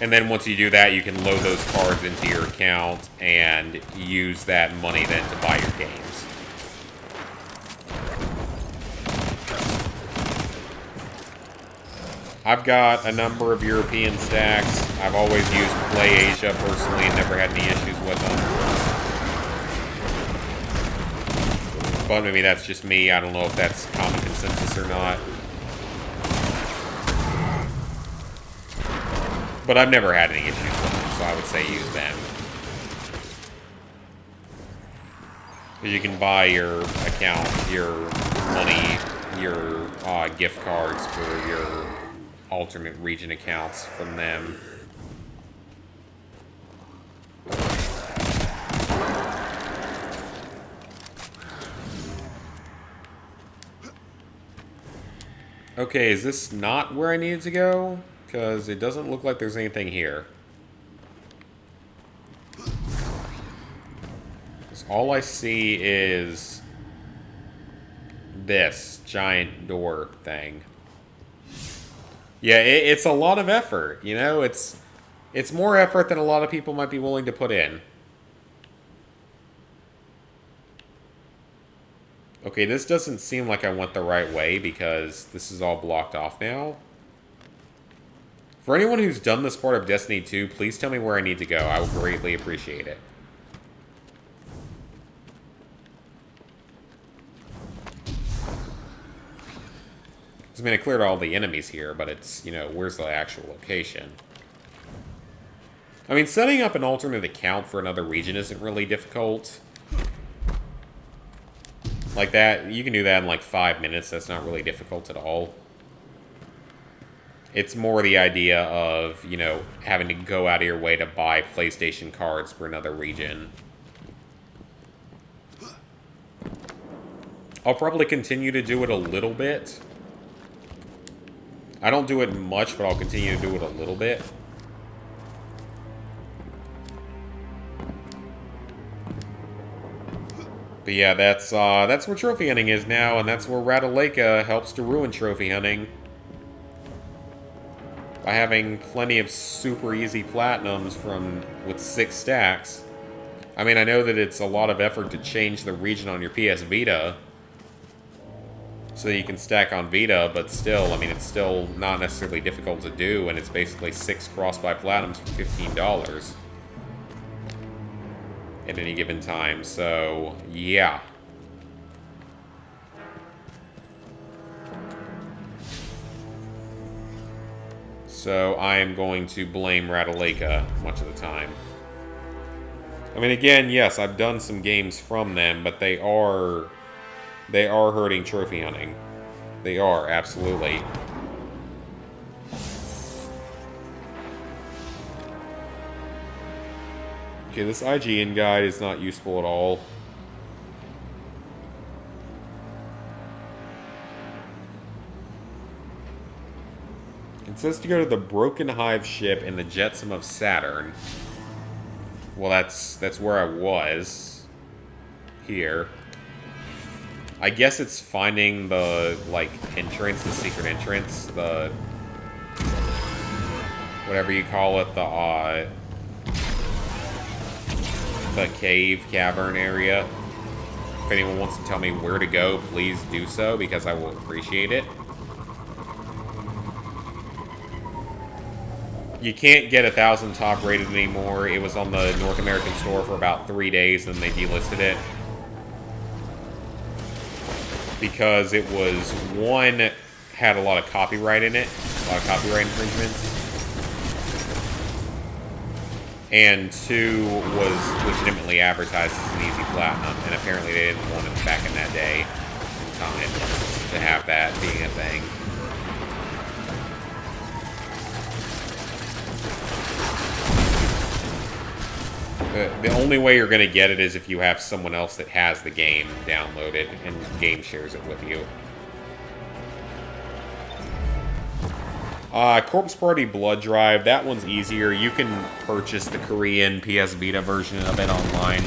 And then once you do that, you can load those cards into your account and use that money then to buy your games. I've got a number of European stacks. I've always used Play Asia personally and never had any issues with them. But maybe that's just me. I don't know if that's common consensus or not. But I've never had any issues with them, so I would say use them. You can buy your account, your money, your gift cards for your alternate region accounts from them. Okay, is this not where I needed to go? Because it doesn't look like there's anything here. All I see is this giant door thing. Yeah, it's a lot of effort, you know? It's more effort than a lot of people might be willing to put in. Okay, this doesn't seem like I went the right way because this is all blocked off now. For anyone who's done this part of Destiny 2, please tell me where I need to go. I will greatly appreciate it. I mean, I cleared all the enemies here, but it's, you know, where's the actual location? I mean, setting up an alternate account for another region isn't really difficult. Like that, you can do that in like 5 minutes. That's not really difficult at all. It's more the idea of, you know, having to go out of your way to buy PlayStation cards for another region. I'll probably continue to do it a little bit. I don't do it much, but I'll continue to do it a little bit. But yeah, that's where trophy hunting is now, and that's where Ratalaika helps to ruin trophy hunting. By having plenty of super easy platinums with 6 stacks. I mean, I know that it's a lot of effort to change the region on your PS Vita so that you can stack on Vita, but still, I mean, it's still not necessarily difficult to do, and it's basically 6 cross-buy platinums for $15 at any given time, so yeah. So I am going to blame Ratalaika much of the time. I mean, again, yes, I've done some games from them, but they are hurting trophy hunting. They are, absolutely. Okay, this IGN guide is not useful at all. It says to go to the Broken Hive ship in the Jetsam of Saturn. Well, that's where I was. Here. I guess it's finding the, like, entrance, the secret entrance, the... whatever you call it, the cave, cavern area. If anyone wants to tell me where to go, please do so, because I will appreciate it. You can't get 1,000 top rated anymore. It was on the North American store for about 3 days, then they delisted it. Because it was, one, had a lot of copyright in it. A lot of copyright infringements. And 2, was legitimately advertised as an easy platinum. And apparently they didn't want it back in that day in time to have that being a thing. The only way you're going to get it is if you have someone else that has the game downloaded and game shares it with you. Corpse Party Blood Drive, that one's easier. You can purchase the Korean PS Vita version of it online.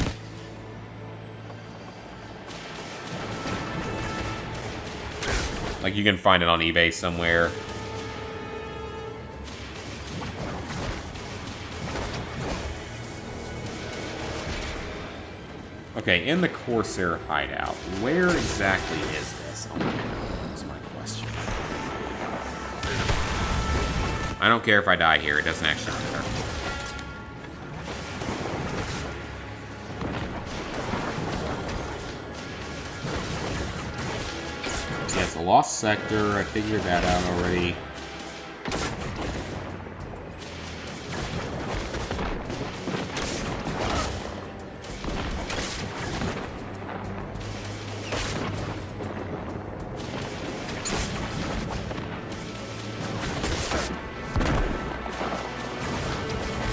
Like, you can find it on eBay somewhere. Okay, in the Corsair hideout, where exactly is this on the map? That's my question. I don't care if I die here, it doesn't actually matter. Yeah, it's a lost sector, I figured that out already.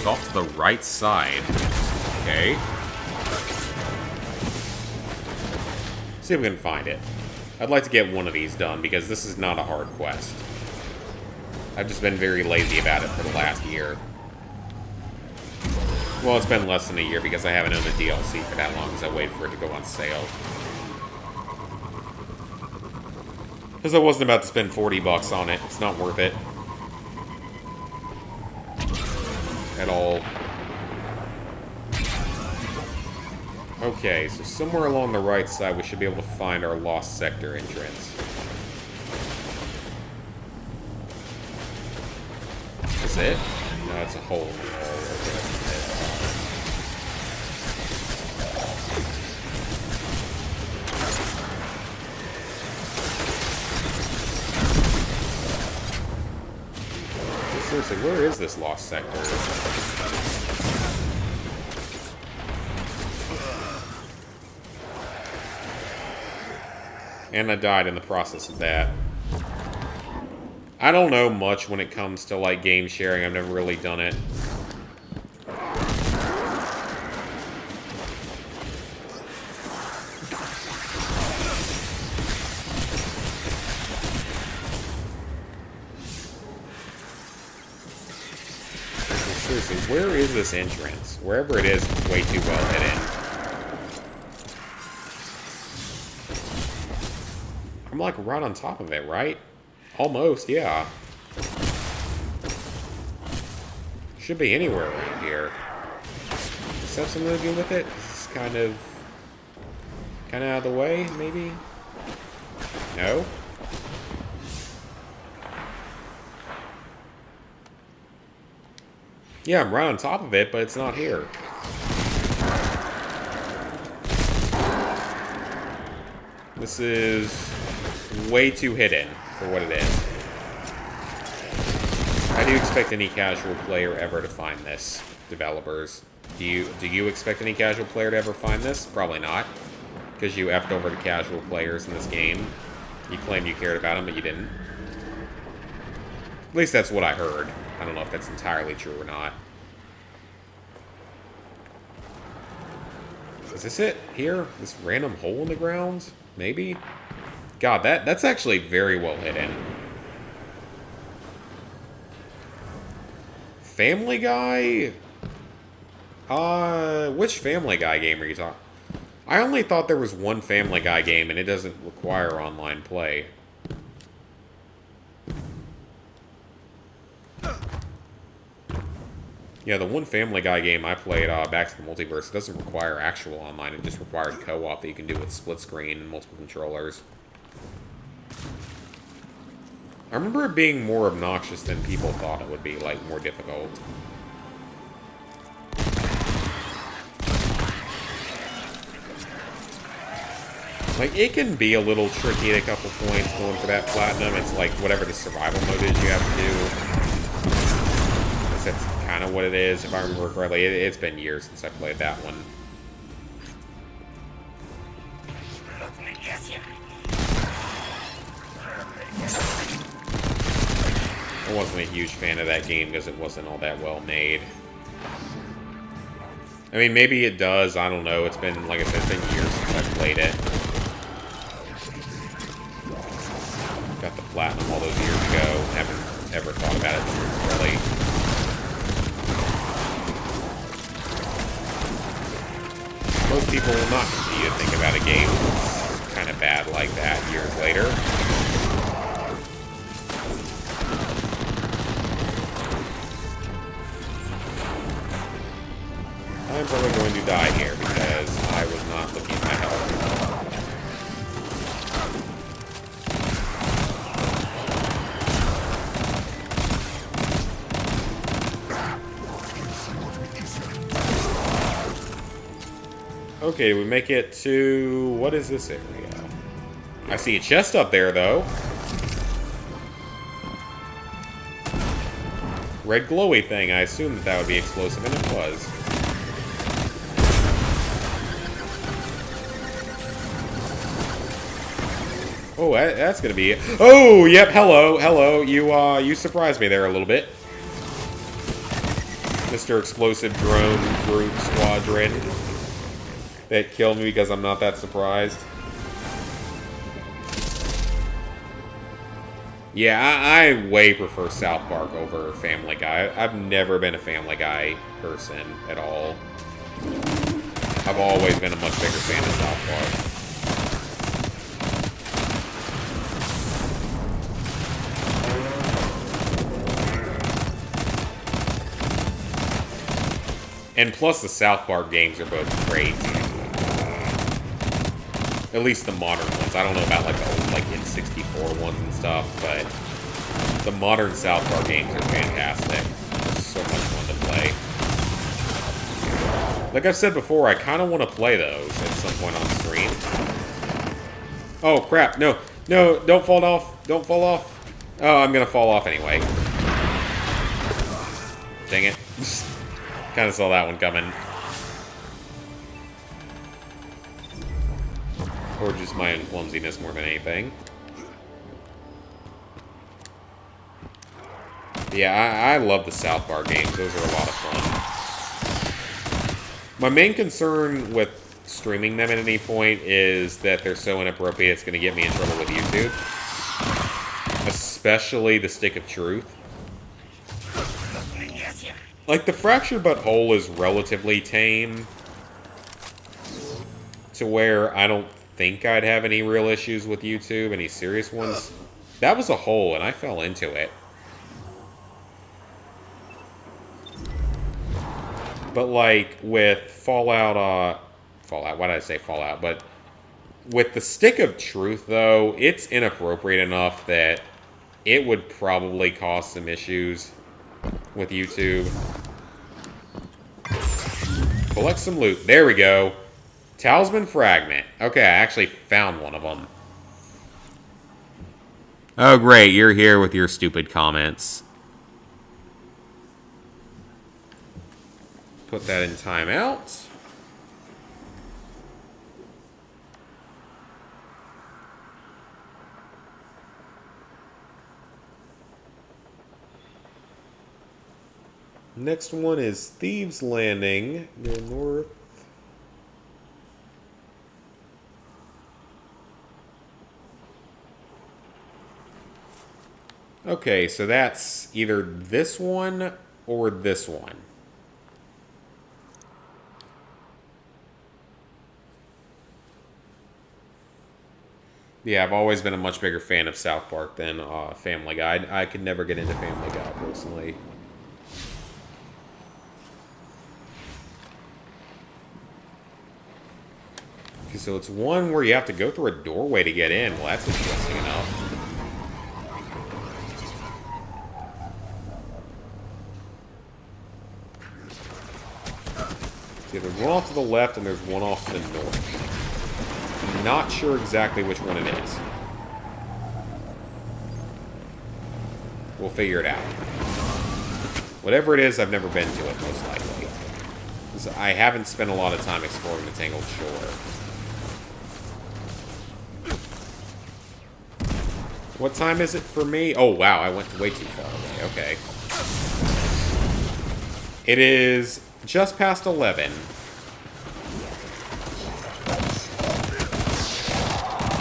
Off to the right side. Okay. See if we can find it. I'd like to get one of these done, because this is not a hard quest. I've just been very lazy about it for the last year. Well, it's been less than a year, because I haven't owned the DLC for that long, because I waited for it to go on sale. Because I wasn't about to spend 40 bucks on it. It's not worth it. At all. Okay, so somewhere along the right side we should be able to find our lost sector entrance. Is it? No, it's a hole in the wall. Okay, that's it. Seriously, where is this lost sector? And I died in the process of that. I don't know much when it comes to, like, game sharing. I've never really done it. Seriously, where is this entrance? Wherever it is, it's way too well hidden. I'm like right on top of it, right? Almost, yeah. Should be anywhere around here. Does that have something to do with it? It's kind of out of the way, maybe? No? Yeah, I'm right on top of it, but it's not here. This is way too hidden for what it is. How do you expect any casual player ever to find this, developers? Do you expect any casual player to ever find this? Probably not. Because you effed over the casual players in this game. You claimed you cared about them, but you didn't. At least that's what I heard. I don't know if that's entirely true or not. Is this it? Here? This random hole in the ground? Maybe? God, that's actually very well hidden. Family Guy? Which Family Guy game are you talking? I only thought there was one Family Guy game and it doesn't require online play. Yeah, the one Family Guy game I played, Back to the Multiverse, it doesn't require actual online. It just required co-op that you can do with split screen and multiple controllers. I remember it being more obnoxious than people thought it would be, like, more difficult. Like, it can be a little tricky at a couple points going for that platinum. It's like whatever the survival mode is you have to do. I guess that's kind of what it is, if I remember correctly. It's been years since I played that one. I wasn't a huge fan of that game because it wasn't all that well made. I mean, maybe it does. I don't know. It's been, like I said, it's been years since I played it. Got the platinum all those years ago. Haven't ever thought about it since, really. Most people will not continue to think about a game that's kind of bad like that years later. I'm probably going to die here because I was not looking at my health. Okay, we make it to... what is this area? I see a chest up there, though. Red glowy thing. I assumed that would be explosive, and it was. Oh, that's gonna be it. Oh, yep, hello, hello. You surprised me there a little bit. Mr. Explosive Drone Group Squadron. That killed me because I'm not that surprised. Yeah, I way prefer South Park over Family Guy. I've never been a Family Guy person at all. I've always been a much bigger fan of South Park. And plus, the South Park games are both great. At least the modern ones. I don't know about like the old like N64 ones and stuff, but the modern South Park games are fantastic. They're so much fun to play. Like I've said before, I kind of want to play those at some point on stream. Oh crap! No, no! Don't fall off! Don't fall off! Oh, I'm gonna fall off anyway. Dang it! Kind of saw that one coming. Or just my own clumsiness more than anything. Yeah, I love the South Park games. Those are a lot of fun. My main concern with streaming them at any point is that they're so inappropriate it's going to get me in trouble with YouTube. Especially the Stick of Truth. Like, the Fractured But Whole is relatively tame. To where I don't think I'd have any real issues with YouTube, any serious ones. That was a hole, and I fell into it. But, like, with Fallout, why did I say Fallout? But with the Stick of Truth, though, it's inappropriate enough that it would probably cause some issues with YouTube. Collect some loot. There we go. Talisman Fragment. Okay, I actually found one of them. Oh, great. You're here with your stupid comments. Put that in timeout. Next one is Thieves Landing, near north. Okay, so that's either this one or this one. Yeah, I've always been a much bigger fan of South Park than Family Guy. I could never get into Family Guy, personally. Okay, so it's one where you have to go through a doorway to get in. Well, that's interesting enough. See, there's one off to the left and there's one off to the north. I'm not sure exactly which one it is. We'll figure it out. Whatever it is, I've never been to it, most likely. 'Cause I haven't spent a lot of time exploring the Tangled Shore. What time is it for me? Oh, wow, I went way too far away. Okay. It is just past 11.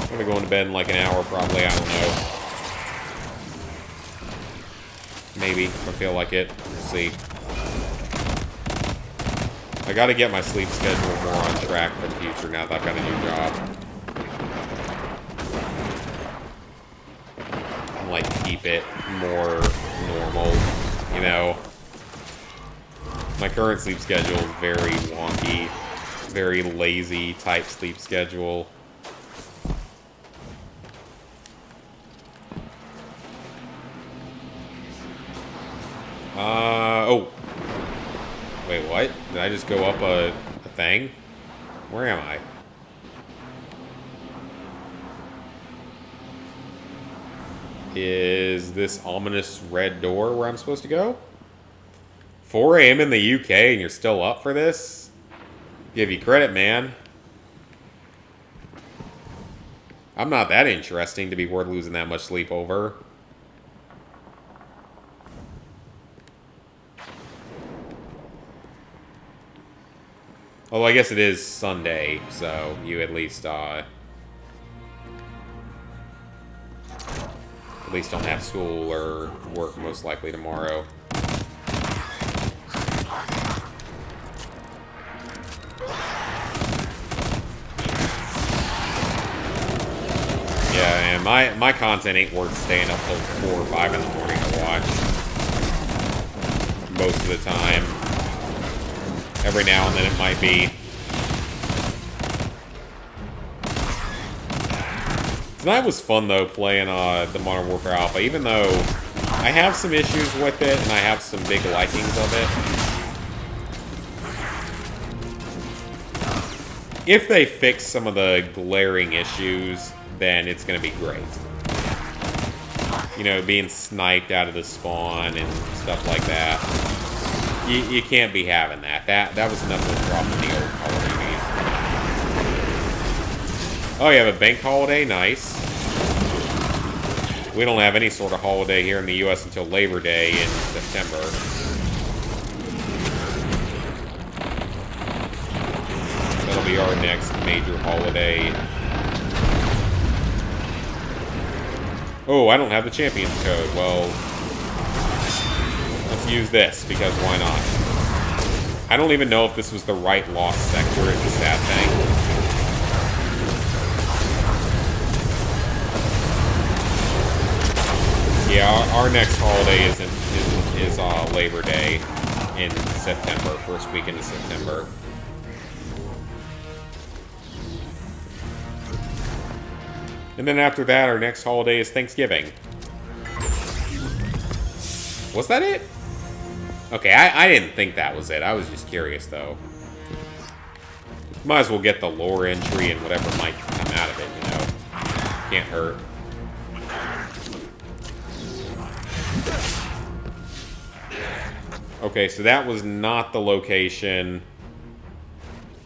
I'm gonna go into bed in like an hour, probably. I don't know. Maybe, if I feel like it. We'll see. I gotta get my sleep schedule more on track for the future now that I've got a new job. Like, keep it more normal, you know? My current sleep schedule is very wonky, very lazy type sleep schedule. Oh. Wait, what? Did I just go up a thing? Where am I? Is this ominous red door where I'm supposed to go? 4 a.m. in the UK and you're still up for this? Give you credit, man. I'm not that interesting to be worth losing that much sleep over. Although I guess it is Sunday, so you at least don't have school or work most likely tomorrow. Yeah, and my content ain't worth staying up till 4 or 5 in the morning to watch. Most of the time. Every now and then it might be. Tonight was fun, though, playing the Modern Warfare Alpha, even though I have some issues with it, and I have some big likings of it. If they fix some of the glaring issues, then it's going to be great. You know, being sniped out of the spawn and stuff like that. You can't be having that. That was enough of a problem in the old Call of Duties. Oh, you have a bank holiday? Nice. We don't have any sort of holiday here in the U.S. until Labor Day in September. That'll be our next major holiday. Oh, I don't have the Champions Code. Well, let's use this, because why not? I don't even know if this was the right lost sector. It's a sad thing. Yeah, our next holiday is Labor Day in September, first weekend of September. And then after that, our next holiday is Thanksgiving. Was that it? Okay, I didn't think that was it. I was just curious, though. Might as well get the lore entry and whatever might come out of it, you know. Can't hurt. Okay, so that was not the location.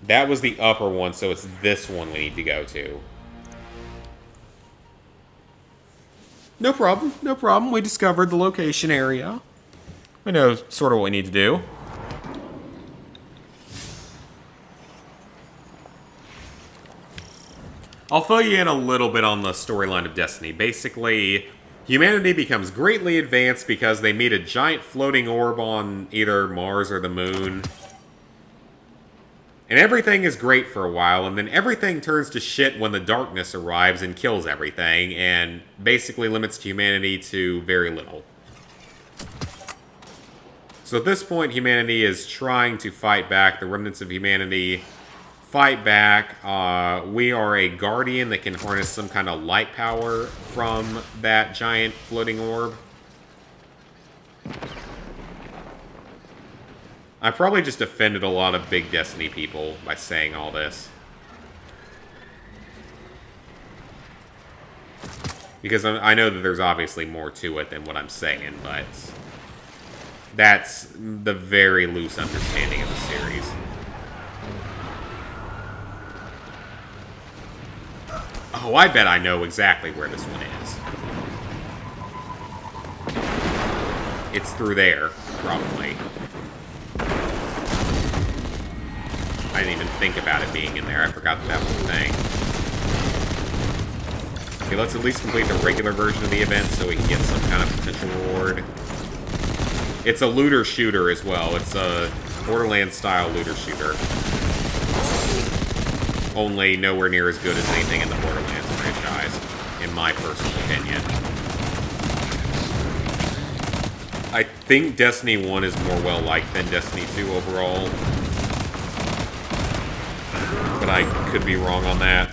That was the upper one, so it's this one we need to go to. No problem, no problem. We discovered the location area. We know sort of what we need to do. I'll fill you in a little bit on the storyline of Destiny. Basically, humanity becomes greatly advanced because they meet a giant floating orb on either Mars or the Moon. And everything is great for a while, and then everything turns to shit when the darkness arrives and kills everything, and basically limits humanity to very little. So at this point, humanity is trying to fight back. The remnants of humanity fight back. We are a guardian that can harness some kind of light power from that giant floating orb. I probably just offended a lot of big Destiny people by saying all this. Because I know that there's obviously more to it than what I'm saying, but that's the very loose understanding of the series. Oh, I bet I know exactly where this one is. It's through there, probably. I didn't even think about it being in there. I forgot that was a thing. Okay, let's at least complete the regular version of the event so we can get some kind of potential reward. It's a looter shooter as well. It's a Borderlands-style looter shooter. Only nowhere near as good as anything in the Borderlands franchise, in my personal opinion. I think Destiny 1 is more well-liked than Destiny 2 overall. But I could be wrong on that.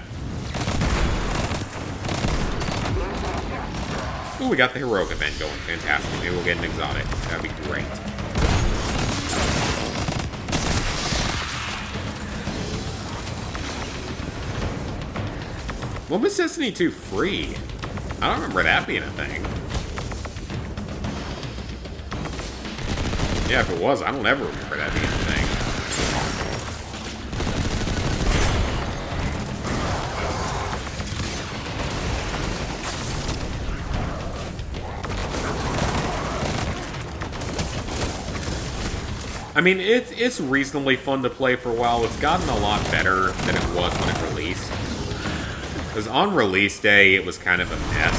Ooh, we got the heroic event going. Fantastic. Maybe we'll get an exotic. That'd be great. When was Destiny 2 free? I don't remember that being a thing. Yeah, if it was, I don't ever remember that being a thing. I mean, it's reasonably fun to play for a while. It's gotten a lot better than it was when it released. Because on release day, it was kind of a mess.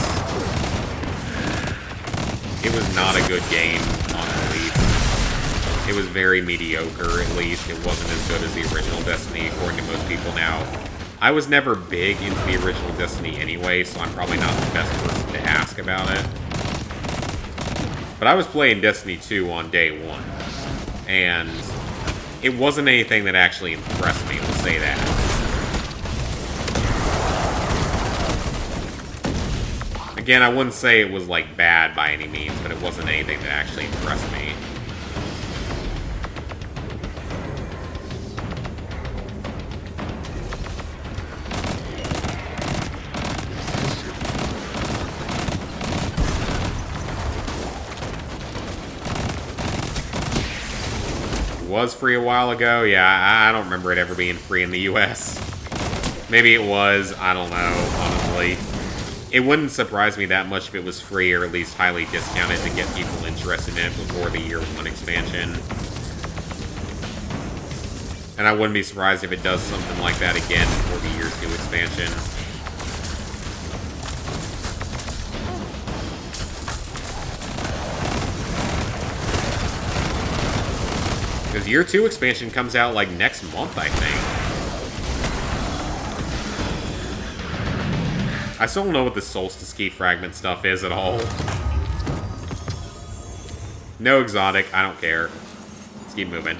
It was not a good game on release. It was very mediocre, at least. It wasn't as good as the original Destiny, according to most people now. I was never big into the original Destiny anyway, so I'm probably not the best person to ask about it. But I was playing Destiny 2 on day one. And it wasn't anything that actually impressed me, we'll say that. Again, I wouldn't say it was, like, bad by any means, but it wasn't anything that actually impressed me. Was free a while ago. Yeah, I don't remember it ever being free in the US. Maybe it was. I don't know, honestly. It wouldn't surprise me that much if it was free or at least highly discounted to get people interested in it before the Year 1 expansion. And I wouldn't be surprised if it does something like that again before the Year 2 expansion. Because Year 2 expansion comes out, like, next month, I think. I still don't know what the Solstice Key Fragment stuff is at all. No exotic, I don't care. Let's keep moving.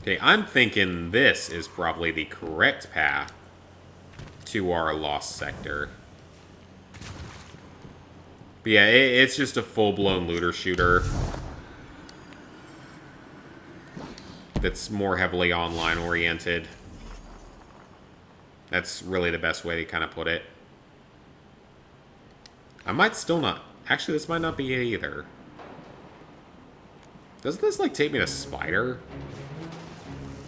Okay, I'm thinking this is probably the correct path to our Lost Sector. But yeah, it's just a full-blown looter shooter that's more heavily online-oriented. That's really the best way to kind of put it. I might still not... Actually, this might not be it either. Doesn't this, like, take me to Spider?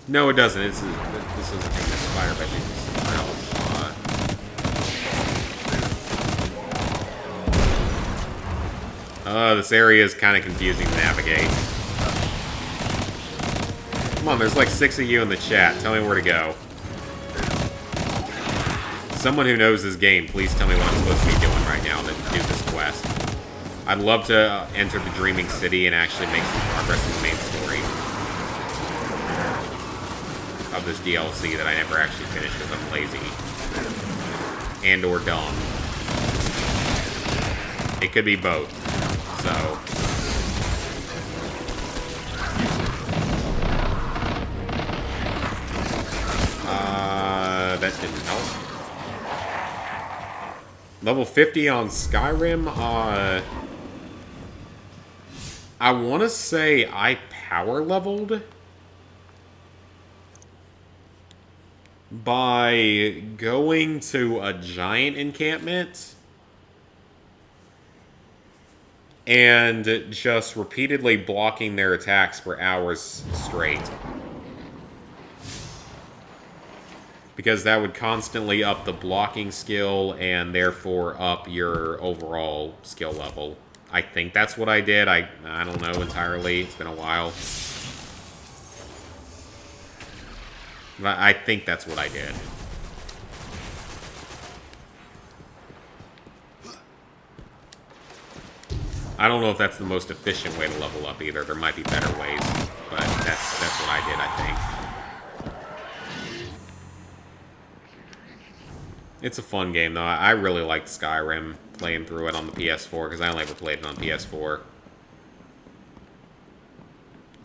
No, it doesn't. This doesn't take me to Spider, but I think this is somewhere else. This area is kind of confusing to navigate. Come on, there's like 6 of you in the chat. Tell me where to go. Someone who knows this game, please tell me what I'm supposed to be doing right now to do this quest. I'd love to enter the Dreaming City and actually make some progress in the main story of this DLC that I never actually finished because I'm lazy. And or dumb. It could be both. So... that didn't help. Level 50 on Skyrim, I want to say I power leveled by going to a giant encampment and just repeatedly blocking their attacks for hours straight. Because that would constantly up the blocking skill and therefore up your overall skill level. I think that's what I did. I don't know entirely. It's been a while. But I think that's what I did. I don't know if that's the most efficient way to level up either. There might be better ways, but that's what I did, I think. It's a fun game, though. I really liked Skyrim, playing through it on the PS4, because I only ever played it on PS4.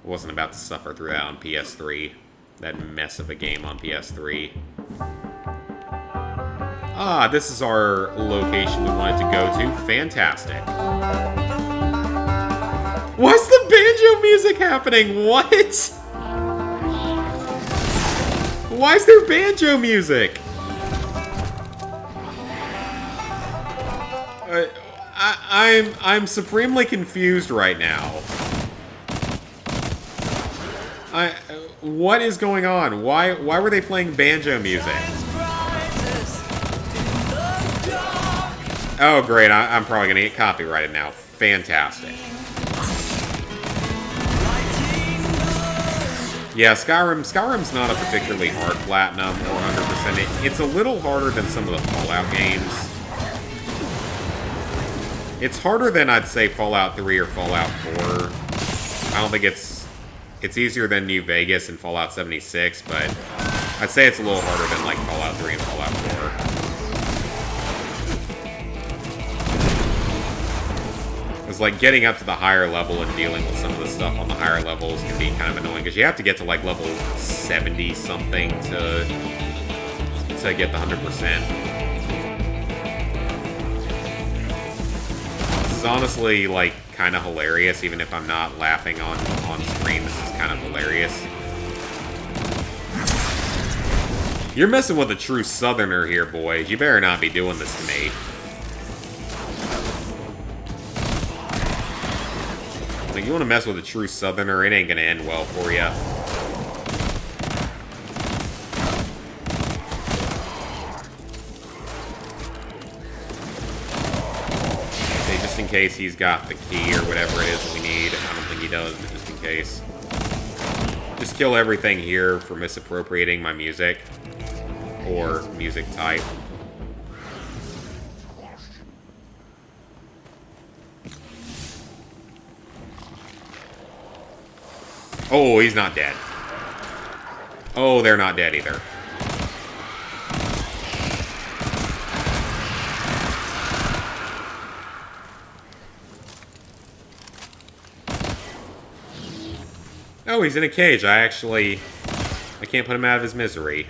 I wasn't about to suffer through that on PS3. That mess of a game on PS3. Ah, this is our location we wanted to go to. Fantastic. Why's the banjo music happening? What? Why is there banjo music? I'm supremely confused right now. What is going on? Why were they playing banjo music? Oh great, I'm probably gonna get copyrighted now. Fantastic. Yeah, Skyrim's not a particularly hard platinum or 100%. It's a little harder than some of the Fallout games. It's harder than I'd say Fallout 3 or Fallout 4. I don't think it's easier than New Vegas and Fallout 76, but I'd say it's a little harder than like Fallout 3 and Fallout 4. It's like getting up to the higher level and dealing with some of the stuff on the higher levels can be kind of annoying because you have to get to like level 70 something to get the 100%. This is honestly like kind of hilarious, even if I'm not laughing on screen. This is kind of hilarious. You're messing with a true Southerner here, boys. You better not be doing this to me. Like, you want to mess with a true Southerner, it ain't gonna end well for you. Okay, just in case he's got the key or whatever it is that we need. I don't think he does, but just in case. Just kill everything here for misappropriating my music. Or music type. Oh, he's not dead. Oh, they're not dead either. Oh, he's in a cage. I can't put him out of his misery.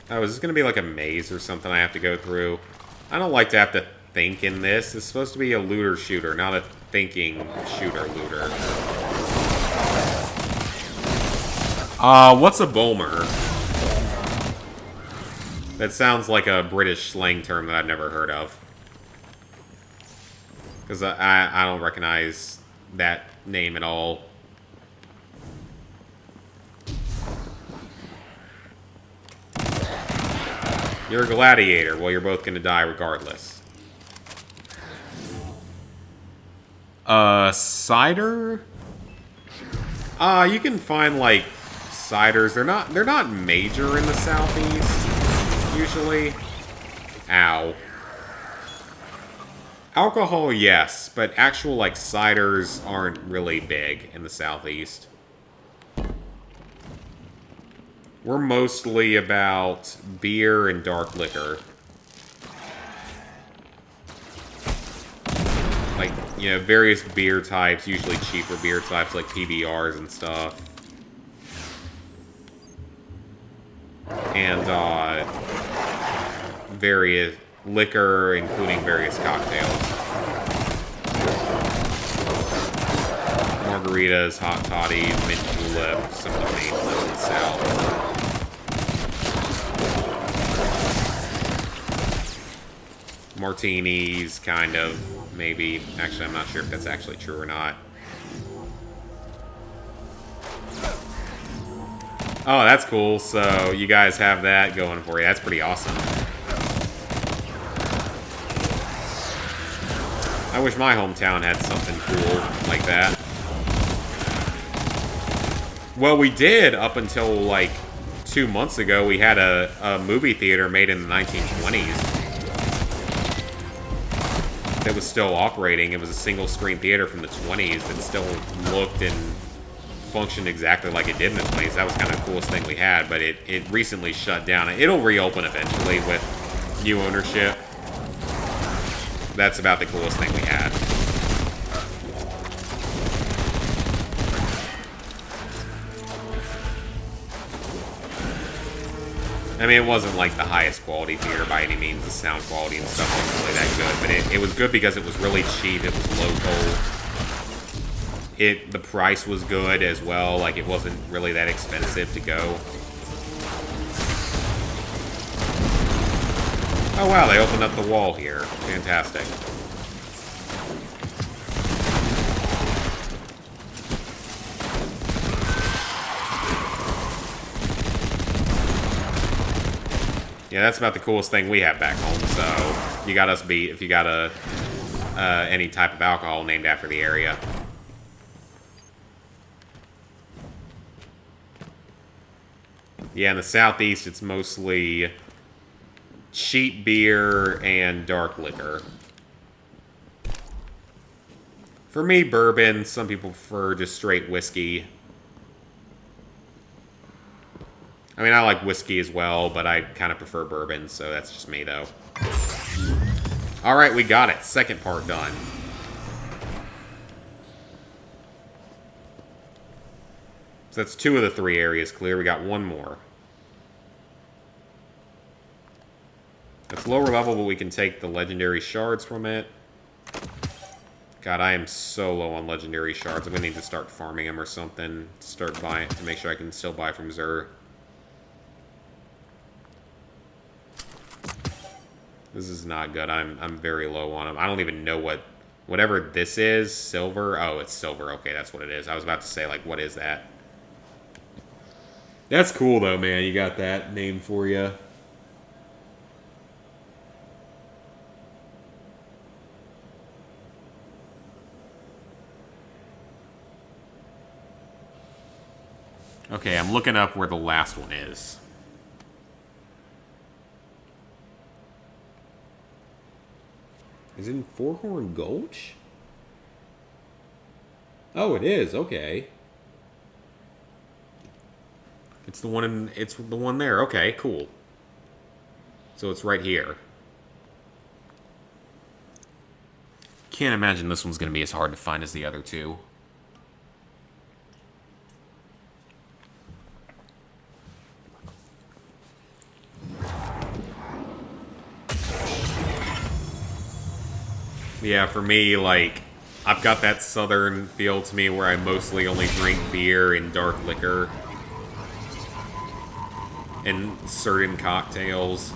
Oh, is this going to be like a maze or something I have to go through? I don't like to have to think in this. It's supposed to be a looter-shooter, not a thinking shooter-looter. What's a Bulmer? That sounds like a British slang term that I've never heard of. Because I don't recognize that name at all. You're a gladiator. Well, you're both going to die regardless. Cider? You can find, like, ciders. They're not major in the southeast, usually. Ow. Alcohol, yes, but actual, like, ciders aren't really big in the southeast. We're mostly about beer and dark liquor. Like, you know, various beer types, usually cheaper beer types like PBRs and stuff. and various liquor, including various cocktails. Margaritas, hot toddy, mint julep, some of the main ones in the South. Martinis, kind of, maybe. Actually, I'm not sure if that's actually true or not. Oh, that's cool. So you guys have that going for you. That's pretty awesome. I wish my hometown had something cool like that. Well, we did up until like 2 months ago. We had a movie theater made in the 1920s that was still operating. It was a single screen theater from the 20s that still looked and functioned exactly like it did in the 20s. That was kind of the coolest thing we had, but it recently shut down. It'll reopen eventually with new ownership. That's about the coolest thing we had. I mean, it wasn't like the highest quality theater by any means. The sound quality and stuff wasn't really that good, but it was good because it was really cheap. It was local. The price was good as well. Like, it wasn't really that expensive to go. Oh wow, they opened up the wall here. Fantastic. Yeah, that's about the coolest thing we have back home. So you got us beat if you got any type of alcohol named after the area. Yeah, in the Southeast, it's mostly cheap beer and dark liquor. For me, bourbon. Some people prefer just straight whiskey. I mean, I like whiskey as well, but I kind of prefer bourbon, so that's just me, though. Alright, we got it. Second part done. So that's 2 of the 3 areas clear. We got 1 more. It's lower level, but we can take the legendary shards from it. God, I am so low on legendary shards. I'm going to need to start farming them or something. Start buying to make sure I can still buy from Xur. This is not good. I'm very low on them. I don't even know whatever this is. Silver? Oh, it's silver. Okay, that's what it is. I was about to say, like, what is that? That's cool, though, man. You got that name for you. Okay, I'm looking up where the last one is. Is it in Fourhorn Gulch? Oh, it is. Okay. It's the one there. Okay, cool. So it's right here. Can't imagine this one's going to be as hard to find as the other 2. Yeah, for me, like, I've got that southern feel to me where I mostly only drink beer and dark liquor. And certain cocktails.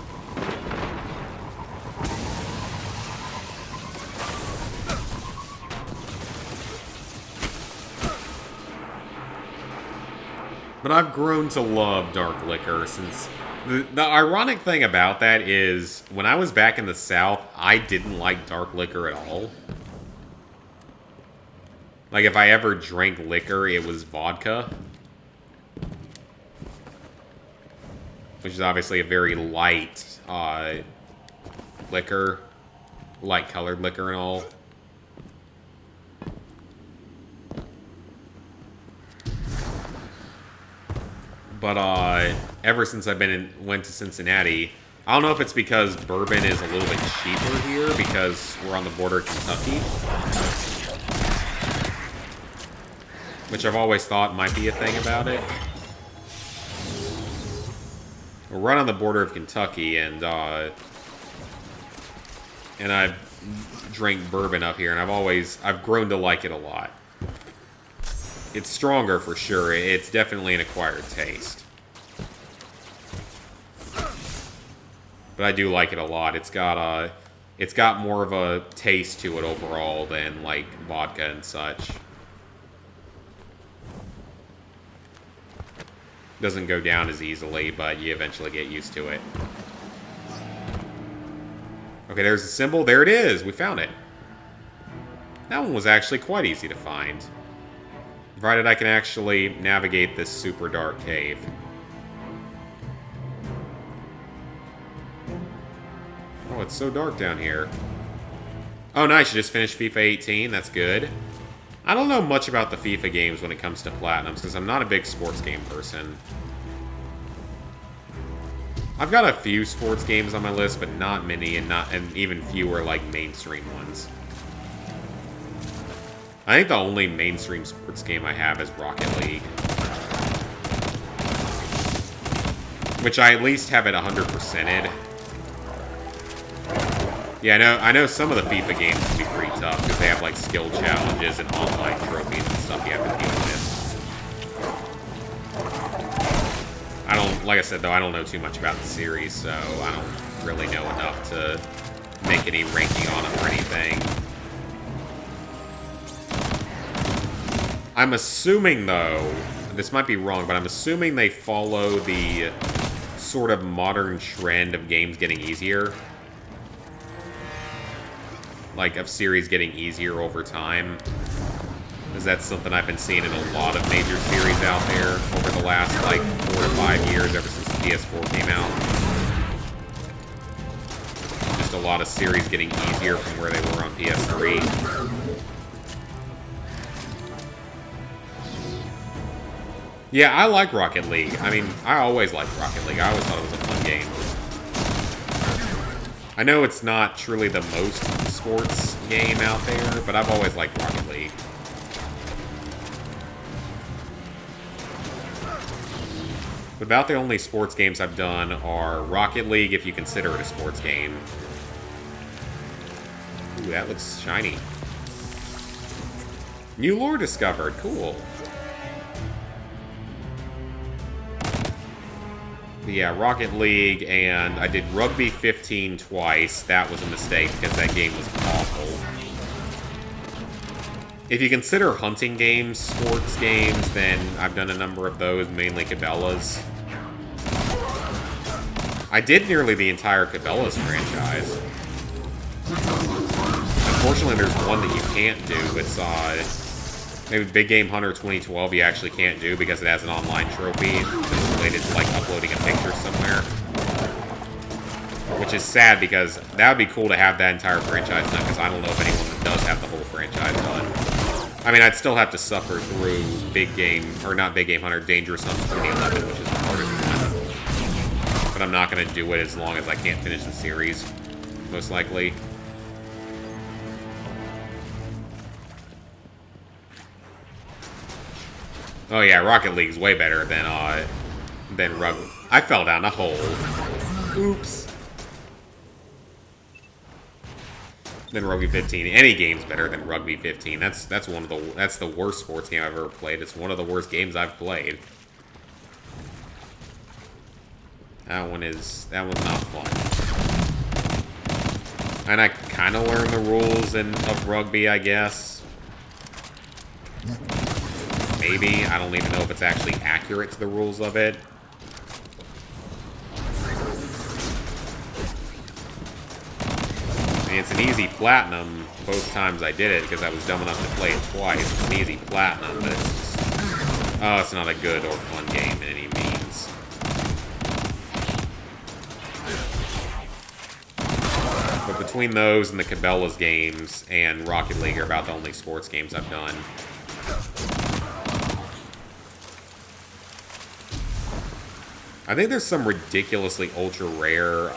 But I've grown to love dark liquor since... The ironic thing about that is, when I was back in the South, I didn't like dark liquor at all. Like, if I ever drank liquor, it was vodka. Which is obviously a very light liquor. Light-colored liquor and all. But ever since I've went to Cincinnati, I don't know if it's because bourbon is a little bit cheaper here because we're on the border of Kentucky, which I've always thought might be a thing about it. We're right on the border of Kentucky, and I've drank bourbon up here, and I've grown to like it a lot. It's stronger for sure. It's definitely an acquired taste. But I do like it a lot. It's got more of a taste to it overall than like vodka and such. Doesn't go down as easily, but you eventually get used to it. Okay, there's the symbol. There it is. We found it. That one was actually quite easy to find. Provided I can actually navigate this super dark cave. Oh, it's so dark down here. Oh, nice. You just finished FIFA 18. That's good. I don't know much about the FIFA games when it comes to Platinums, because I'm not a big sports game person. I've got a few sports games on my list, but not many, and even fewer like mainstream ones. I think the only mainstream sports game I have is Rocket League. Which I at least have it 100%ed. Yeah, I know some of the FIFA games can be pretty tough, because they have like skill challenges and online trophies and stuff you have to deal with. Like I said though, I don't know too much about the series, so I don't really know enough to make any ranking on them or anything. I'm assuming, though, this might be wrong, but I'm assuming they follow the sort of modern trend of games getting easier. Like, of series getting easier over time. Because that's something I've been seeing in a lot of major series out there over the last, like, 4 to 5 years, ever since the PS4 came out. Just a lot of series getting easier from where they were on PS3. Yeah, I like Rocket League. I mean, I always liked Rocket League. I always thought it was a fun game. I know it's not truly the most sports game out there, but I've always liked Rocket League. But about the only sports games I've done are Rocket League, if you consider it a sports game. Ooh, that looks shiny. New lore discovered. Cool. Yeah, Rocket League, and I did Rugby 15 twice. That was a mistake because that game was awful. If you consider hunting games sports games, then I've done a number of those, mainly Cabela's. I did nearly the entire Cabela's franchise. Unfortunately, there's one that you can't do. It's maybe Big Game Hunter 2012 you actually can't do because it has an online trophy that's related to like uploading a picture somewhere. Which is sad because that would be cool to have that entire franchise done, because I don't know if anyone does have the whole franchise done. I mean, I'd still have to suffer through Big Game, or not Big Game Hunter, Dangerous Hunts 2011, which is the hardest one. But I'm not going to do it as long as I can't finish the series, most likely. Oh yeah, Rocket League's way better than Rugby. I fell down a hole. Oops. Than Rugby 15. Any game's better than Rugby 15. That's the worst sports game I've ever played. It's one of the worst games I've played. That one's not fun. And I kind of learned the rules of Rugby, I guess. Maybe. I don't even know if it's actually accurate to the rules of it. I mean, it's an easy platinum both times I did it, because I was dumb enough to play it twice. It's an easy platinum, but it's just... Oh, it's not a good or fun game in any means. But between those and the Cabela's games and Rocket League are about the only sports games I've done. I think there's some ridiculously ultra rare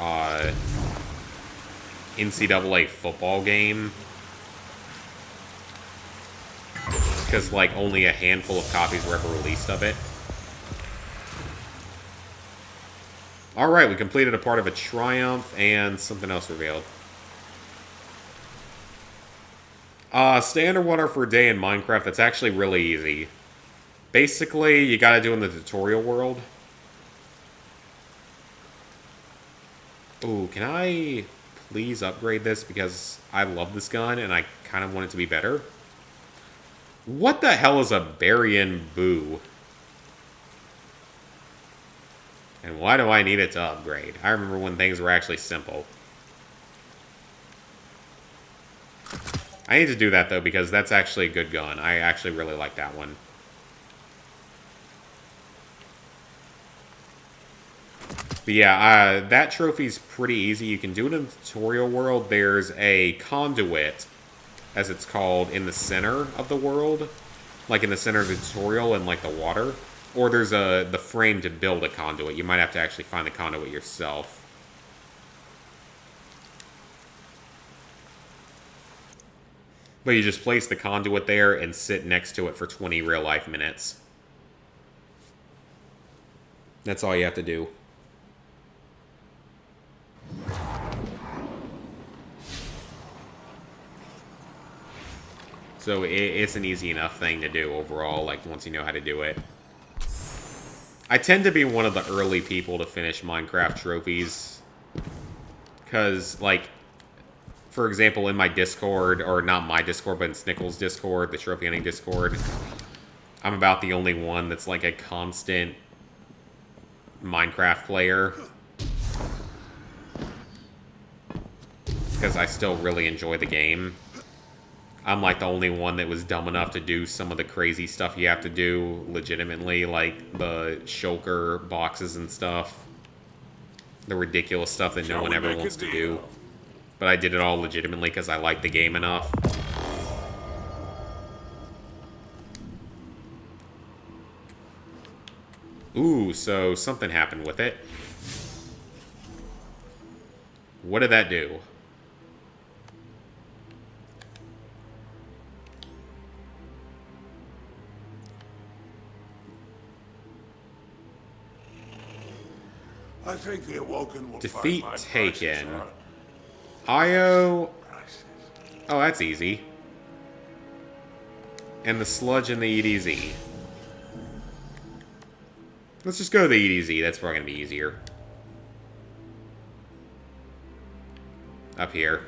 NCAA football game. Because, like, only a handful of copies were ever released of it. Alright, we completed a part of a triumph and something else revealed. Stay underwater for a day in Minecraft. That's actually really easy. Basically, you gotta do in the tutorial world. Ooh, can I please upgrade this? Because I love this gun and I kind of want it to be better. What the hell is a Barian Boo? And why do I need it to upgrade? I remember when things were actually simple. I need to do that, though, because that's actually a good gun. I actually really like that one. But yeah, that trophy's pretty easy. You can do it in the tutorial world. There's a conduit, as it's called, in the center of the world. Like in the center of the tutorial in, like, the water. Or there's the frame to build a conduit. You might have to actually find the conduit yourself. But you just place the conduit there and sit next to it for 20 real-life minutes. That's all you have to do. So it's an easy enough thing to do overall, like, once you know how to do it. I tend to be one of the early people to finish Minecraft trophies. Because, like, for example, in my Discord, or not my Discord, but in Snickles' Discord, the trophy hunting Discord, I'm about the only one that's, like, a constant Minecraft player. Because I still really enjoy the game. I'm like the only one that was dumb enough to do some of the crazy stuff you have to do legitimately, like the shulker boxes and stuff. The ridiculous stuff that no one ever wants to do. But I did it all legitimately because I like the game enough. Ooh, so something happened with it. What did that do? I think the Awoken will Defeat find my taken. prices Io. prices. Oh, that's easy. And the sludge and the EDZ. Let's just go to the EDZ. That's probably going to be easier. Up here.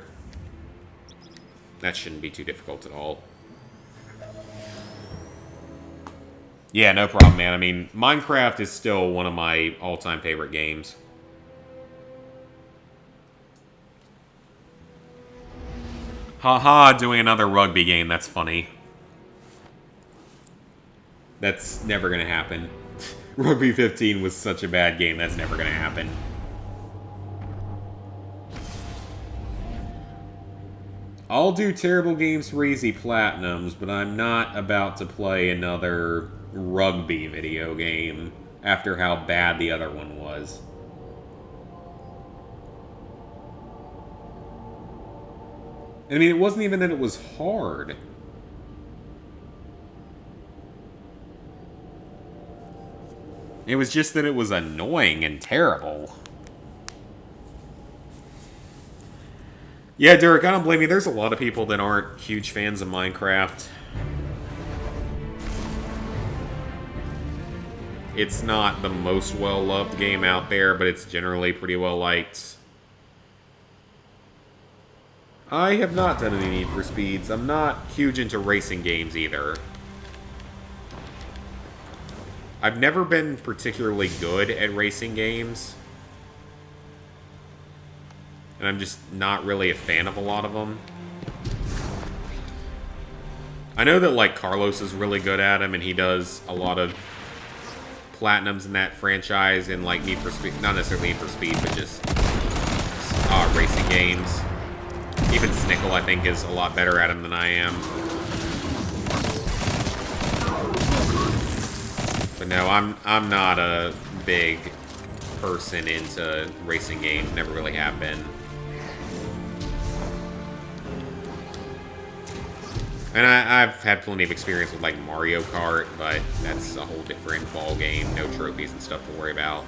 That shouldn't be too difficult at all. Yeah, no problem, man. I mean, Minecraft is still one of my all-time favorite games. Haha, doing another rugby game. That's funny. That's never going to happen. Rugby 15 was such a bad game. That's never going to happen. I'll do terrible games for easy platinums, but I'm not about to play another rugby video game after how bad the other one was. I mean, it wasn't even that it was hard. It was just that it was annoying and terrible. Yeah, Derek, I don't blame you. There's a lot of people that aren't huge fans of Minecraft. It's not the most well-loved game out there, but it's generally pretty well-liked. I have not done any Need for Speeds. I'm not huge into racing games either. I've never been particularly good at racing games. And I'm just not really a fan of a lot of them. I know that, like, Carlos is really good at them, and he does a lot of platinums in that franchise in, like, Need for Speed. Not necessarily Need for Speed, but just racing games. Even Snickle, I think, is a lot better at them than I am. But no, I'm not a big person into racing games. Never really have been. And I've had plenty of experience with, like, Mario Kart, but that's a whole different ball game. No trophies and stuff to worry about.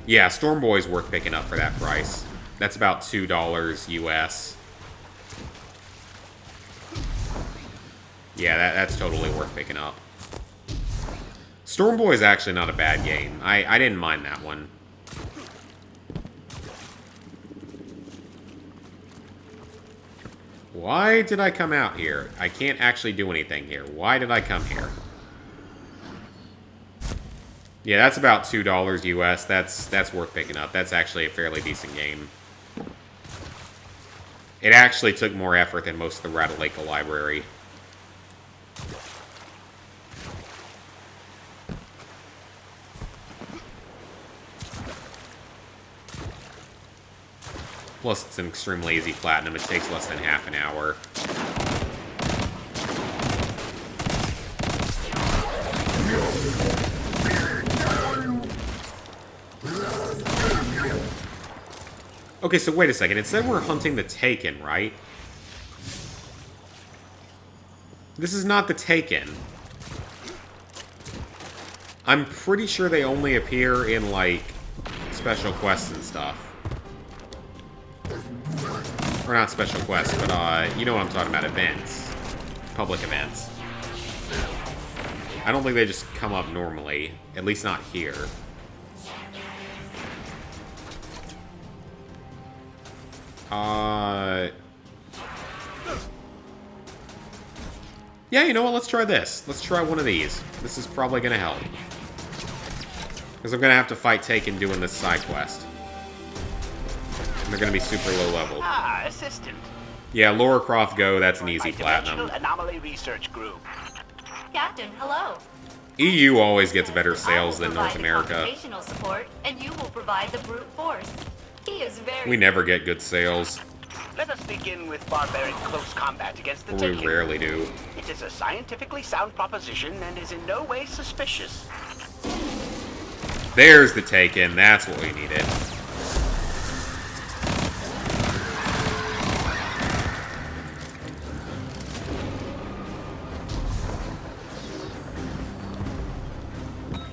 Yeah, Storm Boy's worth picking up for that price. That's about $2 US. Yeah, that's totally worth picking up. Storm Boy is actually not a bad game. I didn't mind that one. Why did I come out here? I can't actually do anything here. Why did I come here? Yeah, that's about $2 US. That's worth picking up. That's actually a fairly decent game. It actually took more effort than most of the Ratalaika library. Plus, it's an extremely easy platinum. It takes less than half an hour. Okay, so wait a second. It said we're hunting the Taken, right? This is not the Taken. I'm pretty sure they only appear in, like, special quests and stuff. Or not special quests, but, you know what I'm talking about, events. Public events. I don't think they just come up normally. At least not here. Yeah, you know what? Let's try this. Let's try one of these. This is probably going to help. Because I'm going to have to fight Taken doing this side quest. And they're going to be super low level. Ah, assistant. Yeah, Lara Croft Go, that's an easy My platinum. Dimensional Anomaly Research Group. Captain, hello. EU always gets better I sales will than North provide the America. computational support, and you will provide the brute force. He is very... We never get good sales. Let us begin with barbaric close combat against the Or Taken. we rarely do. It is a scientifically sound proposition and is in no way suspicious. There's the Taken. That's what we needed.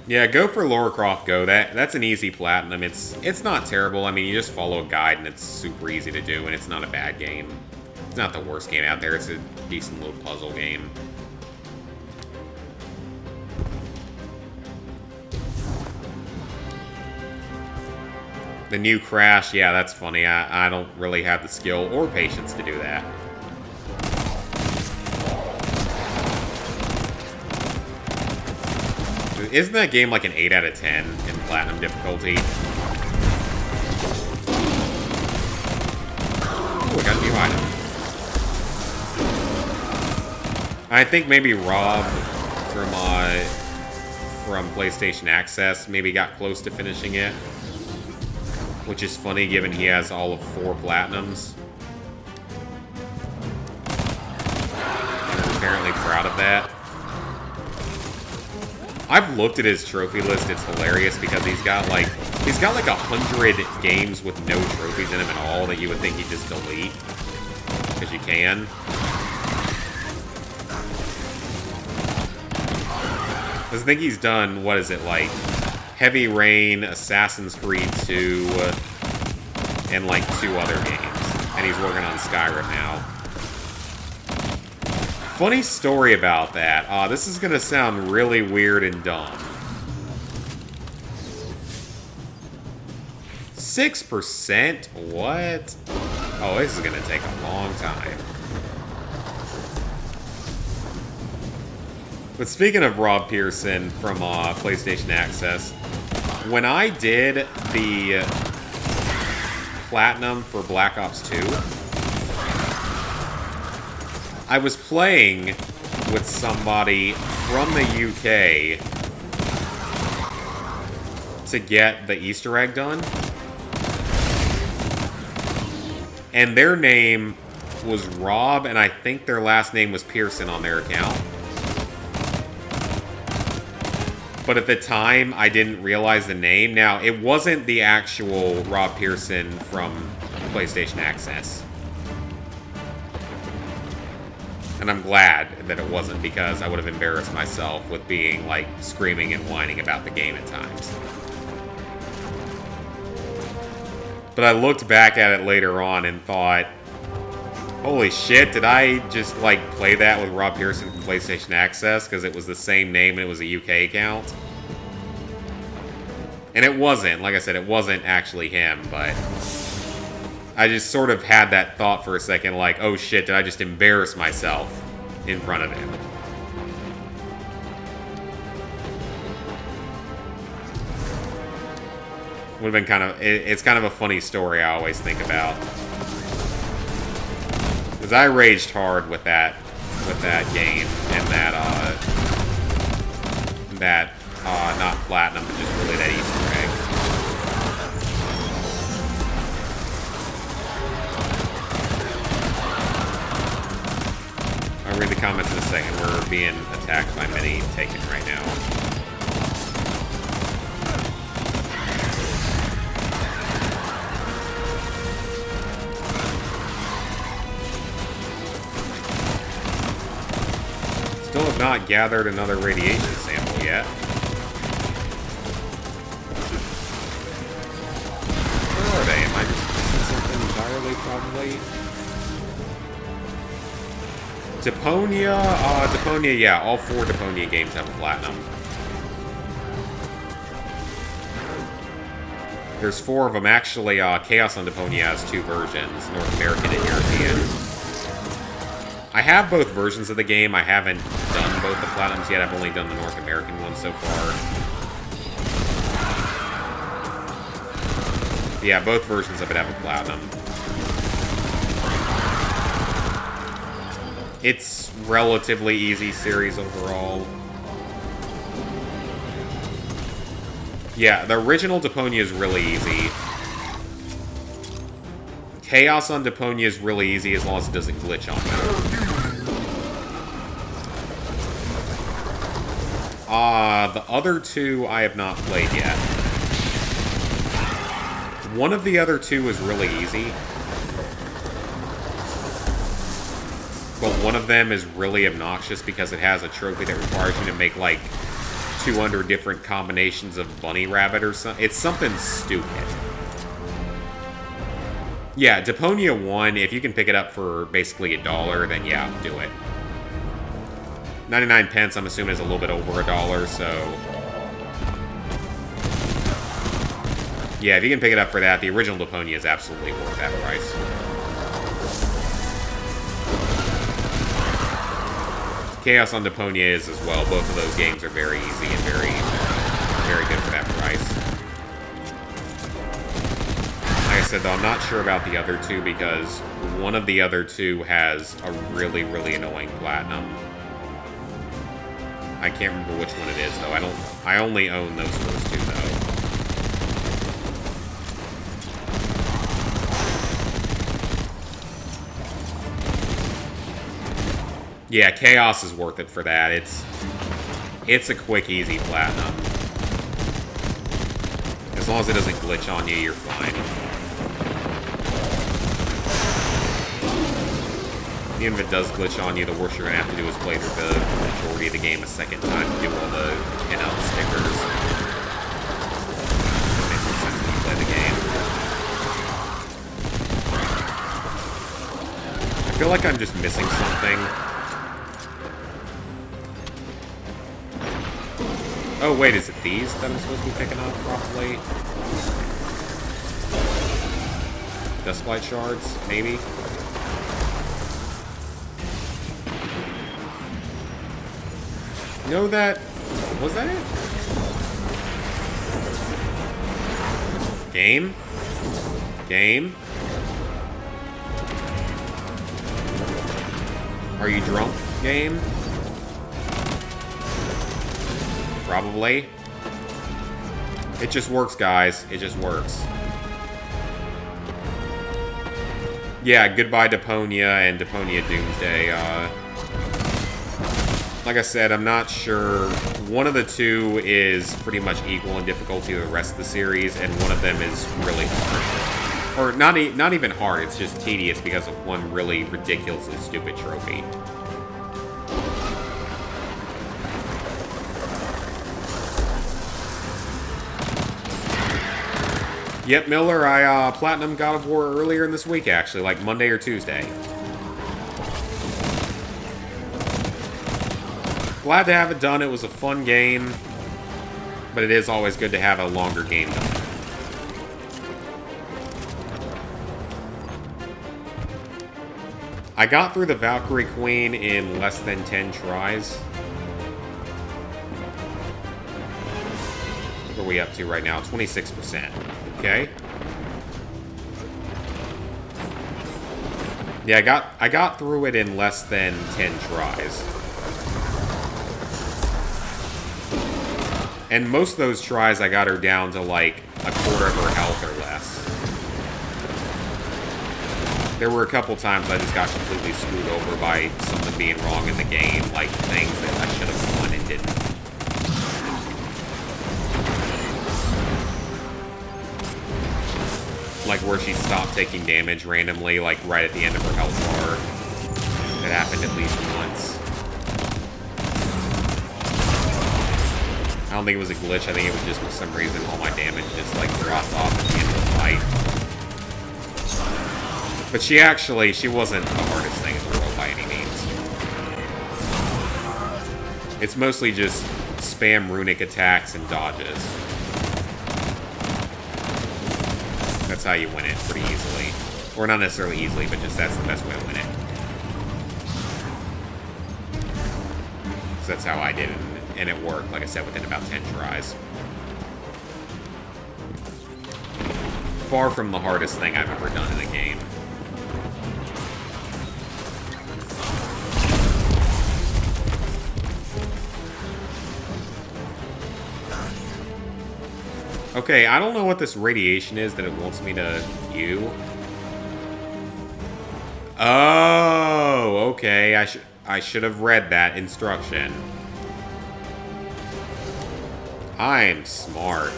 Yeah, go for Lara Croft Go. That's an easy platinum. It's not terrible. I mean, you just follow a guide and it's super easy to do, and it's not a bad game. It's not the worst game out there. It's a decent little puzzle game. The new Crash, yeah, that's funny. I don't really have the skill or patience to do that. Isn't that game like an 8 out of 10 in platinum difficulty? Ooh, we got a new item. I think maybe Rob from PlayStation Access maybe got close to finishing it. Which is funny given he has all of 4 platinums. And is apparently proud of that. I've looked at his trophy list. It's hilarious because he's got like 100 games with no trophies in them at all that you would think he'd just delete because you can. I think he's done, what is it, like Heavy Rain, Assassin's Creed 2, and like 2 other games. And he's working on Skyrim now. Funny story about that. This is going to sound really weird and dumb. 6%? What? Oh, this is going to take a long time. But speaking of Rob Pearson from PlayStation Access, when I did the Platinum for Black Ops 2, I was playing with somebody from the UK to get the Easter egg done. And their name was Rob, and I think their last name was Pearson on their account. But at the time, I didn't realize the name. Now, it wasn't the actual Rob Pearson from PlayStation Access. And I'm glad that it wasn't, because I would have embarrassed myself with being, like, screaming and whining about the game at times. But I looked back at it later on and thought, holy shit, did I just, like, play that with Rob Pearson from PlayStation Access? Because it was the same name and it was a UK account. And it wasn't. Like I said, it wasn't actually him, but I just sort of had that thought for a second, like, oh shit, did I just embarrass myself in front of him? Would have been kind of... It's kind of a funny story I always think about. Because I raged hard with that game and that not platinum, but just really that Easter egg. I'll read the comments in a second. We're being attacked by many Taken right now. Still have not gathered another radiation sample yet. Where are they? Am I just missing something entirely, probably? Deponia? Deponia, yeah. All 4 Deponia games have a platinum. There's 4 of them. Actually, Chaos on Deponia has 2 versions, North American and European. I have both versions of the game. I haven't done both the platinums yet. I've only done the North American one so far. Yeah, both versions of it have a platinum. It's relatively easy series overall. Yeah, the original Deponia is really easy. Chaos on Deponia is really easy as long as it doesn't glitch on you. The other 2 I have not played yet. One of the other 2 is really easy. But one of them is really obnoxious because it has a trophy that requires you to make, like, 200 different combinations of bunny rabbit or something. It's something stupid. Yeah, Deponia 1, if you can pick it up for basically $1, then yeah, do it. 99 pence, I'm assuming, is a little bit over $1, so... Yeah, if you can pick it up for that, the original Deponia is absolutely worth that price. Chaos on Deponia is as well. Both of those games are very easy and very, very good for that price. Like I said, though, I'm not sure about the other 2 because one of the other 2 has a really, really annoying platinum. I can't remember which one it is, though. I only own those first 2, though. Yeah, Chaos is worth it for that. It's a quick, easy platinum. As long as it doesn't glitch on you, you're fine. Even if it does glitch on you, the worst you're going to have to do is play through the majority of the game a second time to do all the pin-out stickers. It makes more sense when you play the game. I feel like I'm just missing something. Oh, wait, is it these that I'm supposed to be picking up, probably? Dusklight shards, maybe? No, that... Was that it? Game? Game? Are you drunk, game? Probably. It just works, guys. It just works. Yeah, goodbye Deponia and Deponia Doomsday. Like I said, I'm not sure. One of the 2 is pretty much equal in difficulty to the rest of the series, and one of them is really hard. Or not even hard, it's just tedious because of one really ridiculously stupid trophy. Yep, Miller, I platinum God of War earlier in this week, actually, like Monday or Tuesday. Glad to have it done. It was a fun game, but it is always good to have a longer game done. I got through the Valkyrie Queen in less than 10 tries. What are we up to right now? 26%. Okay. Yeah, I got through it in less than 10 tries. And most of those tries, I got her down to like a quarter of her health or less. There were a couple times I just got completely screwed over by something being wrong in the game, like things that I should have won and didn't. Like where she stopped taking damage randomly, like right at the end of her health bar. That happened at least once. I don't think it was a glitch, I think it was just for some reason all my damage just like dropped off at the end of the fight. But she wasn't the hardest thing in the world by any means. It's mostly just spam runic attacks and dodges. That's how you win it pretty easily. Or not necessarily easily, but just that's the best way to win it. So that's how I did it. And it worked, like I said, within about 10 tries. Far from the hardest thing I've ever done in a game. Okay, I don't know what this radiation is that it wants me to view. Oh, okay. I should have read that instruction. I'm smart.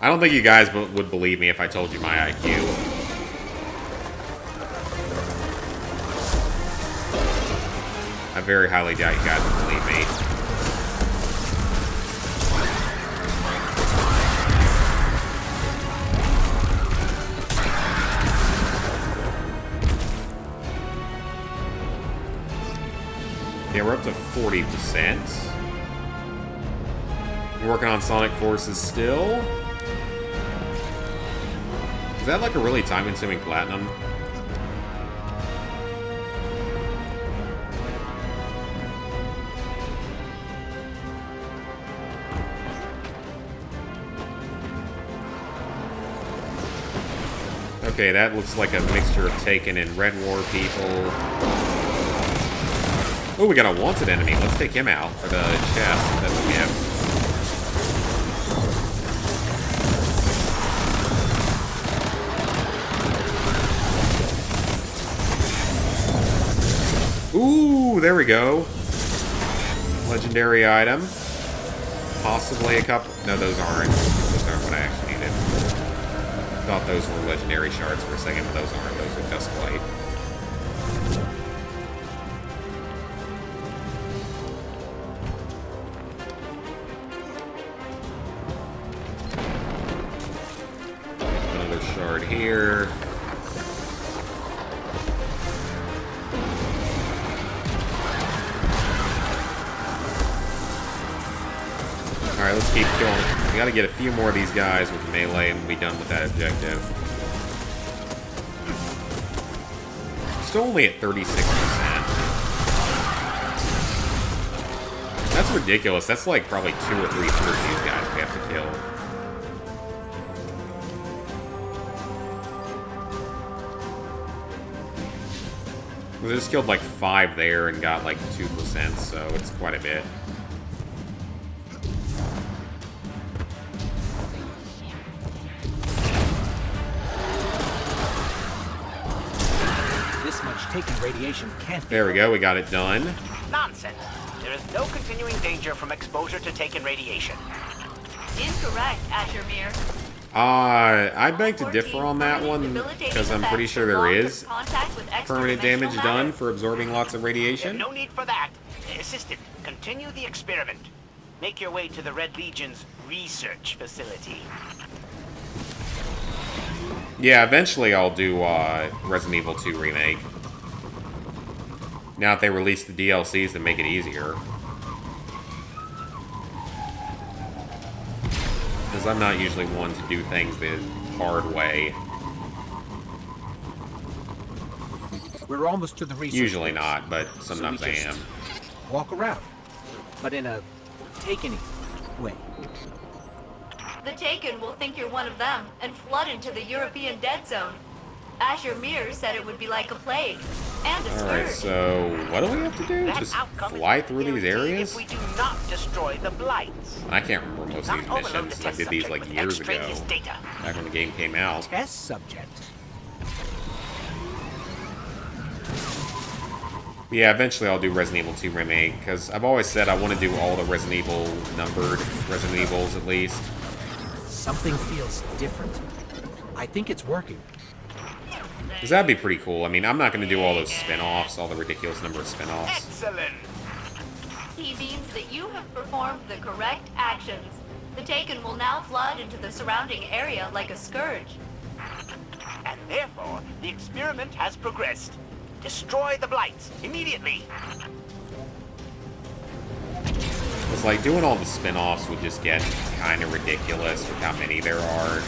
I don't think you guys would believe me if I told you my IQ. I very highly doubt you guys would believe me. Yeah, we're up to 40%. We're working on Sonic Forces still. Is that like a really time-consuming platinum? Okay, that looks like a mixture of Taken and Red War people. Oh, we got a wanted enemy. Let's take him out for the chest. That's a gift. Ooh, there we go. Legendary item. Possibly a couple. No, those aren't. Those aren't what I actually needed. Thought those were legendary shards for a second, but those aren't. Those are Dusk Light. Here. Alright, let's keep going. We gotta get a few more of these guys with melee and we'll be done with that objective. Still only at 36%. That's ridiculous. That's like probably 2 or 3 of these guys we have to kill. We just killed like 5 there and got like 2%, so it's quite a bit. This much taken radiation can't be. There we go, we got it done. Nonsense. There is no continuing danger from exposure to Taken radiation. Incorrect, Azure Mirror. I beg to differ on that one, because I'm pretty sure there is permanent damage done for absorbing lots of radiation. No need for that. Assistant, continue the experiment. make your way to the Red Legion's research facility. Yeah, eventually I'll do Resident Evil 2 Remake. Now that they release the DLCs to make it easier. Because I'm not usually one to do things the hard way. We're almost to the research. Usually base. not, but So sometimes we I just am. Walk around, but in a taken way. The Taken will think you're one of them and flood into the European dead zone. Azure Mirror said it would be like a plague and a Alright, scourge. so what do we have to do? That Just outcome is fly through these guaranteed areas? if we do not destroy the Blights. I can't remember most of Not these overload missions. the I test did these subject like with years ago. extraneous data. Back when the game came out. Test subject. Yeah, eventually I'll do Resident Evil 2 Remake, because I've always said I want to do all the Resident Evil numbered Resident Evils at least. Something feels different. I think it's working. Because that'd be pretty cool. I mean, I'm not going to do all those spin-offs, all the ridiculous number of spin-offs. Excellent! He means that you have performed the correct actions. The Taken will now flood into the surrounding area like a scourge. And therefore, the experiment has progressed. Destroy the Blights immediately. It's like doing all the spin-offs would just get kind of ridiculous with how many there are.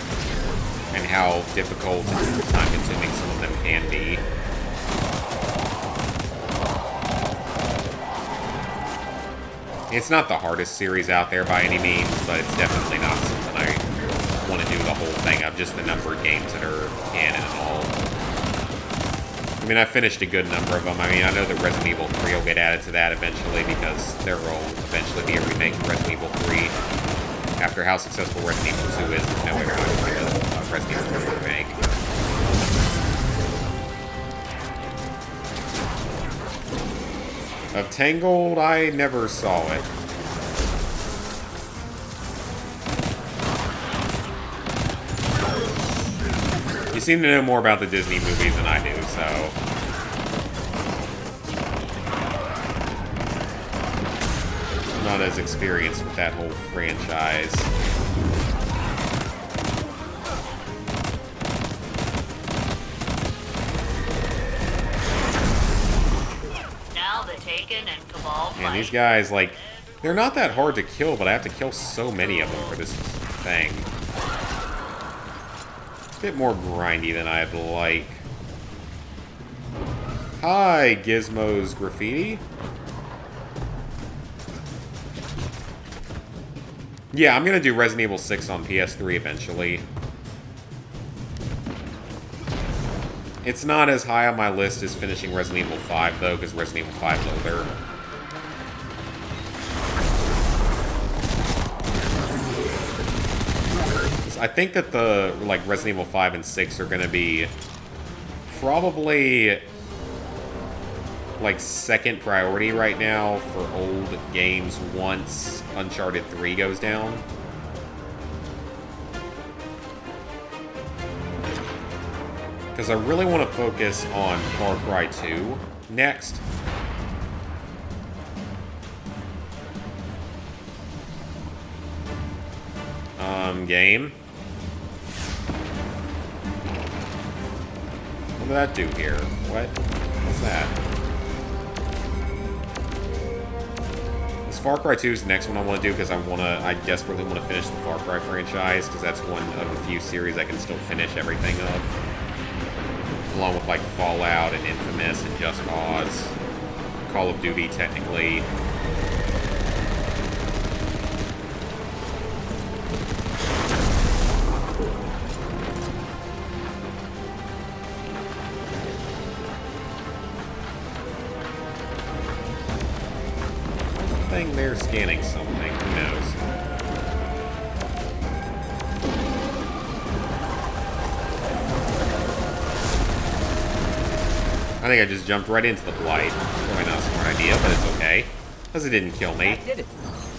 And how difficult and time-consuming some of them can be. It's not the hardest series out there by any means, but it's definitely not something I want to do the whole thing of, just the numbered games that are canon and all. I mean, I finished a good number of them. I mean, I know that Resident Evil 3 will get added to that eventually, because there will eventually be a remake of Resident Evil 3. After how successful Resident Evil 2 is, there's no way we're not going to do a Resident Evil 3 remake. Of Tangled, I never saw it. You seem to know more about the Disney movies than I do, so... I'm not as experienced with that whole franchise. Now the Taken and Cabal Man, these fight. guys, like, they're not that hard to kill, but I have to kill so many of them for this thing. A bit more grindy than I'd like. Hi, Gizmo's Graffiti. Yeah, I'm gonna do Resident Evil 6 on PS3 eventually. It's not as high on my list as finishing Resident Evil 5, though, because Resident Evil 5 is older. I think that the, like, Resident Evil 5 and 6 are gonna be probably, like, second priority right now for old games once Uncharted 3 goes down. Because I really want to focus on Far Cry 2 next. Game. What did that do here? What's that? This Far Cry 2 is the next one I want to do because I desperately want to finish the Far Cry franchise because that's one of the few series I can still finish everything of. Along with like Fallout and Infamous and Just Cause. Call of Duty technically. They're scanning something. Who knows? I think I just jumped right into the Blight. Probably not a smart idea, but it's okay. Because it didn't kill me. That did it.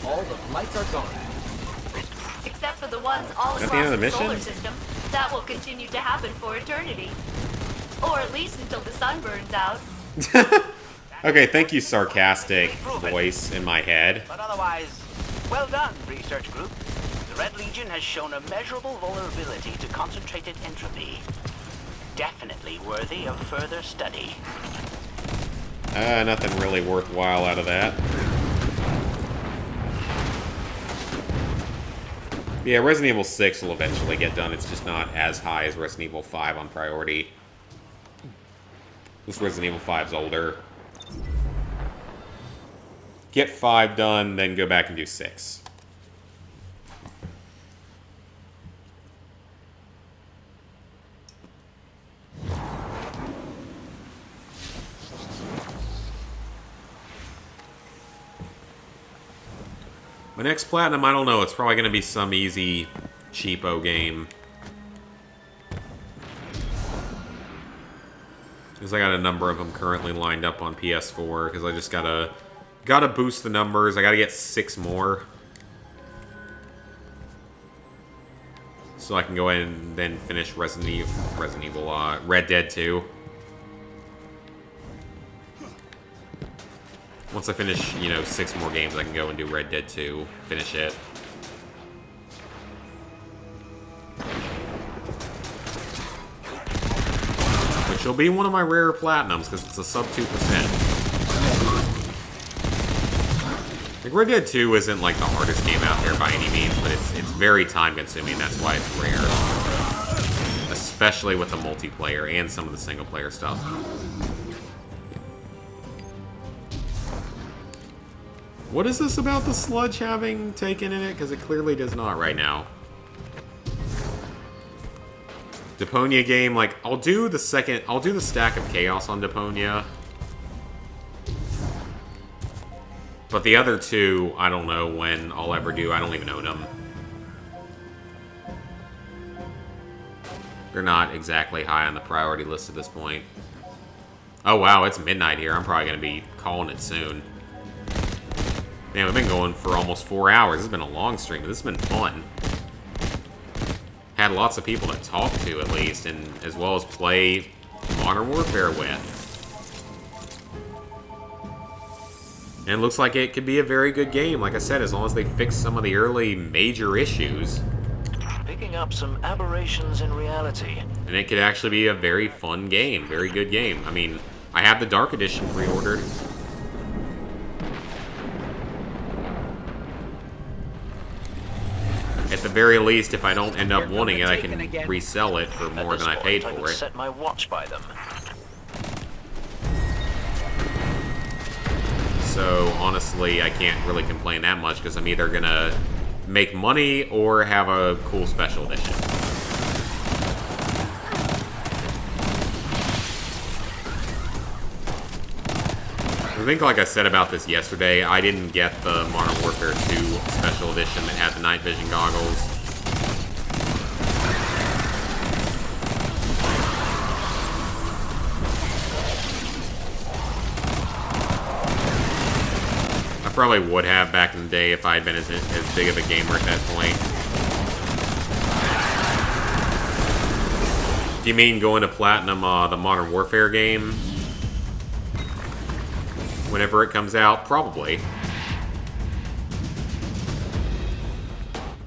All the lights are gone. Except for the ones all At the end across of the the solar mission? system. That will continue to happen for eternity. Or at least until the sun burns out. Okay, thank you, sarcastic voice in my head. But otherwise, Well done, research group. The Red Legion has shown a measurable vulnerability to concentrated entropy. Definitely worthy of further study. Nothing really worthwhile out of that. Yeah, Resident Evil 6 will eventually get done. It's just not as high as Resident Evil 5 on priority. This Resident Evil 5's older. Get 5 done, then go back and do 6. My next platinum, I don't know. It's probably going to be some easy, cheapo game. Because I got a number of them currently lined up on PS4. Because I just gotta boost the numbers. I gotta get 6 more. So I can go ahead and then finish Red Dead 2. Once I finish, 6 more games, I can go and do Red Dead 2, finish it. Which will be one of my rarer platinums, because it's a sub 2%. Like, Red Dead 2 isn't, like, the hardest game out there by any means, but it's very time-consuming, that's why it's rare. Especially with the multiplayer and some of the single-player stuff. What is this about the sludge having taken in it? Because it clearly does not right now. Deponia game, like, I'll do the Stack of Chaos on Deponia. But the other two, I don't know when I'll ever do. I don't even own them. They're not exactly high on the priority list at this point. Oh wow, it's midnight here. I'm probably going to be calling it soon. Man, we've been going for almost 4 hours. This has been a long stream, but this has been fun. Had lots of people to talk to, at least, and as well as play Modern Warfare with. And it looks like it could be a very good game, like I said, as long as they fix some of the early major issues. Picking up some aberrations in reality. And it could actually be a very fun game, very good game. I mean, I have the Dark Edition pre-ordered. At the very least, if I don't end up wanting it, I can resell it for more than I paid for it. Set my watch by them. So, honestly, I can't really complain that much because I'm either going to make money or have a cool special edition. I think, like I said about this yesterday, I didn't get the Modern Warfare 2 special edition that had the night vision goggles. I probably would have back in the day if I had been as big of a gamer at that point. Do you mean going to Platinum the Modern Warfare game? Whenever it comes out? Probably.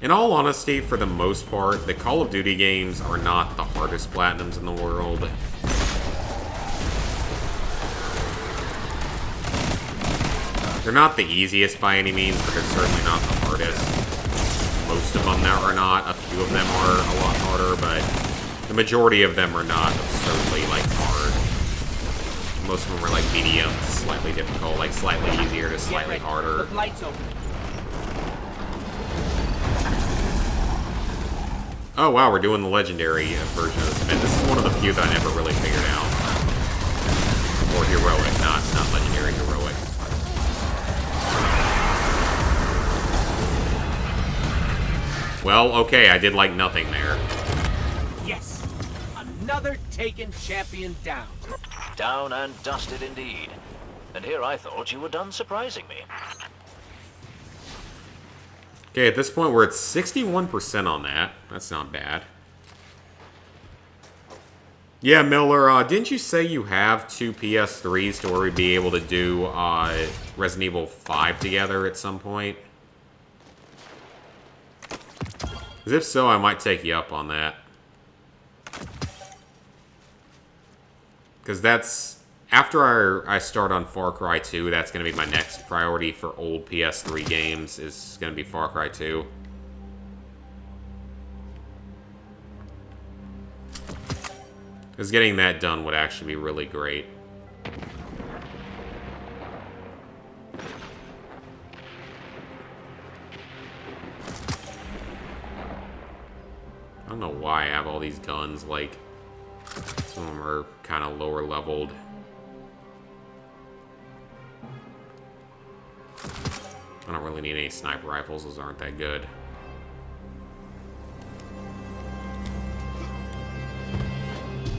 In all honesty, for the most part, the Call of Duty games are not the hardest platinums in the world. They're not the easiest by any means, but they're certainly not the hardest. Most of them are not. A few of them are a lot harder, but the majority of them are not absurdly, like, hard. Most of them are, like, medium, slightly difficult, like, slightly easier to slightly harder. The lights open. Oh, wow, we're doing the legendary version of this event. This is one of the few that I never really figured out. Or heroic, not legendary, heroic. Well, okay, I did like nothing there. Yes! Another Taken champion down. Down and dusted indeed. And here I thought you were done surprising me. Okay, at this point we're at 61% on that. That's not bad. Yeah, Miller, didn't you say you have 2 PS3s to where we'd be able to do Resident Evil 5 together at some point? Because if so, I might take you up on that. Because that's... After I start on Far Cry 2, that's going to be my next priority for old PS3 games, is going to be Far Cry 2. Because getting that done would actually be really great. I don't know why I have all these guns, like, some of them are kind of lower leveled. I don't really need any sniper rifles, those aren't that good.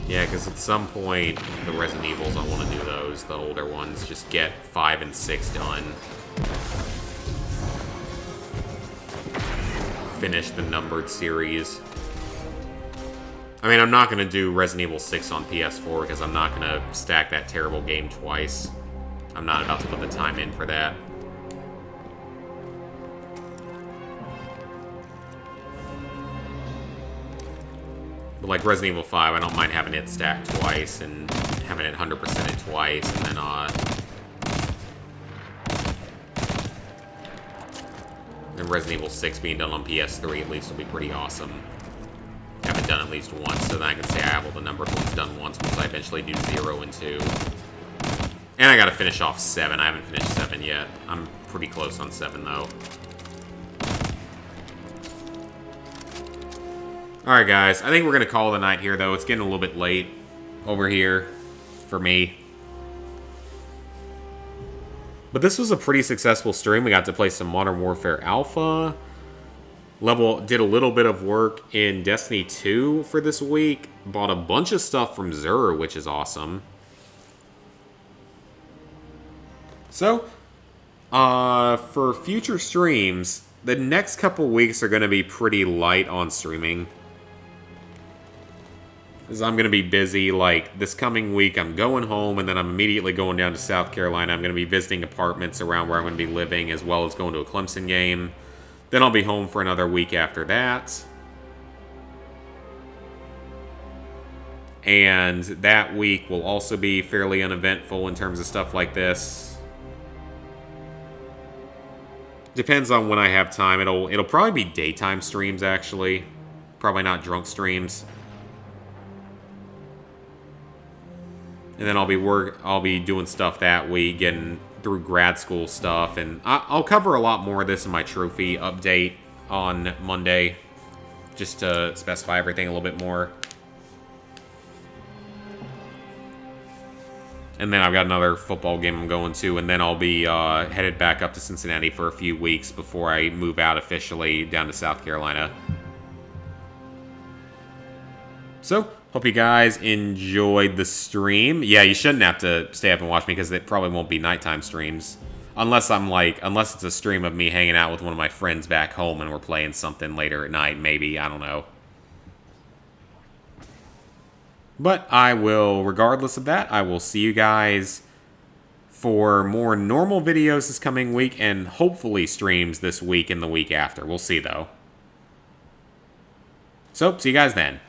Yeah, because at some point, the Resident Evils, I want to do those, the older ones, just get 5 and 6 done. Finish the numbered series. I mean, I'm not going to do Resident Evil 6 on PS4 because I'm not going to stack that terrible game twice. I'm not about to put the time in for that. But like Resident Evil 5, I don't mind having it stacked twice and having it 100%ed twice, and then Resident Evil 6 being done on PS3 at least will be pretty awesome. Have it done at least once, so then I can say I have all the numbered ones done once I eventually do 0 and 2. And I gotta finish off 7. I haven't finished 7 yet. I'm pretty close on 7 though. Alright guys, I think we're gonna call it a night here though. It's getting a little bit late over here for me. But this was a pretty successful stream. We got to play some Modern Warfare Alpha. Did a little bit of work in Destiny 2 for this week. Bought a bunch of stuff from Xur, which is awesome. So, for future streams, the next couple weeks are going to be pretty light on streaming. Because I'm going to be busy, like, this coming week I'm going home, and then I'm immediately going down to South Carolina. I'm going to be visiting apartments around where I'm going to be living, as well as going to a Clemson game. Then I'll be home for another week after that. And that week will also be fairly uneventful in terms of stuff like this. Depends on when I have time. It'll probably be daytime streams, actually. Probably not drunk streams. And then I'll be doing stuff that week, getting through grad school stuff, and I'll cover a lot more of this in my trophy update on Monday, just to specify everything a little bit more. And then I've got another football game I'm going to, and then I'll be headed back up to Cincinnati for a few weeks before I move out officially down to South Carolina. So, hope you guys enjoyed the stream. Yeah, you shouldn't have to stay up and watch me because it probably won't be nighttime streams. Unless it's a stream of me hanging out with one of my friends back home and we're playing something later at night, maybe, I don't know. But I will, regardless of that, I will see you guys for more normal videos this coming week and hopefully streams this week and the week after. We'll see, though. So, see you guys then.